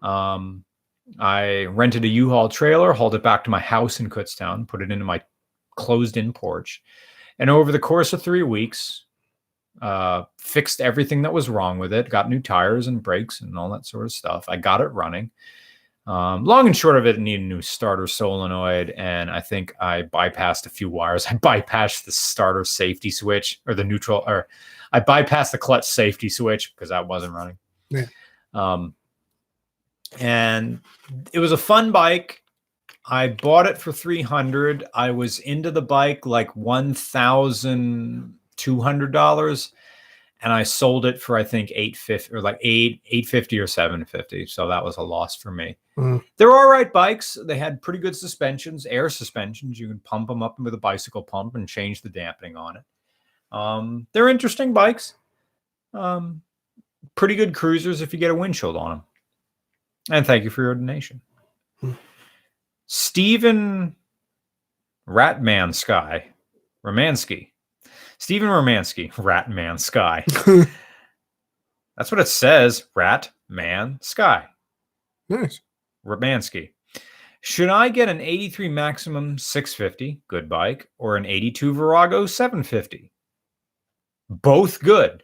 I rented a U-Haul trailer, hauled it back to my house in Kutztown, put it into my closed-in porch. And over the course of 3 weeks, fixed everything that was wrong with it, got new tires and brakes and all that sort of stuff. I got it running. Long and short of it needed a new starter solenoid, and I think I bypassed a few wires. I bypassed the starter safety switch, or the neutral, or I bypassed the clutch safety switch because that wasn't running. Yeah. And it was a fun bike. I bought it for $300. I was into the bike like $1,200, and I sold it for I think $850 or like $850 or $750. So that was a loss for me. They're all right bikes. They had pretty good suspensions, air suspensions. You can pump them up with a bicycle pump and change the dampening on it. They're interesting bikes. Pretty good cruisers if you get a windshield on them. And thank you for your donation. Stephen Ratman Sky. Romansky. Stephen Romansky. Ratman Sky. That's what it says. Ratman Sky. Nice. Romansky. Should I get an 83 Maximum 650, good bike, or an 82 Virago 750? Both good.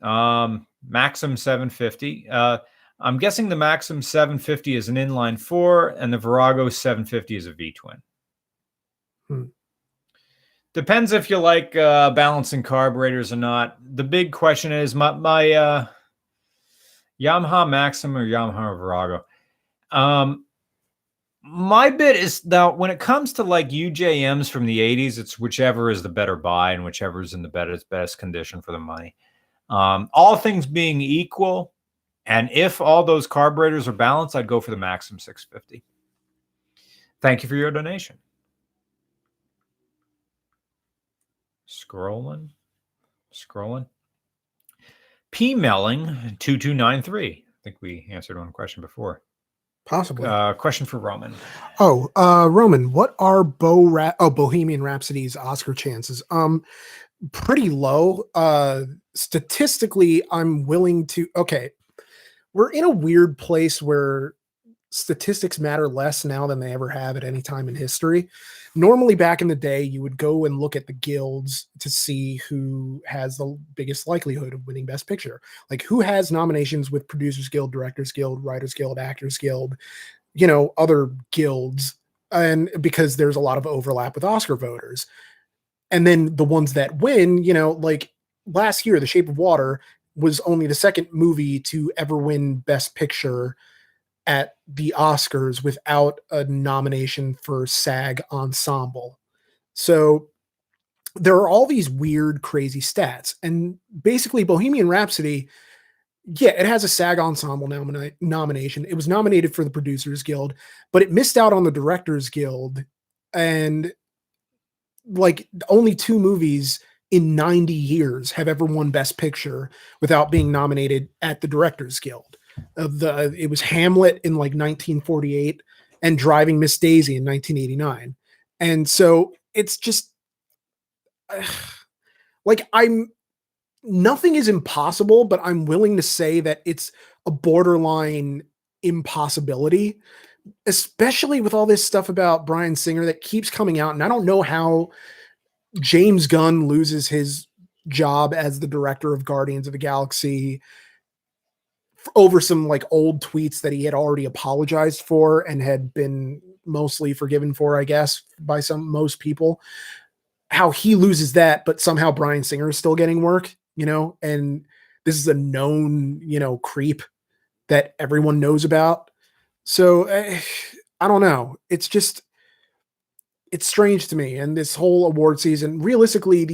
Maxim 750. I'm guessing the Maxim 750 is an inline 4 and the Virago 750 is a V-twin. Depends if you like balancing carburetors or not. The big question is my Yamaha Maxim or Yamaha Virago. My bit is that when it comes to like UJMs from the 80s, it's whichever is the better buy and whichever is in the best condition for the money. All things being equal, and if all those carburetors are balanced, I'd go for the Maxim 650. Thank you for your donation. Scrolling. P. Melling 2293. I think we answered one question before. Possibly. Question for Roman. Roman, what are Bohemian Rhapsody's Oscar chances? Pretty low. Statistically, I'm willing to. Okay, we're in a weird place where statistics matter less now than they ever have at any time in history. Normally, back in the day, you would go and look at the guilds to see who has the biggest likelihood of winning Best Picture. Like, who has nominations with Producers Guild, Directors Guild, Writers Guild, Actors Guild, other guilds. And because there's a lot of overlap with Oscar voters. And then the ones that win, like last year, The Shape of Water was only the second movie to ever win Best Picture at the Oscars without a nomination for SAG Ensemble. So there are all these weird, crazy stats. And basically Bohemian Rhapsody, yeah, it has a SAG Ensemble nomination. It was nominated for the Producers Guild, but it missed out on the Directors Guild. And like only 2 movies in 90 years have ever won Best Picture without being nominated at the Directors Guild. It was Hamlet in like 1948 and Driving Miss Daisy in 1989. And so it's just like nothing is impossible, but I'm willing to say that it's a borderline impossibility, especially with all this stuff about Bryan Singer that keeps coming out. And I don't know how James Gunn loses his job as the director of Guardians of the Galaxy over some like old tweets that he had already apologized for and had been mostly forgiven for, I guess, by most people. How he loses that, but somehow Bryan Singer is still getting work, and this is a known, creep that everyone knows about. So I don't know. It's strange to me. And this whole award season, realistically, if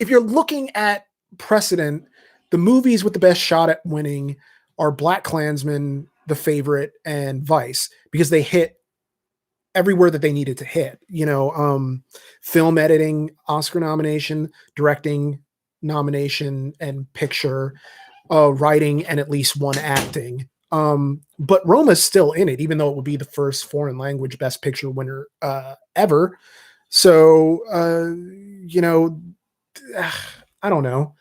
you're looking at precedent, the movies with the best shot at winning are BlacKkKlansman, The Favorite, and Vice, because they hit everywhere that they needed to hit. Film editing, Oscar nomination, directing nomination, and picture, writing, and at least one acting. But Roma's still in it, even though it would be the first foreign language Best Picture winner ever. So, I don't know.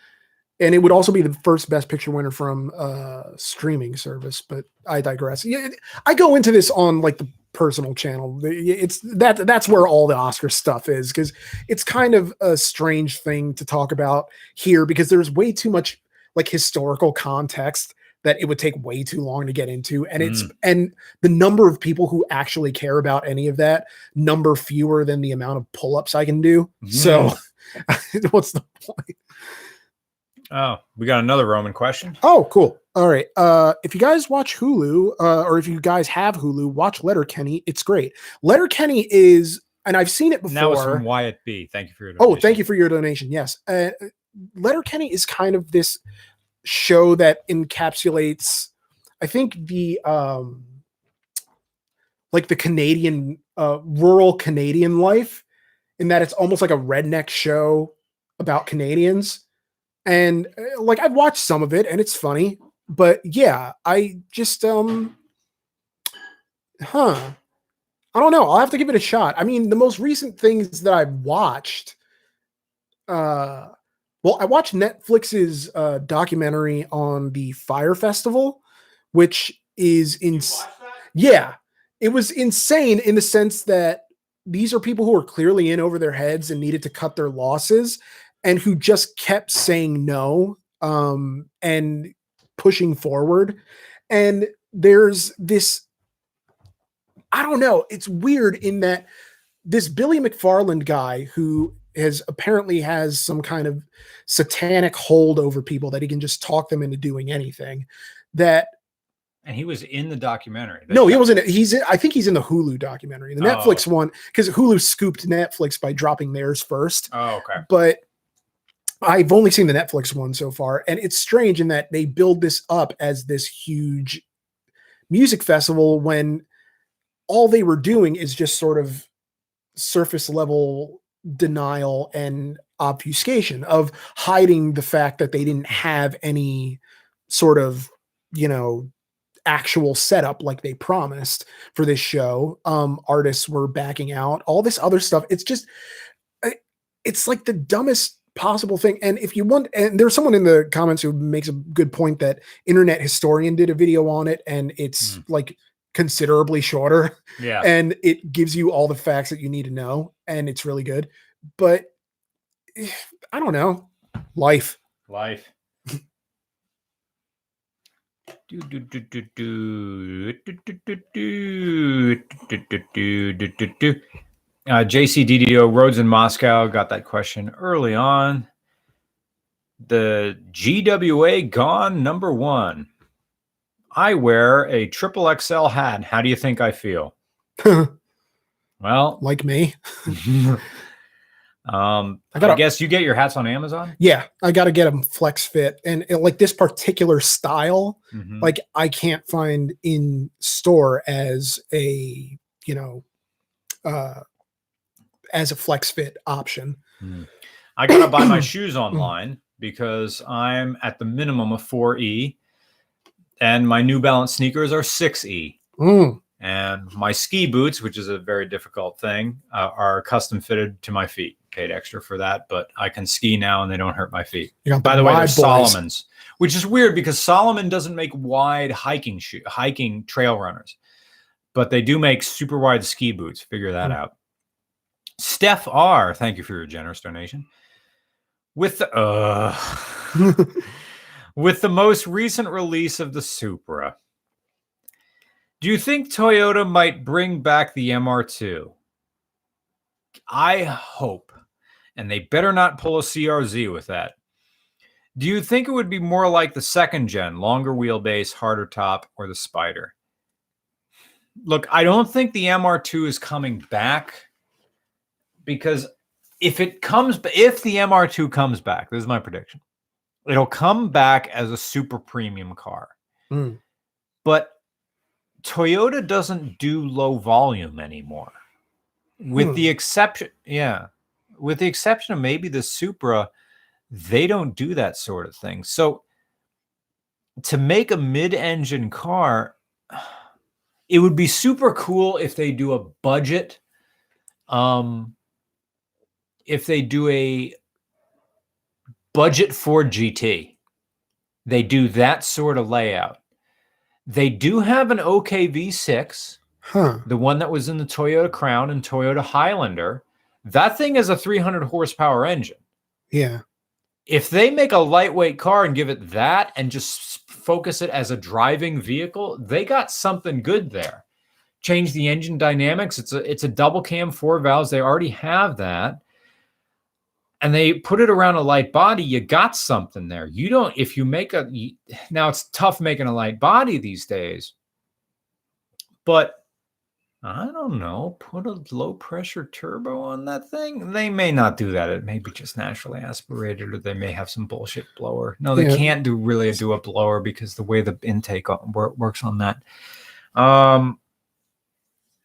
And it would also be the first Best Picture winner from a streaming service, but I digress. Yeah, I go into this on like the personal channel. That's where all the Oscar stuff is, because it's kind of a strange thing to talk about here because there's way too much like historical context that it would take way too long to get into. And and the number of people who actually care about any of that number fewer than the amount of pull-ups I can do. So what's the point? Oh, we got another Roman question. Oh, cool. All right. If you guys watch Hulu, or if you guys have Hulu, watch Letterkenny. It's great. Letterkenny is, and I've seen it before. That was from Wyatt B. Thank you for your donation. Oh, thank you for your donation. Yes. Letterkenny is kind of this show that encapsulates, I think, the like the Canadian rural Canadian life, in that it's almost like a redneck show about Canadians. And like I've watched some of it and it's funny, but yeah, I just I don't know. I'll have to give it a shot. I mean, the most recent things that I've watched, well, I watched Netflix's documentary on the Fire Festival, which is yeah, it was insane in the sense that these are people who are clearly in over their heads and needed to cut their losses, and who just kept saying no and pushing forward. And there's this, I don't know, it's weird in that this Billy McFarland guy who apparently has some kind of satanic hold over people that he can just talk them into doing anything. And he was in the documentary. No, he wasn't. I think he's in the Hulu documentary. The Netflix one, because Hulu scooped Netflix by dropping theirs first. Oh, okay. But I've only seen the Netflix one so far, and it's strange in that they build this up as this huge music festival when all they were doing is just sort of surface level denial and obfuscation of hiding the fact that they didn't have any sort of, actual setup like they promised for this show. Artists were backing out, all this other stuff. It's just, it's like the dumbest possible thing. And if you want, and there's someone in the comments who makes a good point that Internet Historian did a video on it, and it's like considerably shorter. Yeah. And it gives you all the facts that you need to know, and it's really good. But I don't know. Life. JCDDO Roads in Moscow got that question early on. The GWA gone #1. I wear a XXL hat. How do you think I feel? Well, like me. I guess you get your hats on Amazon. Yeah, I got to get them flex fit, and like this particular style, like I can't find in store as a as a flex fit option. I gotta buy my shoes online because I'm at the minimum of 4E, and my New Balance sneakers are 6E. And my ski boots, which is a very difficult thing, are custom fitted to my feet. Paid extra for that, but I can ski now and they don't hurt my feet. By the way, they're Solomon's, which is weird because Salomon doesn't make wide hiking trail runners, but they do make super wide ski boots. Figure that out. Steph R, thank you for your generous donation. With the with the most recent release of the Supra, do you think Toyota might bring back the MR2? I hope, and they better not pull a CRZ with that. Do you think it would be more like the second gen, longer wheelbase, harder top, or the Spider? Look, I don't think the MR2 is coming back, because if the MR2 comes back, this is my prediction, it'll come back as a super premium car. But Toyota doesn't do low volume anymore. With the exception of maybe the Supra, they don't do that sort of thing. So to make a mid-engine car, it would be super cool if they do a budget. If they do a budget Ford GT, they do that sort of layout. They do have an OK V6, The one that was in the Toyota Crown and Toyota Highlander, that thing is a 300 horsepower engine. Yeah. If they make a lightweight car and give it that and just focus it as a driving vehicle, they got something good there. Change the engine dynamics. It's a double cam 4 valves. They already have that. And they put it around a light body, you got something there. You don't, if you make now it's tough making a light body these days, but I don't know, put a low pressure turbo on that thing. They may not do that. It may be just naturally aspirated, or they may have some bullshit blower. No, they can't really do a blower because the way the intake works on that.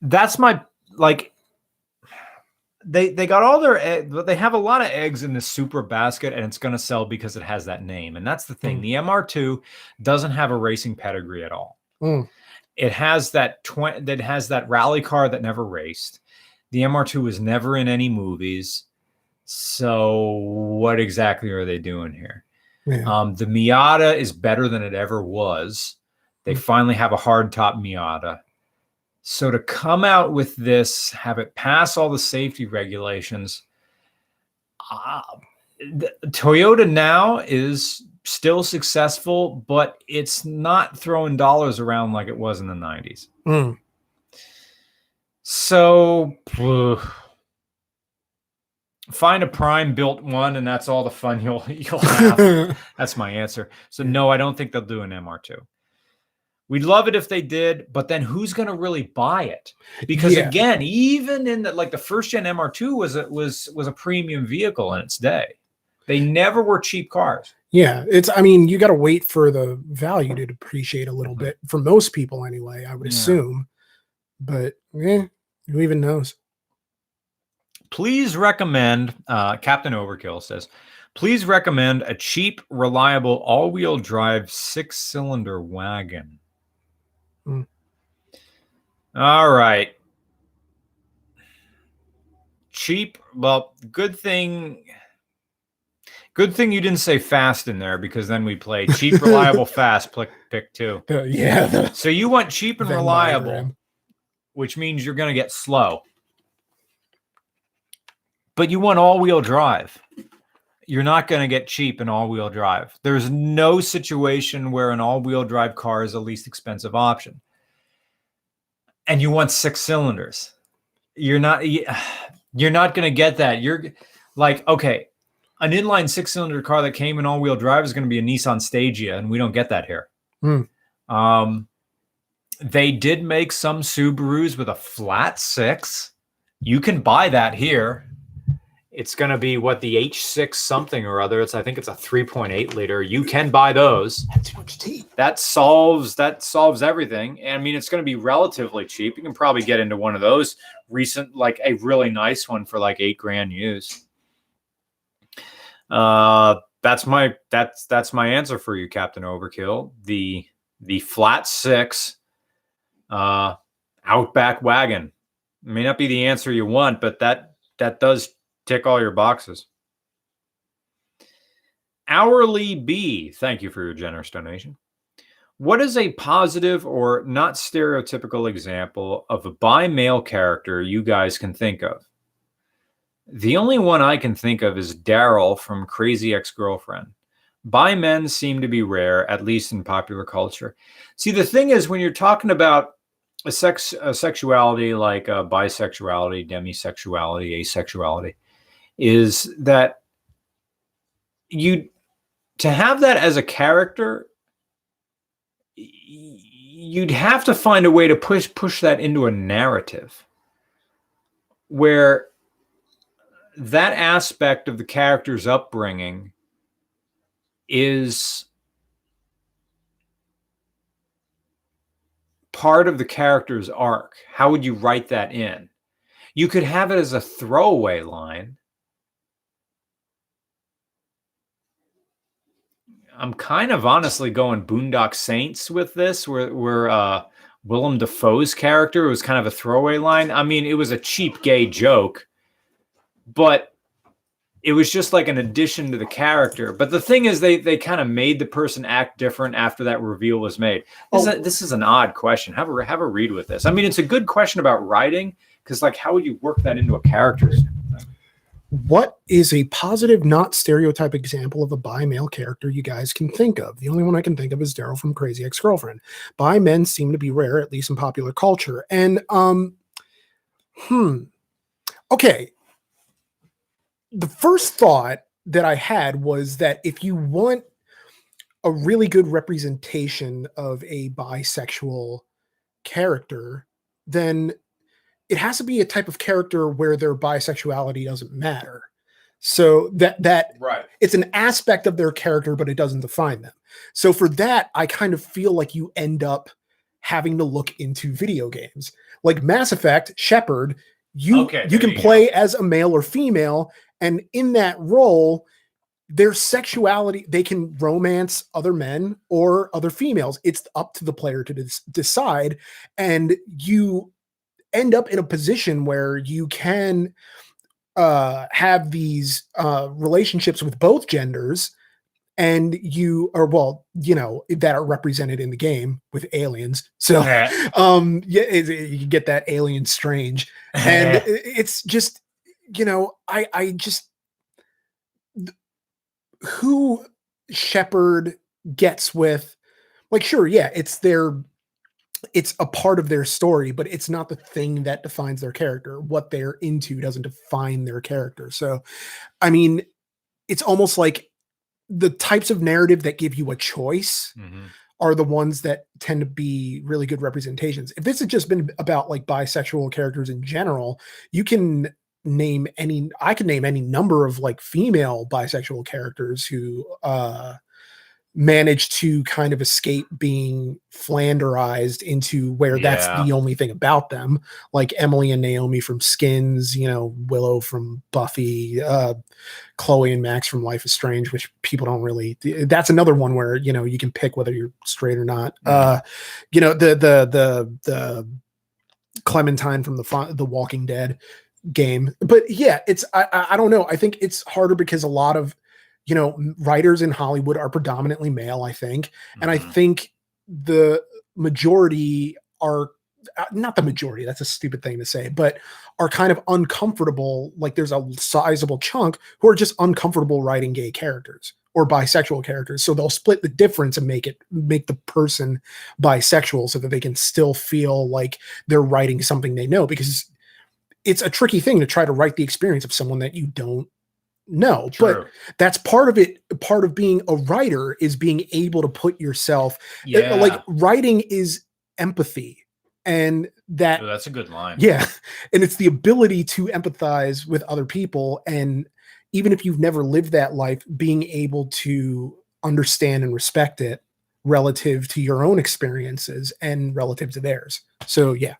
That's my, like, they got all their, they have a lot of eggs in this super basket, and it's going to sell because it has that name. And that's the thing. The MR2 doesn't have a racing pedigree at all. It has that rally car that never raced. The MR2 was never in any movies. So what exactly are they doing here? The Miata is better than it ever was. They finally have a hardtop Miata. So to come out with this, have it pass all the safety regulations, Toyota now is still successful, but it's not throwing dollars around like it was in the 90s. So find a prime built one, and that's all the fun you'll have. That's my answer. So no, I don't think they'll do an MR2. We'd love it if they did, but then who's going to really buy it? Because again, even in the first gen MR2 was a premium vehicle in its day. They never were cheap cars. Yeah, I mean, you got to wait for the value to depreciate a little bit for most people anyway, I would assume. But who even knows? Please recommend, Captain Overkill says, please recommend a cheap, reliable, all-wheel drive 6-cylinder wagon. All right. Cheap. Well, good thing you didn't say fast in there, because then we play cheap, reliable, fast. Pick 2. So you want cheap and reliable, which means you're going to get slow. But you want all-wheel drive. You're not going to get cheap in all-wheel drive. There's no situation where an all-wheel drive car is the least expensive option. And you want 6 cylinders. You're not going to get that. You're like, okay, an inline 6-cylinder car that came in all-wheel drive is going to be a Nissan Stagea, and we don't get that here. They did make some Subarus with a flat 6. You can buy that here. It's going to be the H6 something or other. I think it's a 3.8 liter. You can buy those. That's too much teeth. That solves everything. And I mean, it's going to be relatively cheap. You can probably get into one of those recent, like a really nice one for like $8,000 used. That's my answer for you, Captain Overkill. The flat 6 Outback wagon. It may not be the answer you want, but that does tick all your boxes. Hourly B, thank you for your generous donation. What is a positive or not stereotypical example of a bi-male character you guys can think of? The only one I can think of is Daryl from Crazy Ex-Girlfriend. Bi-men seem to be rare, at least in popular culture. See, the thing is, when you're talking about a sexuality like bisexuality, demisexuality, asexuality, is that to have that as a character, you'd have to find a way to push that into a narrative where that aspect of the character's upbringing is part of the character's arc. How would you write that in? You could have it as a throwaway line. I'm kind of honestly going Boondock Saints with this, where Willem Dafoe's character was kind of a throwaway line. I mean, it was a cheap gay joke, but it was just like an addition to the character. But the thing is, they kind of made the person act different after that reveal was made. This is an odd question. Have a read with this. I mean, it's a good question about writing, because like, how would you work that into a character? What is a positive, not stereotype example of a bi male character you guys can think of? The only one I can think of is Daryl from Crazy Ex-Girlfriend. Bi men seem to be rare, at least in popular culture. And okay. The first thought that I had was that if you want a really good representation of a bisexual character, then it has to be a type of character where their bisexuality doesn't matter. So that right. It's an aspect of their character, but it doesn't define them. So for that, I kind of feel like you end up having to look into video games. Like Mass Effect, Shepard, you can play as a male or female, and in that role, their sexuality, they can romance other men or other females. It's up to the player to decide, and you end up in a position where you can have these relationships with both genders, and that are represented in the game with aliens. So you get that alien strange, and it's just, I just, who Shepard gets with, like, sure, yeah, it's a part of their story, but it's not the thing that defines their character. What they're into doesn't define their character. So, I mean, it's almost like the types of narrative that give you a choice are the ones that tend to be really good representations. If this had just been about like bisexual characters in general, I could name any number of like female bisexual characters who managed to kind of escape being Flanderized into where that's the only thing about them, like Emily and Naomi from Skins, Willow from Buffy, Chloe and Max from Life is Strange, which people don't really, that's another one where, you can pick whether you're straight or not. The Clementine from the Walking Dead game. But yeah, I don't know. I think it's harder because a lot of, writers in Hollywood are predominantly male, I think. And I think the majority are not the majority, that's a stupid thing to say, but are kind of uncomfortable. Like there's a sizable chunk who are just uncomfortable writing gay characters or bisexual characters. So they'll split the difference and make the person bisexual so that they can still feel like they're writing something they know, because it's a tricky thing to try to write the experience of someone that you don't know. True. But that's part of it. Part of being a writer is being able to put yourself, like writing is empathy. And that's a good line. Yeah. And it's the ability to empathize with other people. And even if you've never lived that life, being able to understand and respect it relative to your own experiences and relative to theirs. So, yeah.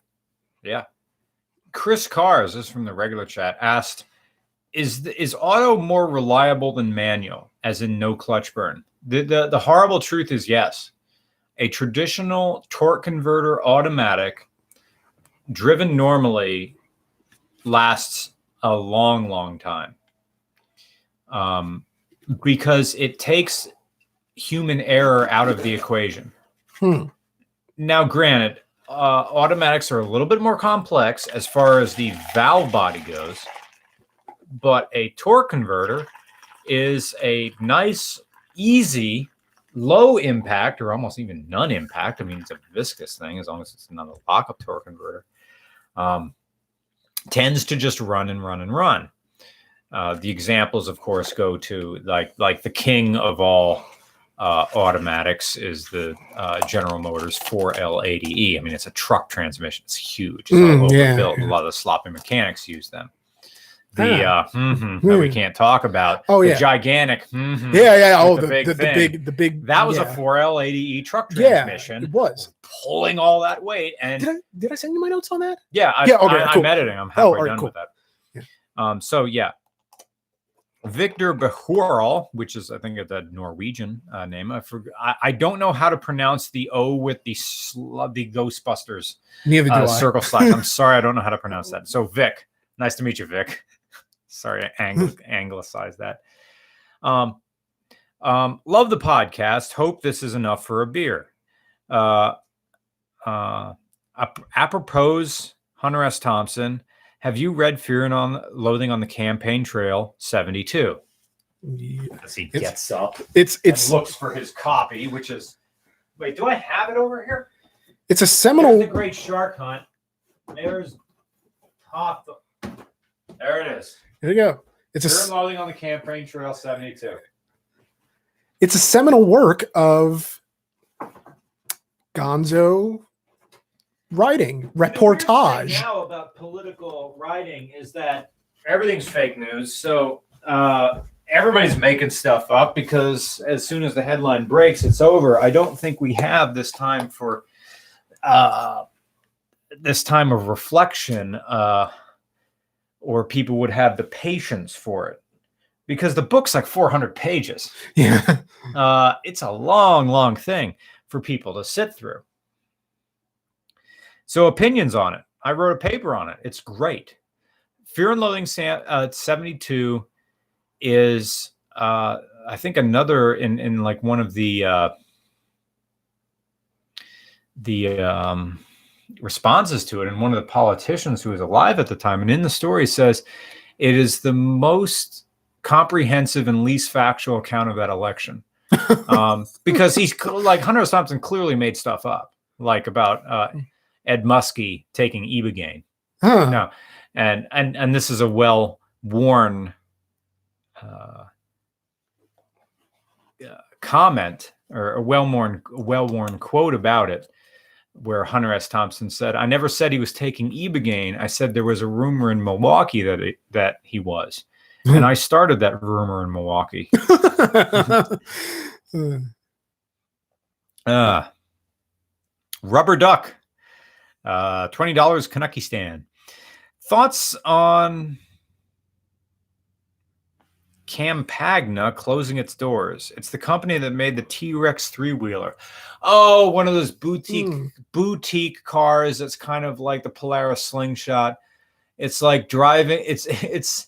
Yeah. Chris Cars, this is from the regular chat, asked, is auto more reliable than manual, as in no clutch burn? The horrible truth is yes. A traditional torque converter automatic driven normally lasts a long, long time. Because it takes human error out of the equation. Now, granted, automatics are a little bit more complex as far as the valve body goes, but a torque converter is a nice, easy, low impact, or almost even none impact. I mean, it's a viscous thing as long as it's not a lockup torque converter. Tends to just run and run and run. The examples, of course, go to like the king of all automatics is the General Motors 4L80E. I mean, it's a truck transmission. It's huge. It's all overbuilt. A lot of the sloppy mechanics use them. That we can't talk about. The gigantic. The big. That was a 4L80E truck transmission. Yeah, it was pulling all that weight. And did I send you my notes on that? Yeah, I'm editing. I'm halfway done with that. Yeah. So yeah. Victor Behural, which is I think the Norwegian name. I don't know how to pronounce the O with the Ghostbusters circle slash. I'm sorry, I don't know how to pronounce that. So Vic, nice to meet you, Vic. Sorry, anglicize that. Love the podcast. Hope this is enough for a beer. Apropos Hunter S. Thompson, have you read Fear and Loathing on the Campaign Trail 72? As he gets up, it's looks for his copy, which is. Wait, do I have it over here? It's a seminal. There's the Great Shark Hunt. There's top. There it is. There you go. It's Fear and Loathing on the Campaign Trail 72. It's a seminal work of Gonzo writing, reportage. The now about political writing is that everything's fake news. So everybody's making stuff up because as soon as the headline breaks, it's over. I don't think we have this time for this time of reflection, or people would have the patience for it because the book's like 400 pages. Yeah. It's a long thing for people to sit through. So opinions on it. I wrote a paper on it. It's great. Fear and Loathing 72 is, I think, another in like one of the responses to it, and one of the politicians who was alive at the time, and in the story says it is the most comprehensive and least factual account of that election. Because he's like Hunter S. Thompson clearly made stuff up, like about Ed Muskie taking Ibogaine. No, and this is a well-worn comment or a well-worn quote about it, where Hunter S. Thompson said, "I never said he was taking Ibogaine. I said there was a rumor in Milwaukee that he was, and I started that rumor in Milwaukee." Rubber Duck, $20 Canucky stand. Thoughts on Campagna closing its doors? It's the company that made the T-Rex 3-wheeler. Oh, one of those boutique cars that's kind of like the Polaris Slingshot. It's like driving. It's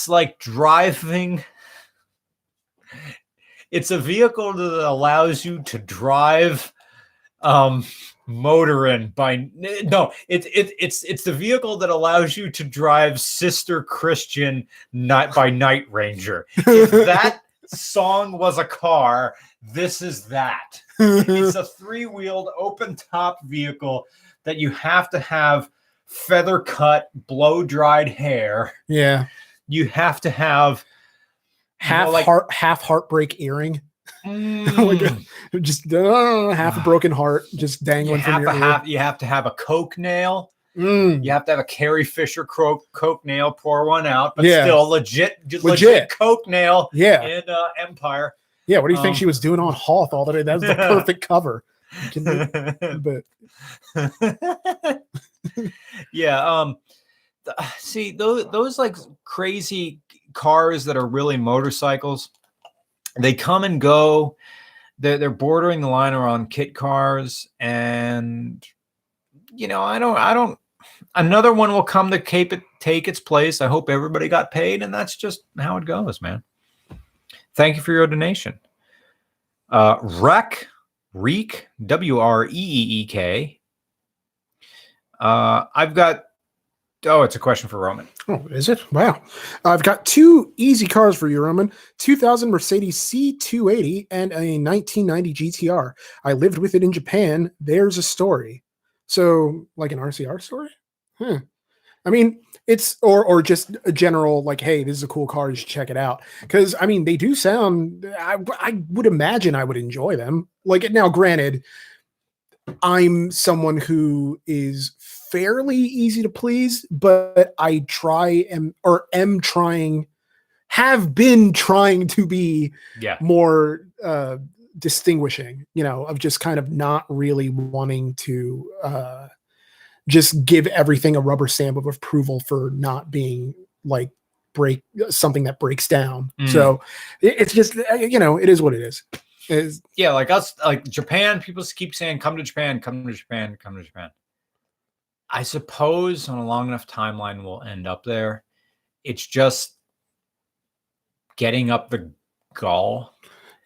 like driving. It's a vehicle that allows you to drive motorin by it's the vehicle that allows you to drive Sister Christian by Night Ranger. If that song was a car, this is that. It's a 3-wheeled open top vehicle that you have to have feather cut, blow dried hair. Yeah. You have to have half heartbreak earring. Like just half a broken heart just dangling from your ear. You have to have a Coke nail. You have to have a Carrie Fisher Coke nail, pour one out, but still legit Coke nail in Empire. Yeah, what do you think she was doing on Hoth all the day? That was the perfect cover. Yeah. See, those like crazy cars that are really motorcycles, they come and go. They're bordering the line around kit cars, and I don't. Another one will come to take its place. I hope everybody got paid, and that's just how it goes, man. Thank you for your donation. Reek, WREEEK. I've got. Oh, it's a question for Roman. Oh, is it? Wow. I've got 2 easy cars for you, Roman. 2000 Mercedes C280 and a 1990 GTR. I lived with it in Japan. There's a story. So, like an RCR story? I mean, it's or just a general like, hey, this is a cool car. You should check it out. Because I mean, they do sound. I would imagine I would enjoy them. Like now, granted, I'm someone who is fairly easy to please, but I have been trying to be more distinguishing, of just kind of not really wanting to just give everything a rubber stamp of approval for not being like something that breaks down. So it's just, it is what it is. Like us, like Japan, people keep saying, come to Japan, come to Japan, come to Japan. I suppose on a long enough timeline we'll end up there. it's just getting up the gall.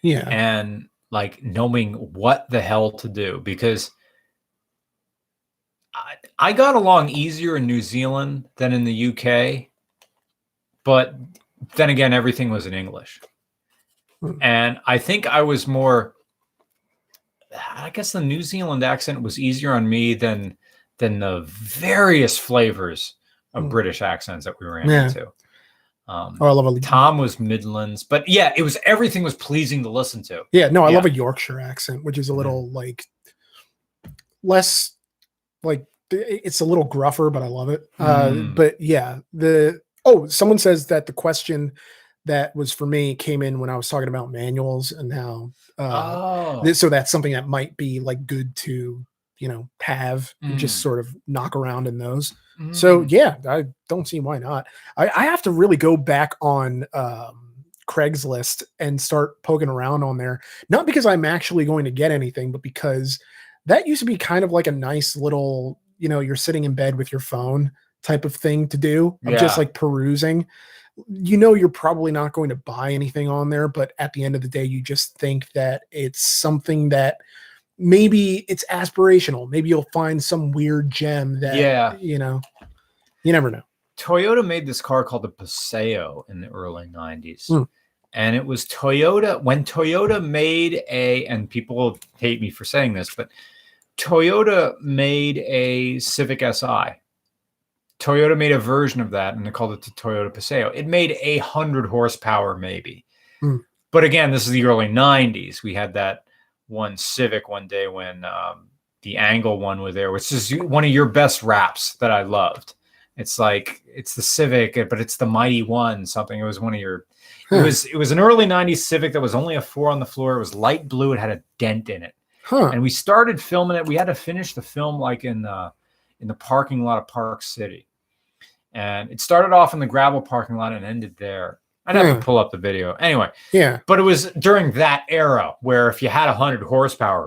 Yeah. And like knowing what the hell to do, because I got along easier in New Zealand than in the UK, but then again, everything was in English. And I think I was more, I guess the New Zealand accent was easier on me than the various flavors of British accents that we ran into. I love Tom was Midlands, but yeah, everything was pleasing to listen to. Yeah, no, I love a Yorkshire accent, which is a little like less like it's a little gruffer, but I love it. But yeah, someone says that the question that was for me came in when I was talking about manuals and how so that's something that might be like good to have just sort of knock around in those. So yeah, I don't see why not. I have to really go back on Craigslist and start poking around on there, not because I'm actually going to get anything, but because that used to be kind of like a nice little, you're sitting in bed with your phone type of thing to do. I'm just like perusing. You're probably not going to buy anything on there, but at the end of the day, you just think that it's something that maybe it's aspirational. Maybe you'll find some weird gem that, you never know. Toyota made this car called the Paseo in the early 90s. And it was Toyota, when Toyota made and people will hate me for saying this, but Toyota made a Civic Si. Toyota made a version of that and they called it the Toyota Paseo. It made 100 horsepower maybe. But again, this is the early 90s. We had that one Civic one day when the Angle one was there, which is one of your best raps that I loved. It's like, it's the Civic, but it's the Mighty One something. It was one of your, it was an early 90s Civic that was only a 4 on the floor. It was light blue. It had a dent in it. And we started filming it. We had to finish the film like in the parking lot of Park City. And it started off in the gravel parking lot and ended there. I'd have to pull up the video. Anyway. Yeah. But it was during that era where if you had 100 horsepower,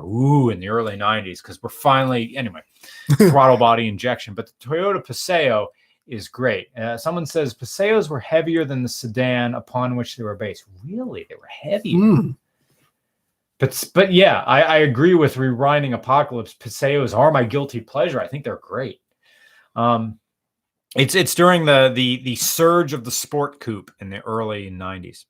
in the early 90s, because we're finally, anyway, throttle body injection. But the Toyota Paseo is great. Someone says Paseos were heavier than the sedan upon which they were based. Really? They were heavier. But yeah, I agree with Rewinding Apocalypse. Paseos are my guilty pleasure. I think they're great. It's during the surge of the sport coupe in the early 90s.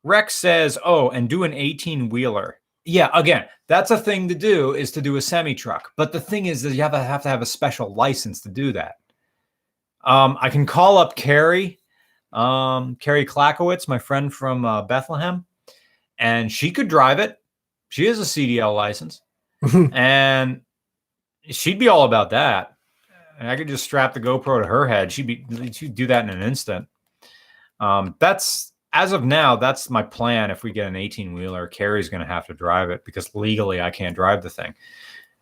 Rex says, and do an 18-wheeler. Yeah, again, that's a thing to do, is to do a semi-truck. But the thing is that you have to have a special license to do that. I can call up Carrie Klakowitz, my friend from Bethlehem, and she could drive it. She has a CDL license, and she'd be all about that. And I could just strap the GoPro to her head. She'd do that in an instant. That's, as of now, that's my plan. If we get an 18-wheeler, Carrie's going to have to drive it because legally I can't drive the thing.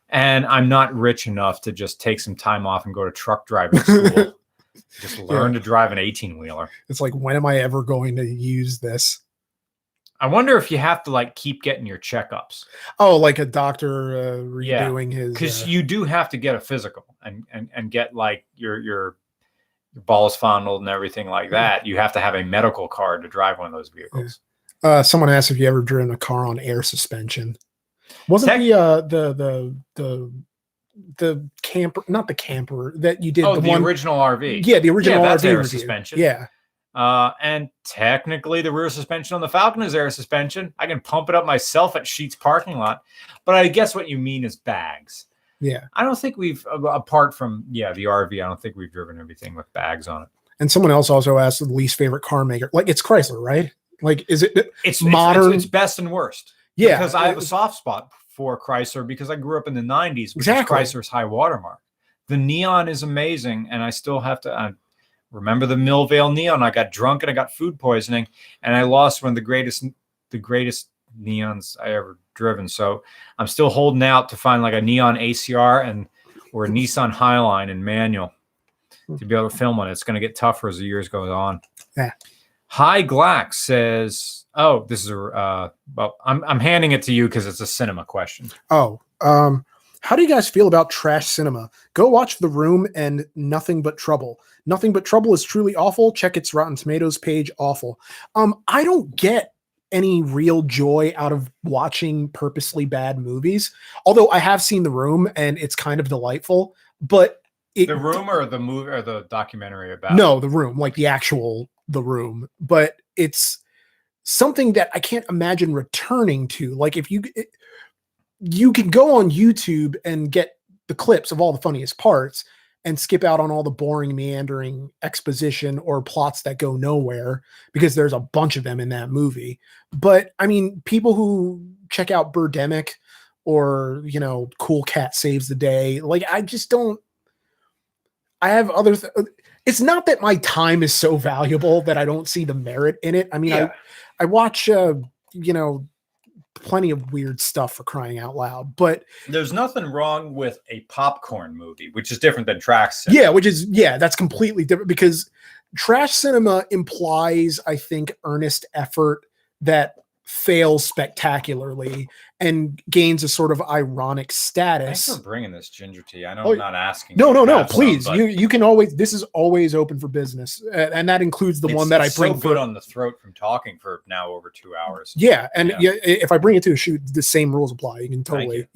And I'm not rich enough to just take some time off and go to truck driving school. Just learn to drive an 18-wheeler. It's like, when am I ever going to use this? I wonder if you have to like keep getting your checkups. Oh, like a doctor redoing his. Because you do have to get a physical and get like your balls fondled and everything like that. You have to have a medical card to drive one of those vehicles. Someone asked if you ever driven a car on air suspension. Wasn't the camper, not the camper that you did? The original RV. Yeah, the original that's RV air review. suspension. Yeah. And technically the rear suspension on the Falcon is air suspension. I can pump it up myself at Sheetz parking lot, but I guess what you mean is bags. Yeah. I don't think we've, apart from, the RV, I don't think we've driven everything with bags on it. And someone else also asked the least favorite car maker. Like, it's Chrysler, right? Like, is it modern? It's best and worst. Yeah. Because I have a soft spot for Chrysler because I grew up in the 90s, which is Chrysler's high watermark. The neon is amazing, and I still have to... remember the Millvale neon? I got drunk and I got food poisoning, and I lost one of the greatest neons I ever driven. So I'm still holding out to find like a neon ACR or a Nissan Highline in manual to be able to film on it. It's going to get tougher as the years goes on. Yeah. Hi Glax says, this is I'm handing it to you because it's a cinema question. How do you guys feel about trash cinema? Go watch The Room and Nothing But Trouble. Nothing But Trouble is truly awful. Check its Rotten Tomatoes page. Awful. I don't get any real joy out of watching purposely bad movies. Although I have seen The Room and it's kind of delightful, but The Room or the movie or the documentary about No, The Room, like the actual The Room, but it's something that I can't imagine returning to. Like if you can go on YouTube and get the clips of all the funniest parts and skip out on all the boring, meandering exposition or plots that go nowhere, because there's a bunch of them in that movie. But I mean, people who check out Birdemic or, Cool Cat Saves the Day, like I just don't, I have other, it's not that my time is so valuable that I don't see the merit in it. I mean, I watch, plenty of weird stuff, for crying out loud, but there's nothing wrong with a popcorn movie, which is different than trash cinema. That's completely different, because trash cinema implies, I think, earnest effort that fails spectacularly and gains a sort of ironic status. Thanks for bringing this ginger tea. I know I'm not asking. No, please. You can always, this is always open for business. And that includes the one that I bring. So good on the throat from talking for now over 2 hours. Yeah. And if I bring it to a shoot, the same rules apply. You can totally,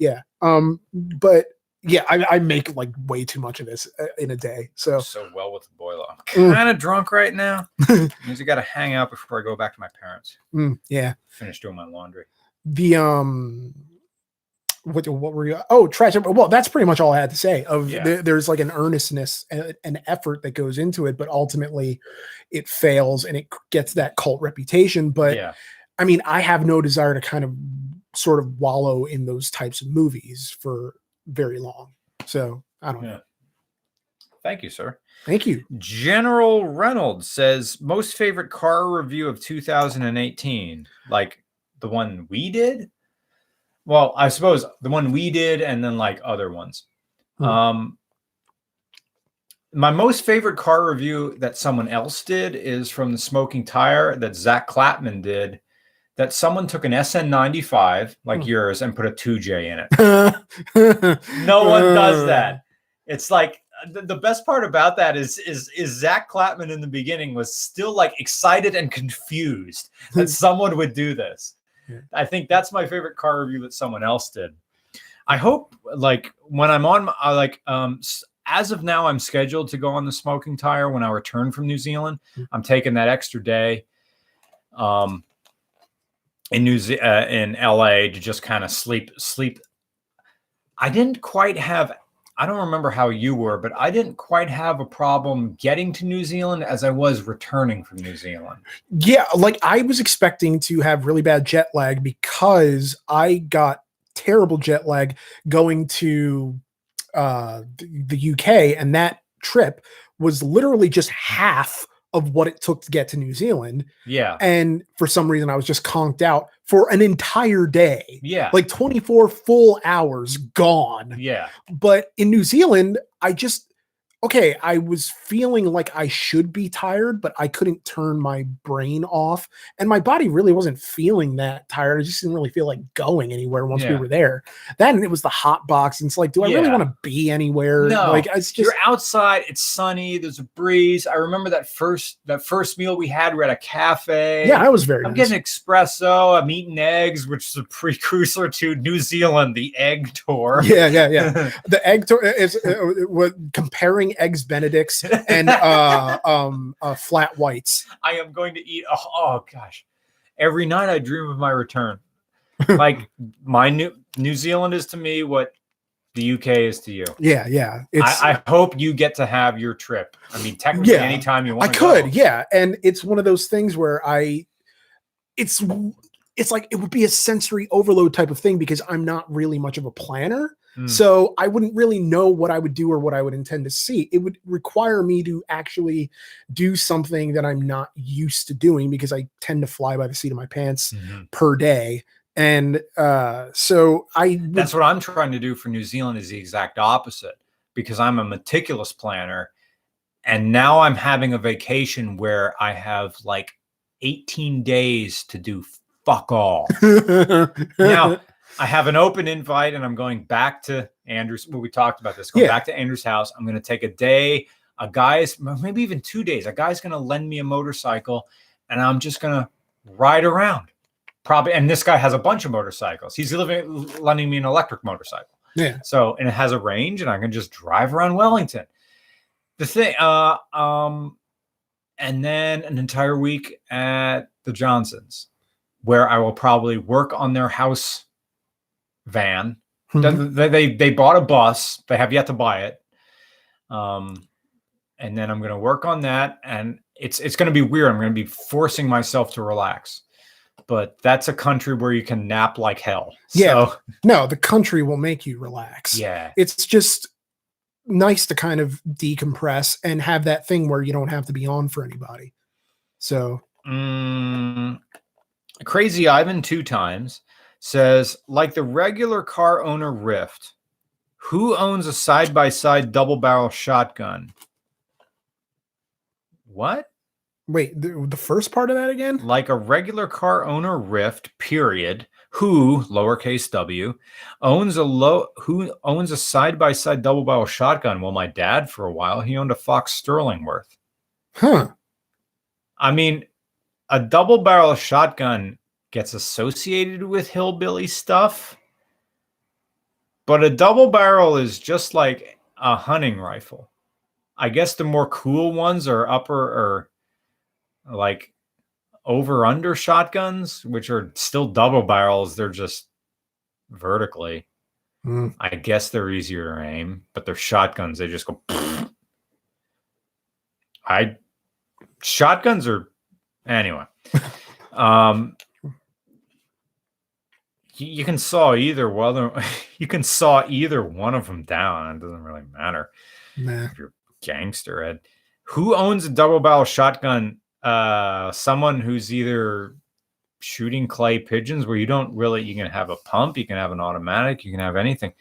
but yeah, I make like way too much of this in a day. So well with the boiler. I'm kind of drunk right now. Means I got to hang out before I go back to my parents. Yeah. Finish doing my laundry. The what were you? Oh, trash. Well, that's pretty much all I had to say. There's like an earnestness, an effort that goes into it, but ultimately it fails and it gets that cult reputation. But I mean, I have no desire to kind of sort of wallow in those types of movies for very long. So I don't know. Thank you, sir. Thank you. General Reynolds says most favorite car review of 2018, like the one we did. Well, I suppose the one we did, and then like other ones. My most favorite car review that someone else did is from the Smoking Tire that Zach Clapman did. That someone took an SN95 like yours and put a 2J in it. No one does that. It's like the best part about that is Zach Clapman in the beginning was still like excited and confused that someone would do this. I think that's my favorite car review that someone else did. I hope like when I'm on as of now, I'm scheduled to go on the Smoking Tire when I return from New Zealand. I'm taking that extra day. In LA to just kind of sleep. I didn't quite have, I don't remember how you were, but I didn't quite have a problem getting to New Zealand as I was returning from New Zealand. Yeah. Like I was expecting to have really bad jet lag because I got terrible jet lag going to the UK, and that trip was literally just half of what it took to get to New Zealand. Yeah. And for some reason I was just conked out for an entire day. Yeah. Like 24 full hours gone. Yeah. But in New Zealand, I was feeling like I should be tired, but I couldn't turn my brain off. And my body really wasn't feeling that tired. I just didn't really feel like going anywhere once we were there. Then it was the hot box. And it's like, do I really want to be anywhere? No, like it's just, you're outside, it's sunny, there's a breeze. I remember that first meal we had, we're at a cafe. Yeah, I was very I'm getting espresso, I'm eating eggs, which is a precursor to New Zealand, the egg tour. Yeah. The egg tour is comparing eggs Benedicts and flat whites. I am going to eat oh gosh, every night I dream of my return. Like my New Zealand is to me what the UK is to you. Yeah. I hope you get to have your trip. I mean, technically anytime you want I could go. And it's one of those things where it's like it would be a sensory overload type of thing because I'm not really much of a planner. So I wouldn't really know what I would do or what I would intend to see. It would require me to actually do something that I'm not used to doing because I tend to fly by the seat of my pants per day. And that's what I'm trying to do for New Zealand is the exact opposite, because I'm a meticulous planner. And now I'm having a vacation where I have like 18 days to do fuck all. Now, I have an open invite, and I'm going back to Andrew's. Well, we talked about this. Going back to Andrew's house. I'm going to take a day. A guy's maybe even 2 days. A guy's going to lend me a motorcycle, and I'm just going to ride around. Probably. And this guy has a bunch of motorcycles. He's lending me an electric motorcycle. Yeah. So, and it has a range, and I can just drive around Wellington. The thing, and then an entire week at the Johnsons, where I will probably work on their house van. They bought a bus. They have yet to buy it. And then I'm going to work on that, and it's going to be weird. I'm going to be forcing myself to relax, but that's a country where you can nap like hell. Yeah. So, no, the country will make you relax. Yeah. It's just nice to kind of decompress and have that thing where you don't have to be on for anybody. So Crazy Ivan 2 times says, like the regular car owner Rift, who owns a side-by-side double barrel shotgun? What? Wait, the first part of that again? Like a regular car owner Rift, period, who, lowercase w, owns a side-by-side double barrel shotgun. Well, my dad, for a while, he owned a Fox Sterlingworth. Huh. I mean, a double barrel shotgun gets associated with hillbilly stuff, but a double barrel is just like a hunting rifle. I guess the more cool ones are upper or like over under shotguns, which are still double barrels. They're just vertically. I guess they're easier to aim, but they're shotguns. They just go. Shotguns are anyway. You can saw either you can saw either one of them down. It doesn't really matter. Nah. If you're gangster, Ed. Who owns a double barrel shotgun? Someone who's either shooting clay pigeons, where you can have a pump, you can have an automatic, you can have anything.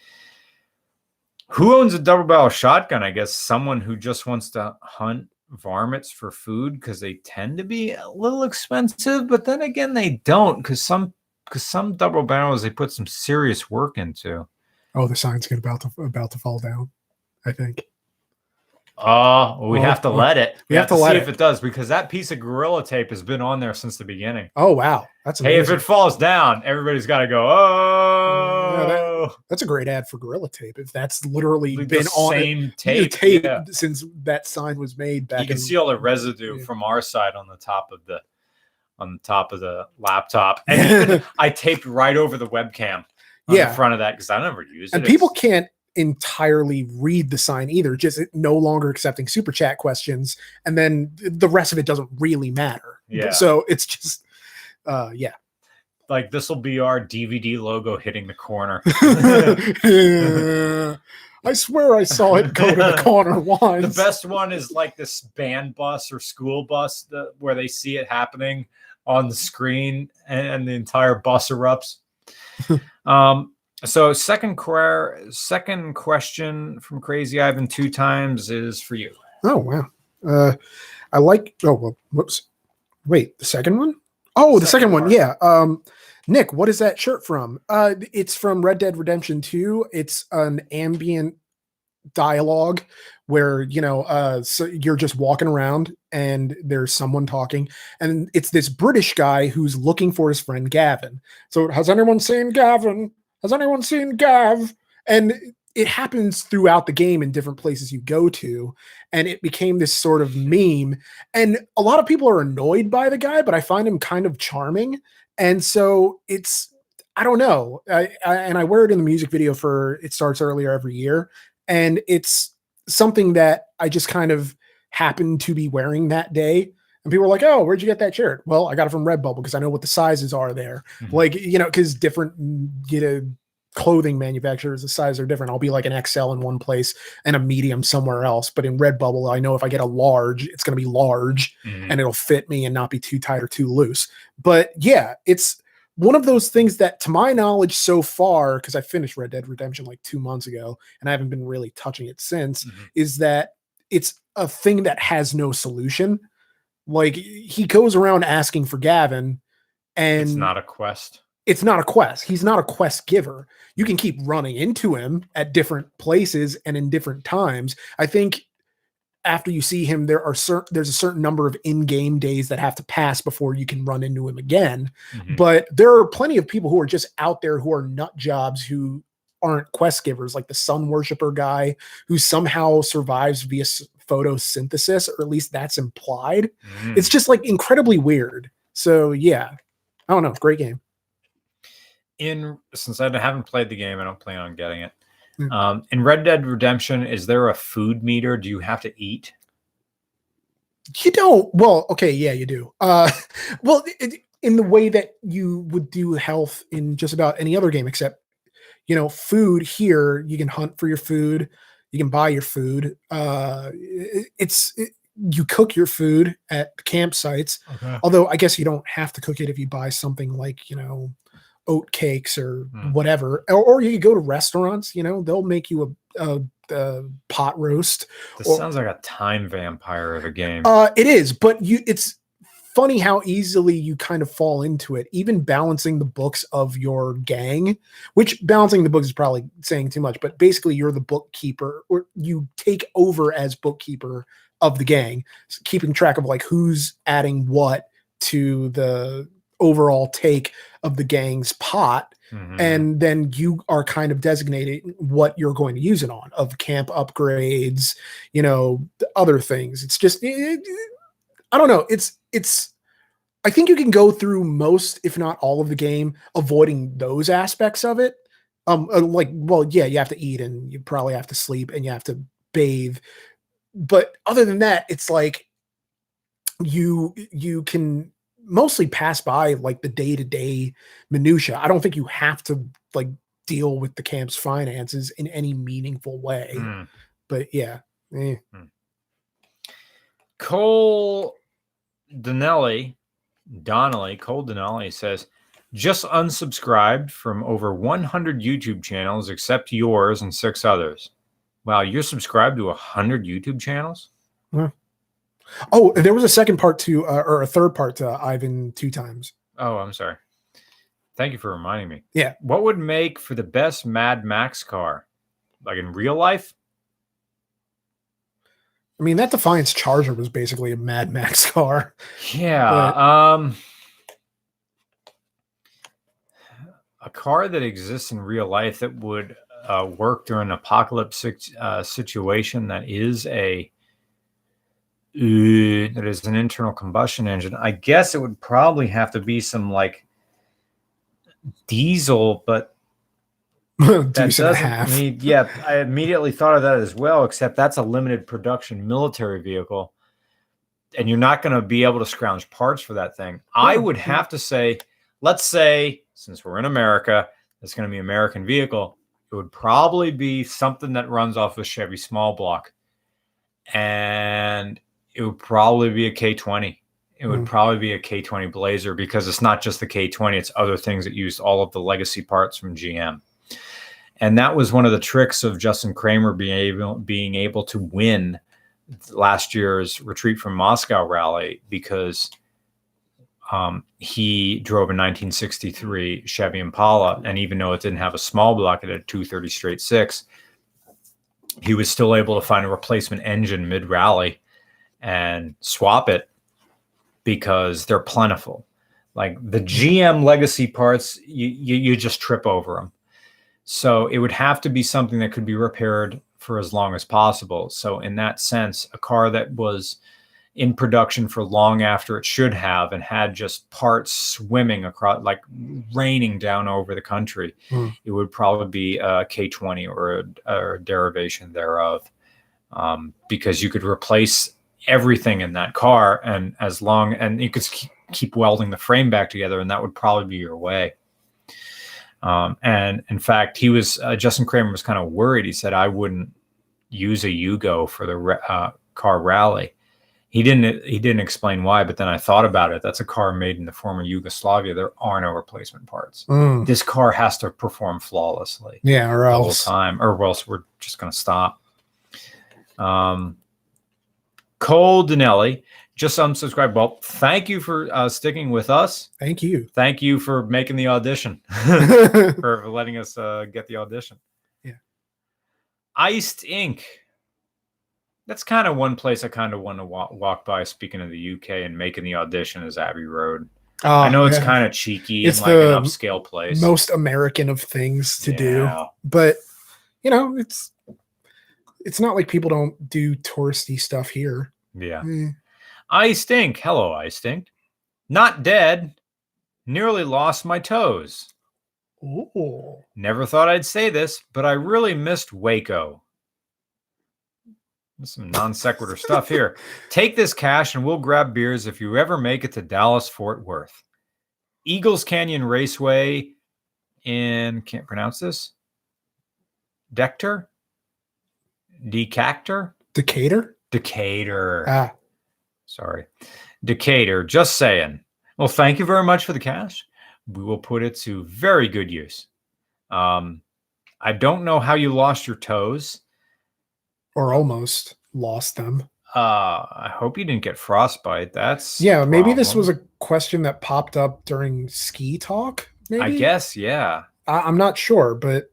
Who owns a double barrel shotgun? I guess someone who just wants to hunt varmints for food, because they tend to be a little expensive, but then again they don't, because some double barrels they put some serious work into. Oh, the sign's about to fall down, I think. We have to let it. We have to let see it. if it does, because that piece of Gorilla Tape has been on there since the beginning. Oh wow, that's amazing. Hey, if it falls down, everybody's got to go. Oh, that's a great ad for Gorilla Tape. If that's literally like been the on same tape yeah. since that sign was made back. You can see all the residue from our side on the top of the laptop, and even I taped right over the webcam on the front of that, because I never used it. And people can't entirely read the sign either, just no longer accepting super chat questions, and then the rest of it doesn't really matter. Yeah. So it's just like this will be our DVD logo hitting the corner. I swear I saw it go to the corner once. The best one is like this band bus or school bus where they see it happening on the screen and the entire bus erupts. So second question from Crazy Ivan 2 times is for you. Oh, wow. I like, whoops. Wait, the second one? Oh, the second one. Yeah. Nick, what is that shirt from? It's from Red Dead Redemption 2. It's an ambient dialogue where, so you're just walking around and there's someone talking, and it's this British guy who's looking for his friend Gavin. So, has anyone seen Gavin? Has anyone seen Gav? And it happens throughout the game in different places you go to, and it became this sort of meme. And a lot of people are annoyed by the guy, but I find him kind of charming. And so I don't know. I wear it in the music video for It Starts Earlier Every Year. And it's something that I just kind of happened to be wearing that day. And people were like, oh, where'd you get that shirt? Well, I got it from Redbubble because I know what the sizes are there. Mm-hmm. Like, because different clothing manufacturers, the sizes are different. I'll be like an XL in one place and a medium somewhere else. But in Redbubble, I know if I get a large, it's going to be large and it'll fit me and not be too tight or too loose. But yeah, it's one of those things that, to my knowledge so far, because I finished Red Dead Redemption like 2 months ago and I haven't been really touching it since, is that it's a thing that has no solution. Like, he goes around asking for Gavin, and it's not a quest. it's not a quest. He's not a quest giver. You can keep running into him at different places and in different times. I think after you see him, there's a certain number of in-game days that have to pass before you can run into him again. Mm-hmm. But there are plenty of people who are just out there who are nut jobs who aren't quest givers, like the sun worshiper guy who somehow survives via photosynthesis, or at least that's implied. It's just like incredibly weird. So yeah, I don't know. Great game. Since I haven't played the game, I don't plan on getting it. In Red Dead Redemption, is there a food meter? Do you have to eat? You don't. Well, okay, yeah, you do. Well, in the way that you would do health in just about any other game, except, food here, you can hunt for your food, you can buy your food. You cook your food at campsites. Okay. Although I guess you don't have to cook it if you buy something like, oat cakes or whatever, or you go to restaurants, they'll make you a pot roast. This sounds like a time vampire of a game. It is, but it's funny how easily you kind of fall into it. Even balancing the books of your gang, which balancing the books is probably saying too much, but basically you're the bookkeeper, or you take over as bookkeeper of the gang, keeping track of like who's adding what to the overall take of the gang's pot. Mm-hmm. And then you are kind of designating what you're going to use it on, of camp upgrades, other things. It's just, I don't know. I think you can go through most, if not all of the game, avoiding those aspects of it. You have to eat and you probably have to sleep and you have to bathe. But other than that, it's like you can mostly pass by like the day-to-day minutia. I don't think you have to like deal with the camp's finances in any meaningful way. But yeah. Cole Donnelly says, just unsubscribed from over 100 YouTube channels except yours and 6 others. Wow, you're subscribed to 100 YouTube channels? Oh, there was a second part to, or a third part to Ivan 2 times. Oh, I'm sorry. Thank you for reminding me. Yeah. What would make for the best Mad Max car? Like in real life? I mean, that Defiance Charger was basically a Mad Max car. Yeah. A car that exists in real life that would work during an apocalypse situation that is an internal combustion engine. I guess it would probably have to be some like diesel, but that doesn't need. Yeah, I immediately thought of that as well, except that's a limited production military vehicle, and you're not going to be able to scrounge parts for that thing. I would have to say, let's say, since we're in America, it's going to be an American vehicle. It would probably be something that runs off a Chevy small block, and it would probably be a K20. It would probably be a K20 Blazer, because it's not just the K20, it's other things that used all of the legacy parts from GM. And that was one of the tricks of Justin Kramer being able to win last year's Retreat from Moscow rally, because he drove a 1963 Chevy Impala, and even though it didn't have a small block, it had a 230 straight 6, he was still able to find a replacement engine mid-rally and swap it, because they're plentiful. Like the GM legacy parts, you just trip over them. So it would have to be something that could be repaired for as long as possible. So in that sense, a car that was in production for long after it should have, and had just parts swimming across, like raining down over the country, it would probably be a K20 or a derivation thereof, because you could replace everything in that car, and you could keep welding the frame back together, and that would probably be your way. And in fact, Justin Kramer was kind of worried. He said, I wouldn't use a Yugo for the car rally. He didn't explain why, but then I thought about it. That's a car made in the former Yugoslavia. There are no replacement parts. This car has to perform flawlessly. Yeah, or else the whole time, or else we're just going to stop. Cole Donnelly, just unsubscribed. Well, thank you for sticking with us. Thank you. Thank you for making the audition, for letting us get the audition. Yeah. Iced Ink. That's kind of one place I kind of want to walk by. Speaking of the UK and making the audition is Abbey Road. I know it's kind of cheeky. It's like an upscale place. Most American of things to do, but you know, it's not like people don't do touristy stuff here. Yeah. I stink. Hello, I stink. Not dead. Nearly lost my toes. Ooh. Never thought I'd say this, but I really missed Waco. There's some non sequitur stuff here. Take this cash and we'll grab beers if you ever make it to Dallas Fort Worth. Eagles Canyon Raceway in, can't pronounce this, Decatur? Decatur. Ah. Sorry. Decatur. Just saying. Well, thank you very much for the cash. We will put it to very good use. I don't know how you lost your toes. Or almost lost them. I hope you didn't get frostbite. That's maybe this was a question that popped up during ski talk. Maybe? I guess, yeah. I'm not sure, but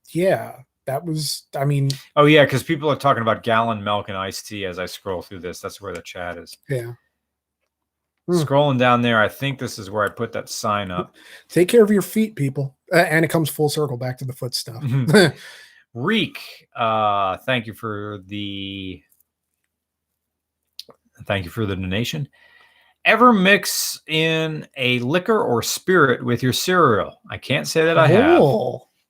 yeah, that was. I mean, oh yeah, because people are talking about gallon milk and iced tea as I scroll through this. That's where the chat is. Yeah. Scrolling down there, I think this is where I put that sign up. Take care of your feet, people, and it comes full circle back to the foot stuff. Reek, thank you for the donation. Ever mix in a liquor or spirit with your cereal? I can't say that I have.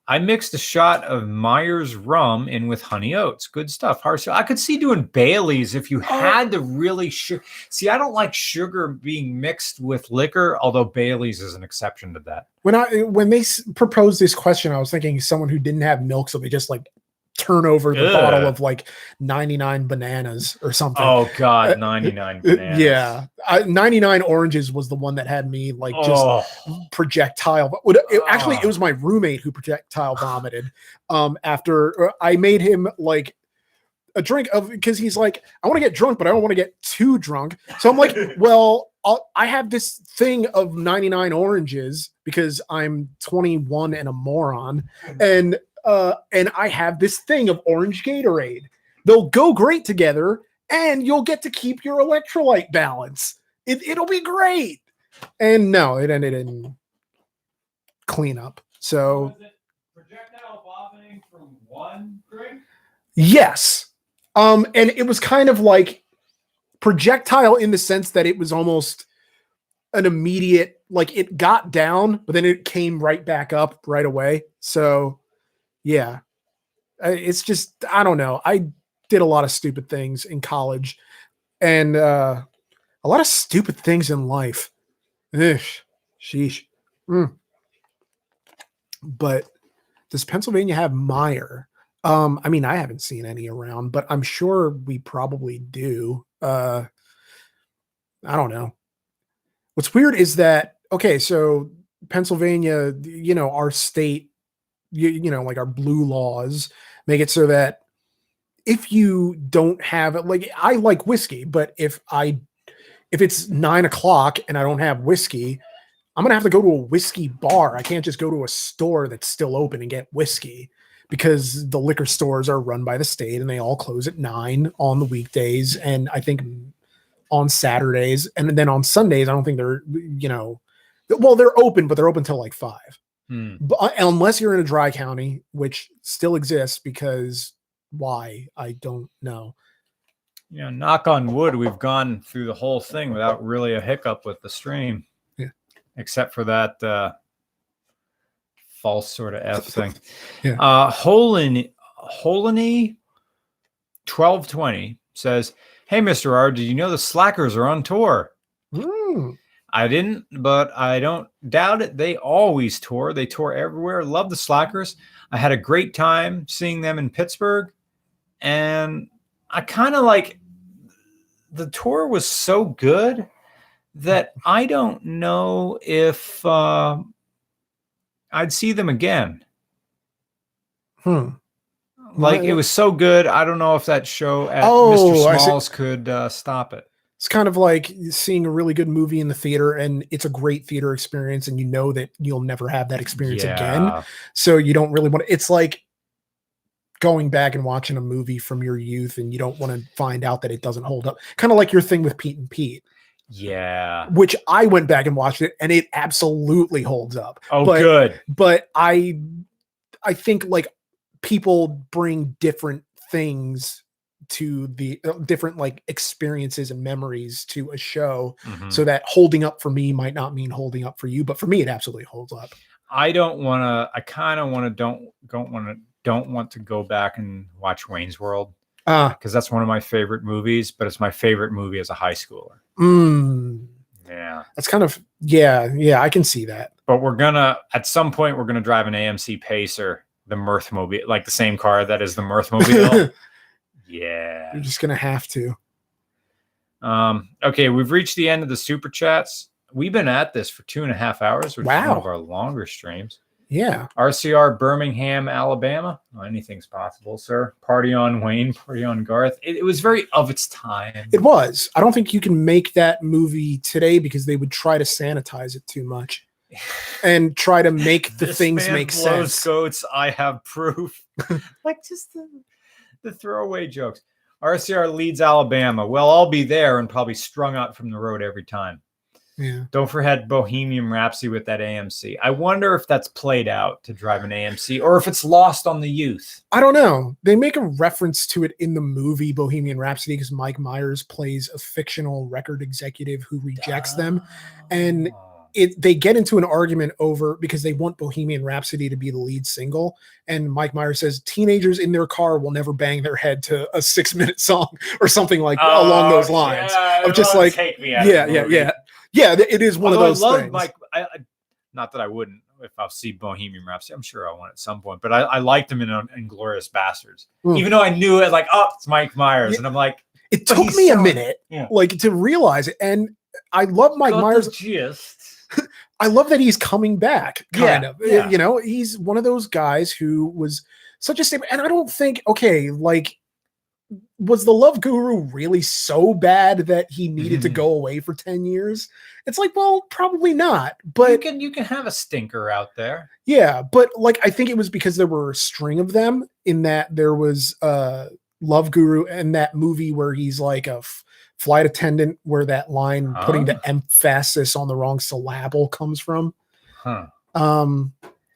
I mixed a shot of Myers rum in with honey oats. Good stuff. I could see doing Baileys if you had to really see, I don't like sugar being mixed with liquor, although Baileys is an exception to that. When they proposed this question, I was thinking someone who didn't have milk, so they just like turn over the bottle of like 99 bananas or something. Oh God, 99 bananas. Yeah, 99 oranges was the one that had me like just projectile. But it was my roommate who projectile vomited after I made him like a drink of, because he's like, I want to get drunk, but I don't want to get too drunk. So I'm like, well, I have this thing of 99 oranges because I'm 21 and a moron, and I have this thing of orange Gatorade. They'll go great together, and you'll get to keep your electrolyte balance. It'll be great. And no, it ended in cleanup. So, was it projectile vomiting from one drink? Yes. And it was kind of like projectile in the sense that it was almost an immediate, like it got down, but then it came right back up right away. So, yeah, it's just, I don't know. I did a lot of stupid things in college and a lot of stupid things in life. Ugh, sheesh. But does Pennsylvania have Meyer? I mean, I haven't seen any around, but I'm sure we probably do. I don't know. What's weird is that, okay, so Pennsylvania, you know, our state, you know, like our blue laws make it so that if you don't have it, like I like whiskey, but if it's 9 o'clock and I don't have whiskey, I'm going to have to go to a whiskey bar. I can't just go to a store that's still open and get whiskey because the liquor stores are run by the state and they all close at 9 on the weekdays. And I think on Saturdays and then on Sundays, I don't think they're, you know, well, they're open, but they're open till like 5. But unless you're in a dry county, which still exists, because why? I don't know. You know, knock on wood, we've gone through the whole thing without really a hiccup with the stream. Yeah. Except for that false sort of F thing. Yeah. Holany 1220 says, "Hey, Mr. R, did you know the Slackers are on tour?" I didn't, but I don't doubt it. They always tour. They tour everywhere. Love the Slackers. I had a great time seeing them in Pittsburgh. And I kind of like, the tour was so good that I don't know if I'd see them again. Like, it was so good. I don't know if that show at Mr. Smalls could stop it. It's kind of like seeing a really good movie in the theater, and it's a great theater experience, and you know that you'll never have that experience again. So you don't really want to, it's like going back and watching a movie from your youth, and you don't want to find out that it doesn't hold up. Kind of like your thing with Pete and Pete. Yeah. Which I went back and watched it, and it absolutely holds up. Oh, good. But I think like people bring different things to the different like experiences and memories to a show, so that holding up for me might not mean holding up for you, but for me it absolutely holds up. I don't want to go back and watch Wayne's World because that's one of my favorite movies, but it's my favorite movie as a high schooler. Yeah, that's kind of yeah, I can see that. But at some point we're gonna drive an AMC Pacer, the Mirthmobile, like the same car that is the Mirthmobile. Yeah, you're just gonna have to. Okay, we've reached the end of the super chats. We've been at this for 2.5 hours, which is one of our longer streams. Yeah. RCR, Birmingham, Alabama. Oh, anything's possible, sir. Party on Wayne, party on Garth. It was very of its time. It was. I don't think you can make that movie today because they would try to sanitize it too much and try to make the things make sense. Goats, I have proof. Like just the throwaway jokes. RCR leads Alabama. Well, I'll be there and probably strung out from the road every time. Yeah. Don't forget Bohemian Rhapsody with that AMC. I wonder if that's played out to drive an AMC or if it's lost on the youth. I don't know. They make a reference to it in the movie Bohemian Rhapsody because Mike Myers plays a fictional record executive who rejects them. And they get into an argument over because they want Bohemian Rhapsody to be the lead single. And Mike Myers says teenagers in their car will never bang their head to a 6-minute song or something like along those lines. Yeah, I'm just like, yeah, it is one of those things. Not that I wouldn't if I'll see Bohemian Rhapsody. I'm sure I want at some point, but I liked him in Inglourious Bastards, even though I knew it. Like, oh, it's Mike Myers, and I'm like, it took me a minute, like to realize it. And I love Mike Myers. I love that he's coming back. Kind of, you know, he's one of those guys who was such a staple. And I don't think, like, was the Love Guru really so bad that he needed to go away for 10 years? It's like, well, probably not. But you can have a stinker out there. Yeah, but like I think it was because there were a string of them in that there was Love Guru and that movie where he's like a flight attendant where that line putting the emphasis on the wrong syllable comes from.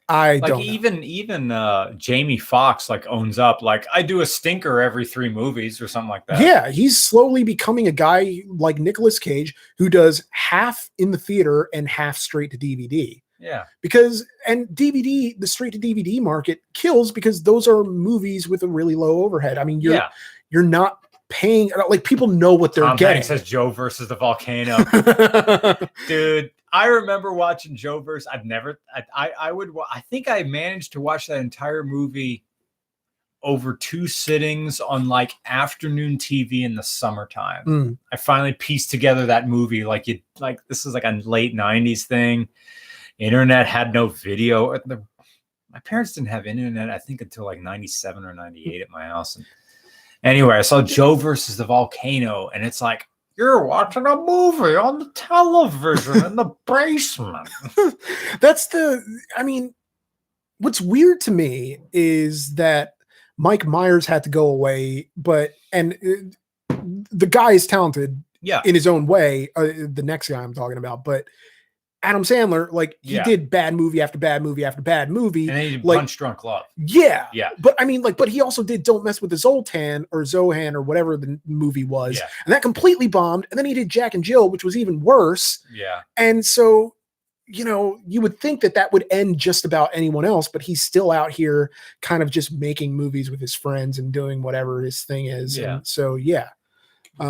I like don't even Jamie Foxx like owns up, like I do a stinker every 3 movies or something like that. Yeah, he's slowly becoming a guy like Nicolas Cage who does half in the theater and half straight to DVD. Yeah. Because DVD, the straight to DVD market kills because those are movies with a really low overhead. I mean, you're not paying, like, people know what they're getting. Says Joe versus the volcano. Dude, I remember watching Joe versus. I think I managed to watch that entire movie over 2 sittings on like afternoon TV in the summertime. I finally pieced together that movie. This is like a late 90s thing. Internet had no video. My parents didn't have internet, I think, until like 97 or 98 at my house. And anyway, I saw Joe versus the volcano, and it's like, you're watching a movie on the television in the basement. What's weird to me is that Mike Myers had to go away, and the guy is talented in his own way. The next guy I'm talking about, but Adam Sandler, like, he did bad movie after bad movie after bad movie. And then he did like, Punch Drunk Love. Yeah. But I mean, like, but he also did Don't Mess with the Zoltan or Zohan or whatever the movie was. Yeah. And that completely bombed. And then he did Jack and Jill, which was even worse. Yeah. And so, you know, you would think that would end just about anyone else, but he's still out here kind of just making movies with his friends and doing whatever his thing is. Yeah. And so, yeah.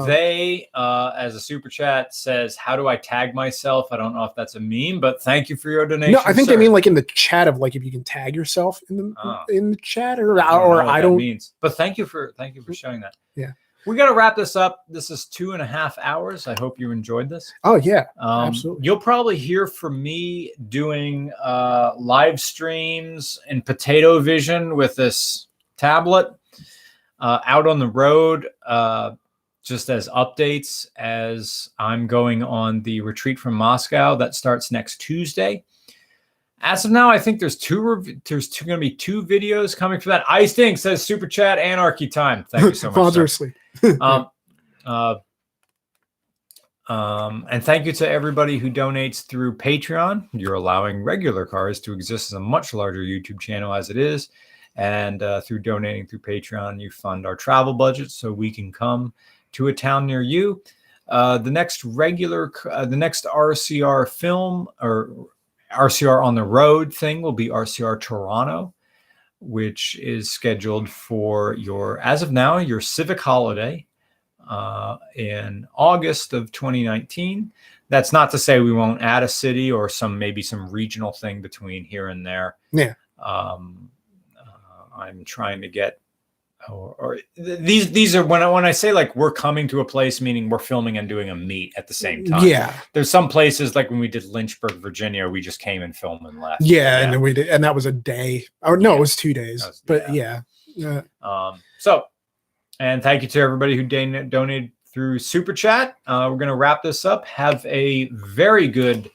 They, as a super chat says, how do I tag myself? I don't know if that's a meme, but thank you for your donation. No, I think they mean like in the chat of like if you can tag yourself in the chat or I don't means. But thank you for showing that. Yeah. We got to wrap this up. This is 2.5 hours. I hope you enjoyed this. Oh yeah, absolutely. You'll probably hear from me doing live streams in Potato Vision with this tablet out on the road. just as updates, as I'm going on the retreat from Moscow that starts next Tuesday. As of now, I think there's going to be 2 videos coming for that. Ice Dink says super chat anarchy time. Thank you so much. Seriously. And thank you to everybody who donates through Patreon. You're allowing regular cars to exist as a much larger YouTube channel as it is. And through donating through Patreon, you fund our travel budget so we can come to a town near you. The next RCR film or RCR on the road thing will be RCR Toronto, which is scheduled for as of now, your civic holiday in August of 2019. That's not to say we won't add a city or maybe some regional thing between here and there. Yeah. I'm trying to get, or these are when I say like we're coming to a place, meaning we're filming and doing a meet at the same time. Yeah. There's some places like when we did Lynchburg, Virginia, we just came and filmed and left. Yeah. And then we did, and that was a day. Or no, it was 2 days. But yeah. And thank you to everybody who donated through Super Chat. We're going to wrap this up. Have a very good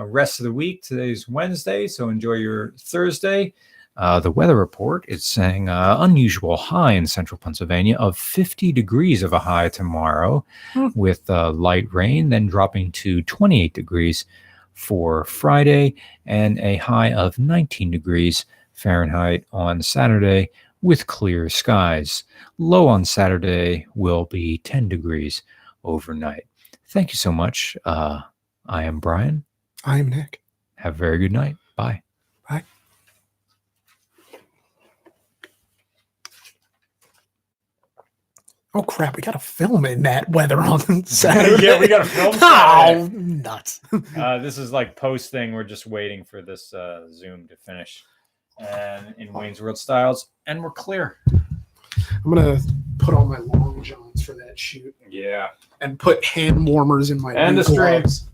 rest of the week. Today's Wednesday, so enjoy your Thursday. The weather report is saying unusual high in central Pennsylvania of 50 degrees of a high tomorrow with light rain, then dropping to 28 degrees for Friday and a high of 19 degrees Fahrenheit on Saturday with clear skies. Low on Saturday will be 10 degrees overnight. Thank you so much. I am Brian. I am Nick. Have a very good night. Bye. Bye. Oh crap, we gotta film in that weather on Saturday. Yeah, we gotta film. Oh, nuts. This is like post thing. We're just waiting for this Zoom to finish. And in Wayne's World Styles, and we're clear. I'm gonna put on my long johns for that shoot. Yeah. And put hand warmers in my and the gloves. streams.